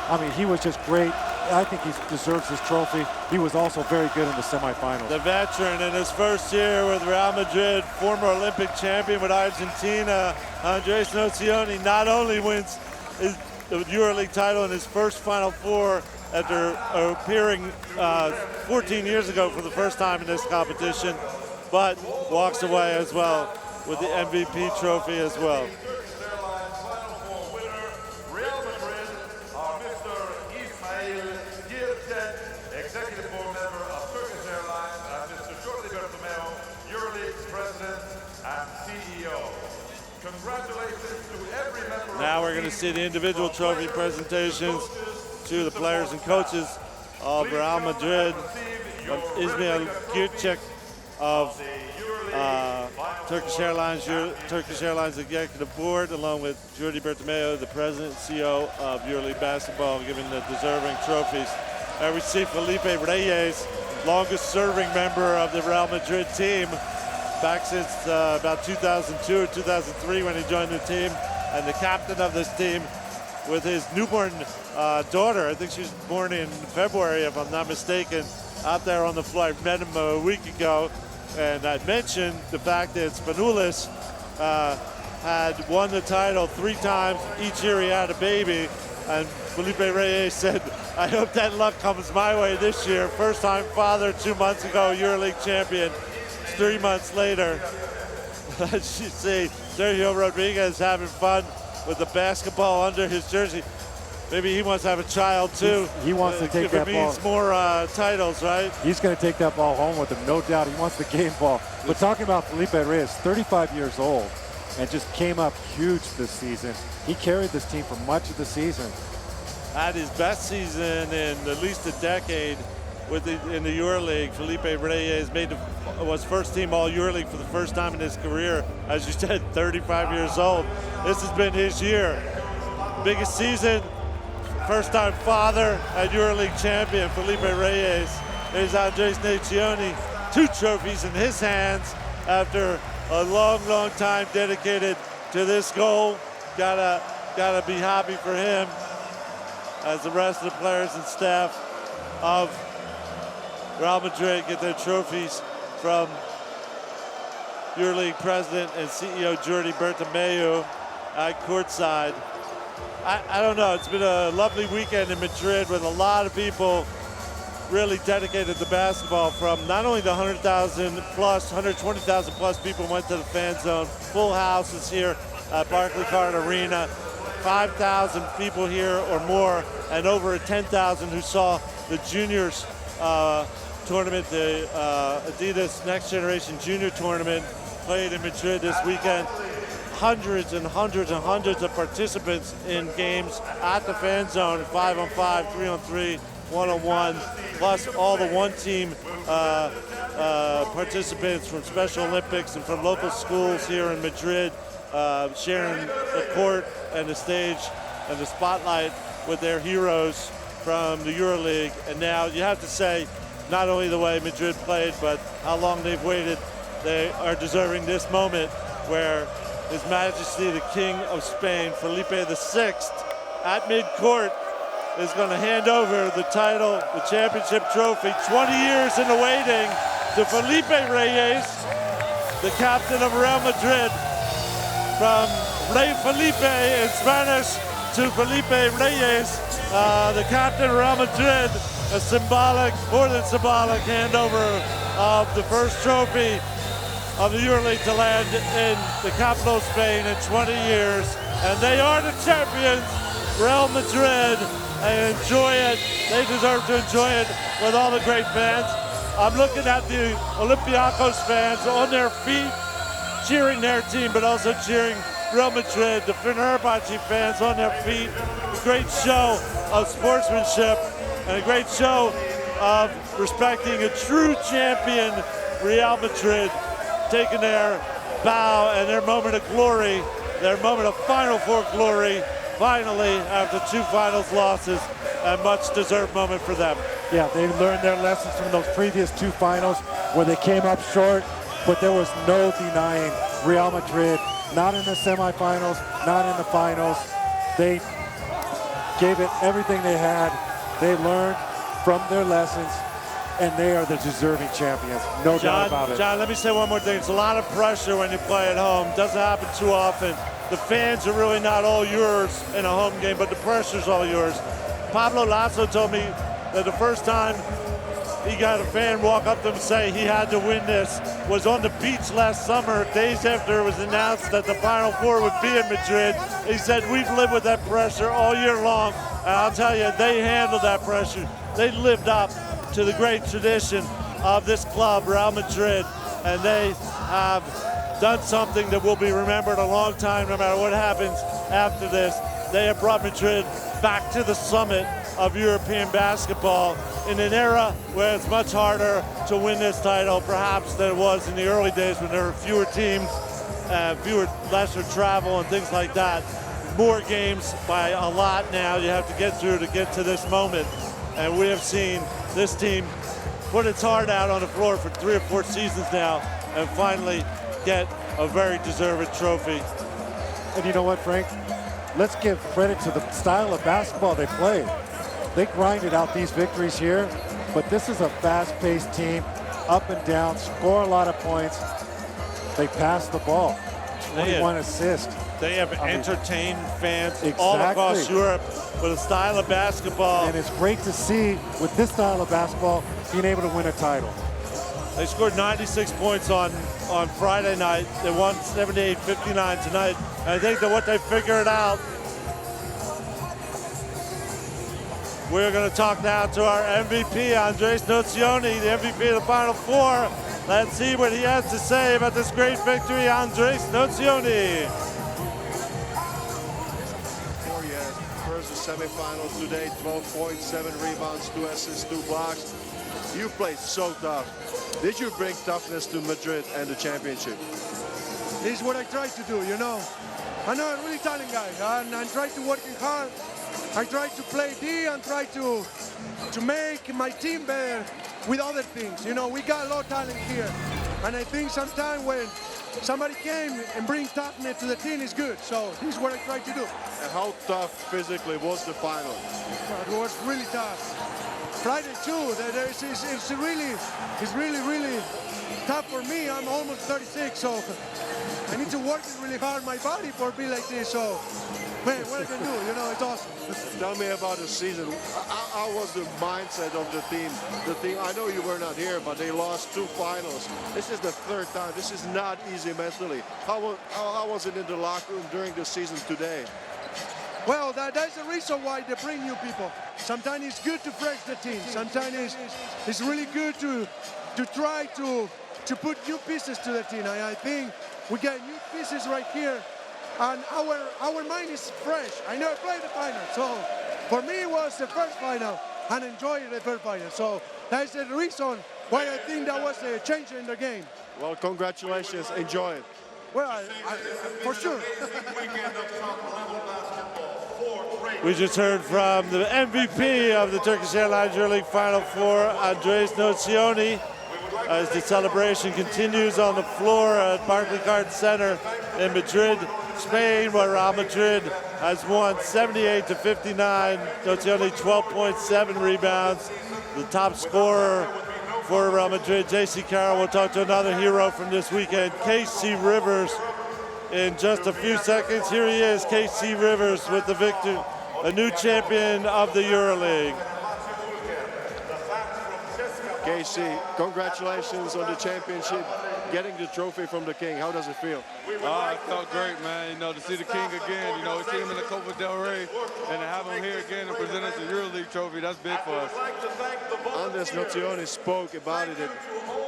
I mean, he was just great. I think he deserves this trophy. He was also very good in the semifinals.
The veteran in his first year with Real Madrid, former Olympic champion with Argentina, Andres Nocioni not only wins his EuroLeague title in his first Final Four after appearing 14 years ago for the first time in this competition, but walks away as well with the MVP trophy as well.
Executive Board Member of Turkish Airlines, and Mr. Rudy Fernandez, EuroLeague's President and CEO. Congratulations to every member.
Now we're going to see the individual trophy presentations to the players and coaches of Real Madrid, Ismail Gerçek of Turkish Airlines Executive Board, along with Jordi Bertomeu, the President and CEO of EuroLeague Basketball, giving the deserving trophies. We see Philippe Renee, longest serving member of the Real Madrid team, back since about 2002 or 2003 when he joined the team, and the captain of this team with his newborn daughter. I think she was born in February, if I'm not mistaken, out there on the floor. I met him a week ago, and I mentioned the fact that Spanoulis had won the title 3 times. Each year he had a baby, and Philippe Renee said, I hope that luck comes my way this year. First time father 2 months ago, EuroLeague champion. 3 months later, as you see, Sergio Rodriguez having fun with the basketball under his jersey. Maybe he wants to have a child too.
He wants to take that ball.
If it means more titles, right?
He's going to take that ball home with him, no doubt. He wants the game ball. But talking about Felipe Reyes, 35 years old, and just came up huge this season. He carried this team for much of the season.
Had his best season in at least a decade in the EuroLeague. Philippe Renee was first team all EuroLeague for the first time in his career. As you said, 35 years old. This has been his year. Biggest season, first time father and EuroLeague champion, Philippe Renee. There's Andres Nocioni, 2 trophies in his hands after a long, long time dedicated to this goal. Gotta be happy for him as the rest of the players and staff of Real Madrid get their trophies from EuroLeague president and CEO Jordi Bartomeu at courtside. I don't know, it's been a lovely weekend in Madrid with a lot of people really dedicated to basketball, from not only the 100,000 plus, 120,000 plus people went to the fan zone, full houses here at Barclaycard Arena, 5,000 people here or more, and over 10,000 who saw the juniors tournament, the Adidas Next Generation Junior Tournament played in Madrid this weekend. Hundreds and hundreds and hundreds of participants in games at the fan zone, 5-on-5, 3-on-3, 1-on-1, plus all the one-team participants from Special Olympics and from local schools here in Madrid, sharing the court and the stage and the spotlight with their heroes from the EuroLeague. And now you have to say, not only the way Madrid played, but how long they've waited. They are deserving this moment where His Majesty the King of Spain, Felipe VI, at mid-court, is going to hand over the title, the championship trophy, 20 years in the waiting, to Philippe Renee, the captain of Real Madrid. From Rey Felipe in Spanish to Felipe Renee, the captain of Real Madrid, a symbolic, more than symbolic, handover of the first trophy of the EuroLeague to land in the capital of Spain in 20 years. And they are the champions, Real Madrid. They enjoy it. They deserve to enjoy it with all the great fans. I'm looking at the Olympiacos fans on their feet, cheering their team, but also cheering Real Madrid. The Fenerbahce fans on their feet. A great show of sportsmanship and a great show of respecting a true champion, Real Madrid, taking their bow and their moment of glory, their moment of Final Four glory, finally, after 2 finals losses, a much-deserved moment for them.
Yeah, they learned their lessons from those previous 2 finals where they came up short, but there was no denying Real Madrid, not in the semifinals, not in the finals. They gave it everything they had. They learned from their lessons, and they are the deserving champions, no doubt about it.
John, let me say one more thing. It's a lot of pressure when you play at home. Doesn't happen too often. The fans are really not all yours in a home game, but the pressure's all yours. Pablo Lasso told me that the first time he got a fan walk up to him and say he had to win this was on the beach last summer, days after it was announced that the Final Four would be in Madrid. He said, we've lived with that pressure all year long, and I'll tell you, they handled that pressure. They lived up to the great tradition of this club, Real Madrid, and they have done something that will be remembered a long time, no matter what happens after this. They have brought Madrid back to the summit of European basketball in an era where it's much harder to win this title, perhaps, than it was in the early days when there were fewer teams, lesser travel and things like that. More games by a lot now you have to get through to get to this moment. And we have seen this team put its heart out on the floor for 3 or 4 seasons now and finally get a very deserved trophy.
And you know what, Frank? Let's give credit to the style of basketball they play. They grinded out these victories here, but this is a fast-paced team, up and down, score a lot of points. They pass the ball, 21 assists.
They have entertained fans all across Europe with a style of basketball.
And it's great to see, with this style of basketball, being able to win a title.
They scored 96 points on Friday night. They won 78-59 tonight. And I think that what they figured out, we're going to talk now to our MVP, Andres Nocioni, the MVP of the Final Four. Let's see what he has to say about this great victory, Andres Nocioni.
First the semifinals today, 12 points, 7 rebounds, 2 assists, 2 blocks. You played so tough. Did you bring toughness to Madrid and the championship?
This is what I try to do, you know. I'm a really talented guy, and I try to working hard. I try to play D and try to make my team better with other things. You know, we got a lot of talent here, and I think sometimes when somebody came and bring toughness to the team is good. So this is what I try to do.
And how tough physically was the final?
It was really tough. Friday too. It's really tough for me. I'm almost 36, so I need to work really hard my body for being like this. So, man, what I can do, you know, it's awesome.
Tell me about the season. How was the mindset of the team? The team, I know you were not here, but they lost 2 finals. This is the 3rd time. This is not easy mentally. How was it in the locker room during the season today?
Well, that's the reason why they bring new people. Sometimes it's good to fresh the team. Sometimes it's really good to try to put new pieces to the team. I think we got new pieces right here, and our mind is fresh. I never played the final, so for me it was the first final, and enjoyed the first final. So that's the reason why I think that was a change in the game.
Well, congratulations. Enjoy it.
Well, for sure.
We just heard from the MVP of the Turkish Airlines EuroLeague Final Four, Andres Nocioni, as the celebration continues on the floor at Barclaycard Center in Madrid, Spain, where Real Madrid has won 78-59. Nocioni 12.7 rebounds, the top scorer for Real Madrid. J.C. Carroll will talk to another hero from this weekend, K.C. Rivers, in just a few seconds. Here he is, K.C. Rivers, with the victory, a new champion of the EuroLeague.
Casey, congratulations on the championship, getting the trophy from the King. How does it feel?
Oh, it felt great, man. You know, to see the King again, you know, we see him in the Copa del Rey, and to have him here again and present us the EuroLeague trophy, that's big for us.
Andres Nocioni spoke about it, that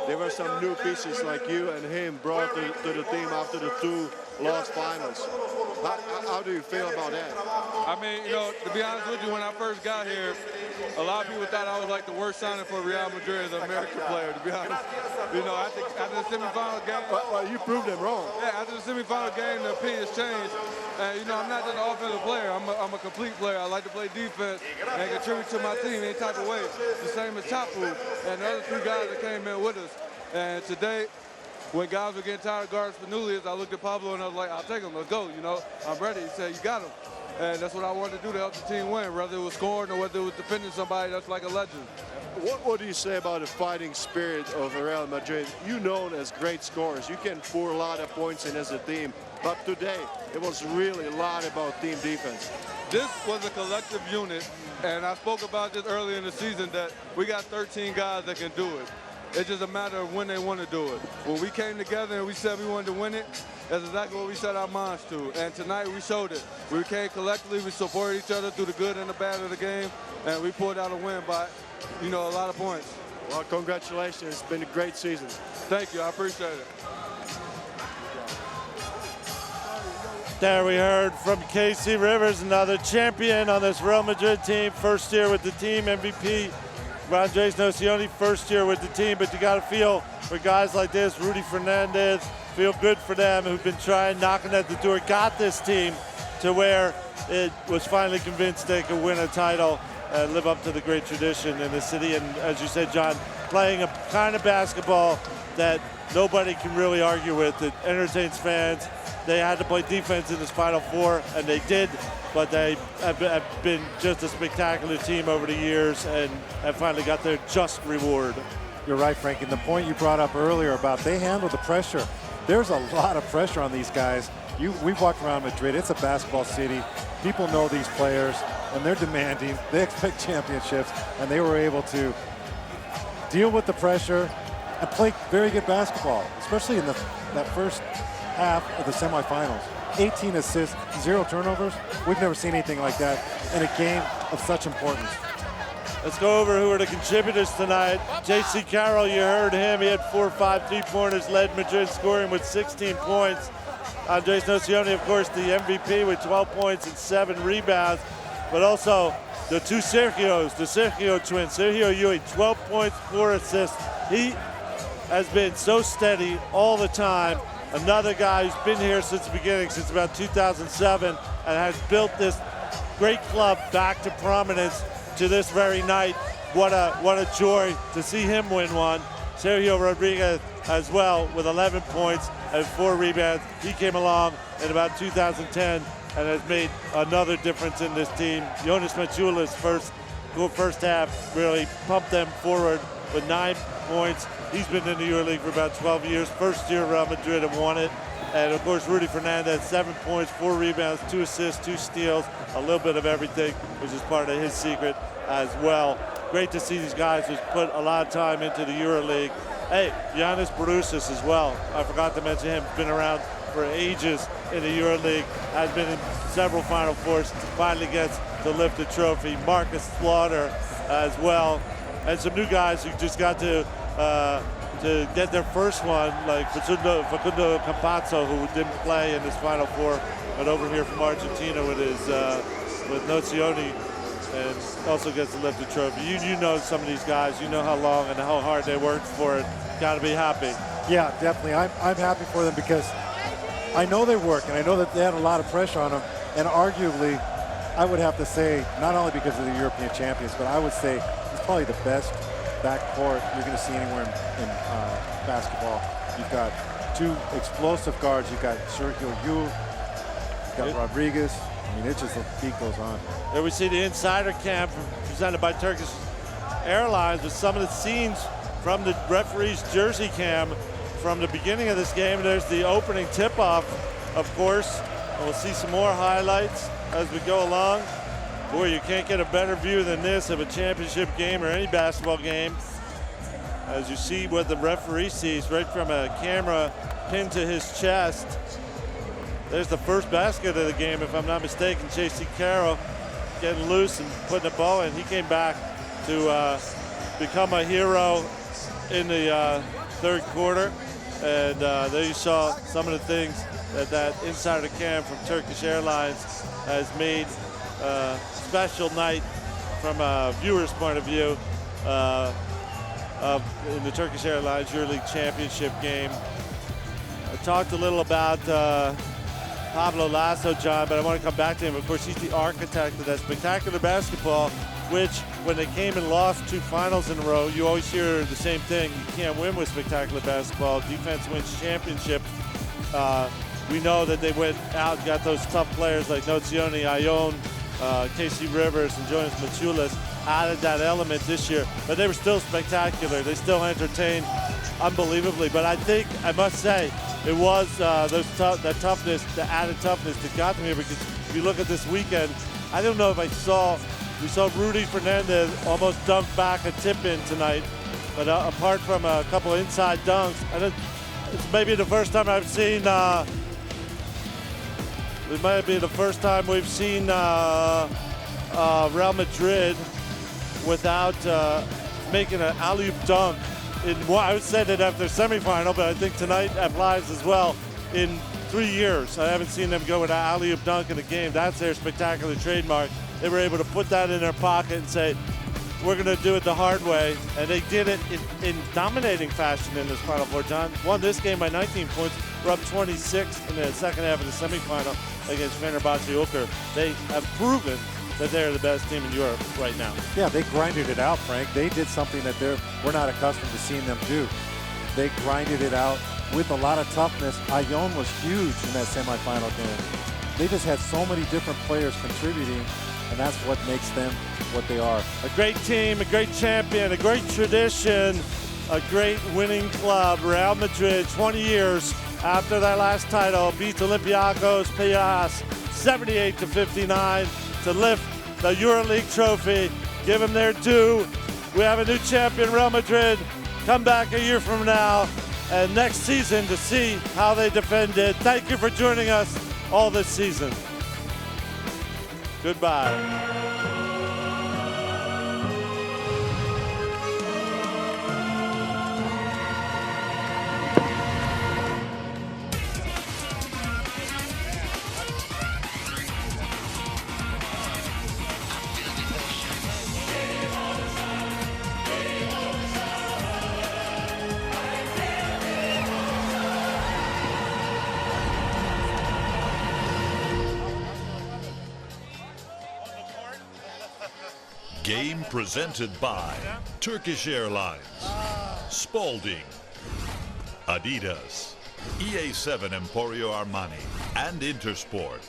there were some new pieces like you and him brought to the team after the 2 lost finals. How do you feel about that?
I mean, you know, to be honest with you, when I first got here, a lot of people thought I was like the worst signing for Real Madrid as an American player, to be honest. You know, after the semifinal game.
Well, you proved them wrong.
Yeah, after the semifinal game, the opinions changed. And, you know, I'm not just an offensive player. I'm a complete player. I like to play defense and contribute to my team any type of way. The same as Chapu and the other 3 guys that came in with us. And today, when guys were getting tired of guards for Nulius, I looked at Pablo and I was like, I'll take him, let's go, you know. I'm ready. He said, you got him. And that's what I wanted to do to help the team win, whether it was scoring or whether it was defending somebody that's like a legend.
What do you say about the fighting spirit of Real Madrid? You known as great scorers. You can pour a lot of points in as a team. But today, it was really a lot about team defense.
This was a collective unit, and I spoke about this earlier in the season, that we got 13 guys that can do it. It's just a matter of when they want to do it. When we came together and we said we wanted to win it, that's exactly what we set our minds to. And tonight we showed it. We came collectively, we supported each other through the good and the bad of the game, and we pulled out a win by, you know, a lot of points.
Well, congratulations. It's been a great season.
Thank you. I appreciate it.
There we heard from K.C. Rivers, another champion on this Real Madrid team. First year with the team, MVP. Andres Nocioni, first year with the team, but you got to feel for guys like this, Rudy Fernandez, feel good for them who've been trying, knocking at the door, got this team to where it was finally convinced they could win a title and live up to the great tradition in the city. And as you said, John, playing a kind of basketball that nobody can really argue with, that entertains fans. They had to play defense in this Final Four, and they did, but they have been just a spectacular team over the years and have finally got their just reward.
You're right, Frank, and the point you brought up earlier about they handle the pressure. There's a lot of pressure on these guys. We've walked around Madrid. It's a basketball city. People know these players, and they're demanding. They expect championships, and they were able to deal with the pressure and play very good basketball, especially in that first half of the semifinals. 18 assists, 0 turnovers. We've never seen anything like that in a game of such importance.
Let's go over who are the contributors tonight. J.C. Carroll, you heard him. He had 4 or 5 3-pointers, led Madrid scoring with 16 points. Andres Nocioni, of course, the MVP with 12 points and 7 rebounds. But also the two Sergios, the Sergio twins. Sergio Ewing, 12 points, 4 assists. He has been so steady all the time. Another guy who's been here since the beginning, since about 2007, and has built this great club back to prominence to this very night. What a joy to see him win one. Sergio Rodriguez as well with 11 points and 4 rebounds. He came along in about 2010 and has made another difference in this team. Jonas Mochilas first half really pumped them forward with 9 points. He's been in the EuroLeague for about 12 years. First year Real Madrid and won it. And of course, Rudy Fernandez, 7 points, 4 rebounds, 2 assists, 2 steals, a little bit of everything, which is part of his secret as well. Great to see these guys who've put a lot of time into the EuroLeague. Hey, Giannis Baroussis as well. I forgot to mention him. Been around for ages in the EuroLeague. Has been in several Final Fours. Finally gets to lift the trophy. Marcus Slaughter as well. And some new guys who just got to get their first one, like Facundo Campazzo, who didn't play in this Final Four, but over here from Argentina with his with Nozioni, and also gets to lift the trophy. You know some of these guys. You know how long and how hard they worked for it. Got to be happy.
Yeah, definitely. I'm happy for them because I know they work, and I know that they had a lot of pressure on them. And arguably, I would have to say, not only because of the European champions, but I would say it's probably the best backcourt you're going to see anywhere in basketball. You've got 2 explosive guards. You've got Sergio Yu, you've got Rodriguez. I mean, it's just the beat goes on.
There we see the Insider Cam presented by Turkish Airlines with some of the scenes from the referee's jersey cam from the beginning of this game. There's the opening tip-off, of course. And we'll see some more highlights as we go along. Boy, you can't get a better view than this of a championship game or any basketball game. As you see what the referee sees right from a camera pinned to his chest. There's the first basket of the game, if I'm not mistaken. J.C. Carroll getting loose and putting the ball in. He came back to become a hero in the third quarter. And there you saw some of the things that Insider Cam from Turkish Airlines has made a special night from a viewer's point of view in the Turkish Airlines EuroLeague Championship game. I talked a little about Pablo Lasso, John, but I want to come back to him. Of course, he's the architect of that spectacular basketball, which when they came and lost 2 finals in a row, you always hear the same thing. You can't win with spectacular basketball. Defense wins championships. We know that they went out and got those tough players like Nozioni, Ione, Casey Rivers, and Jonas Mochilas added that element this year. But they were still spectacular. They still entertained unbelievably. But I think, I must say, it was that toughness, the added toughness that got me here, because if you look at this weekend, I don't know if we saw Rudy Fernandez almost dunk back a tip-in tonight, but apart from a couple of inside dunks, and it's maybe the first time I've seen, it might be the first time we've seen Real Madrid without making an alley-oop dunk. I would say that after semifinal, but I think tonight applies as well. In 3 years, I haven't seen them go with an alley-oop dunk in a game. That's their spectacular trademark. They were able to put that in their pocket and say, we're going to do it the hard way. And they did it in dominating fashion in this Final Four. John won this game by 19 points. We're up 26 in the second half of the semifinal against Fenerbahce Ulker. They have proven that they're the best team in Europe right now.
Yeah, they grinded it out, Frank. They did something that we're not accustomed to seeing them do. They grinded it out with a lot of toughness. Ione was huge in that semifinal game. They just had so many different players contributing, and that's what makes them what they are.
A great team, a great champion, a great tradition, a great winning club. Real Madrid, 20 years after that last title, beats Olympiacos Piraeus 78-59 to lift the EuroLeague trophy. Give them their due. We have a new champion, Real Madrid. Come back a year from now and next season to see how they defend it. Thank you for joining us all this season. Goodbye.
Game presented by Turkish Airlines, Spalding, Adidas, EA7 Emporio Armani, and Intersport.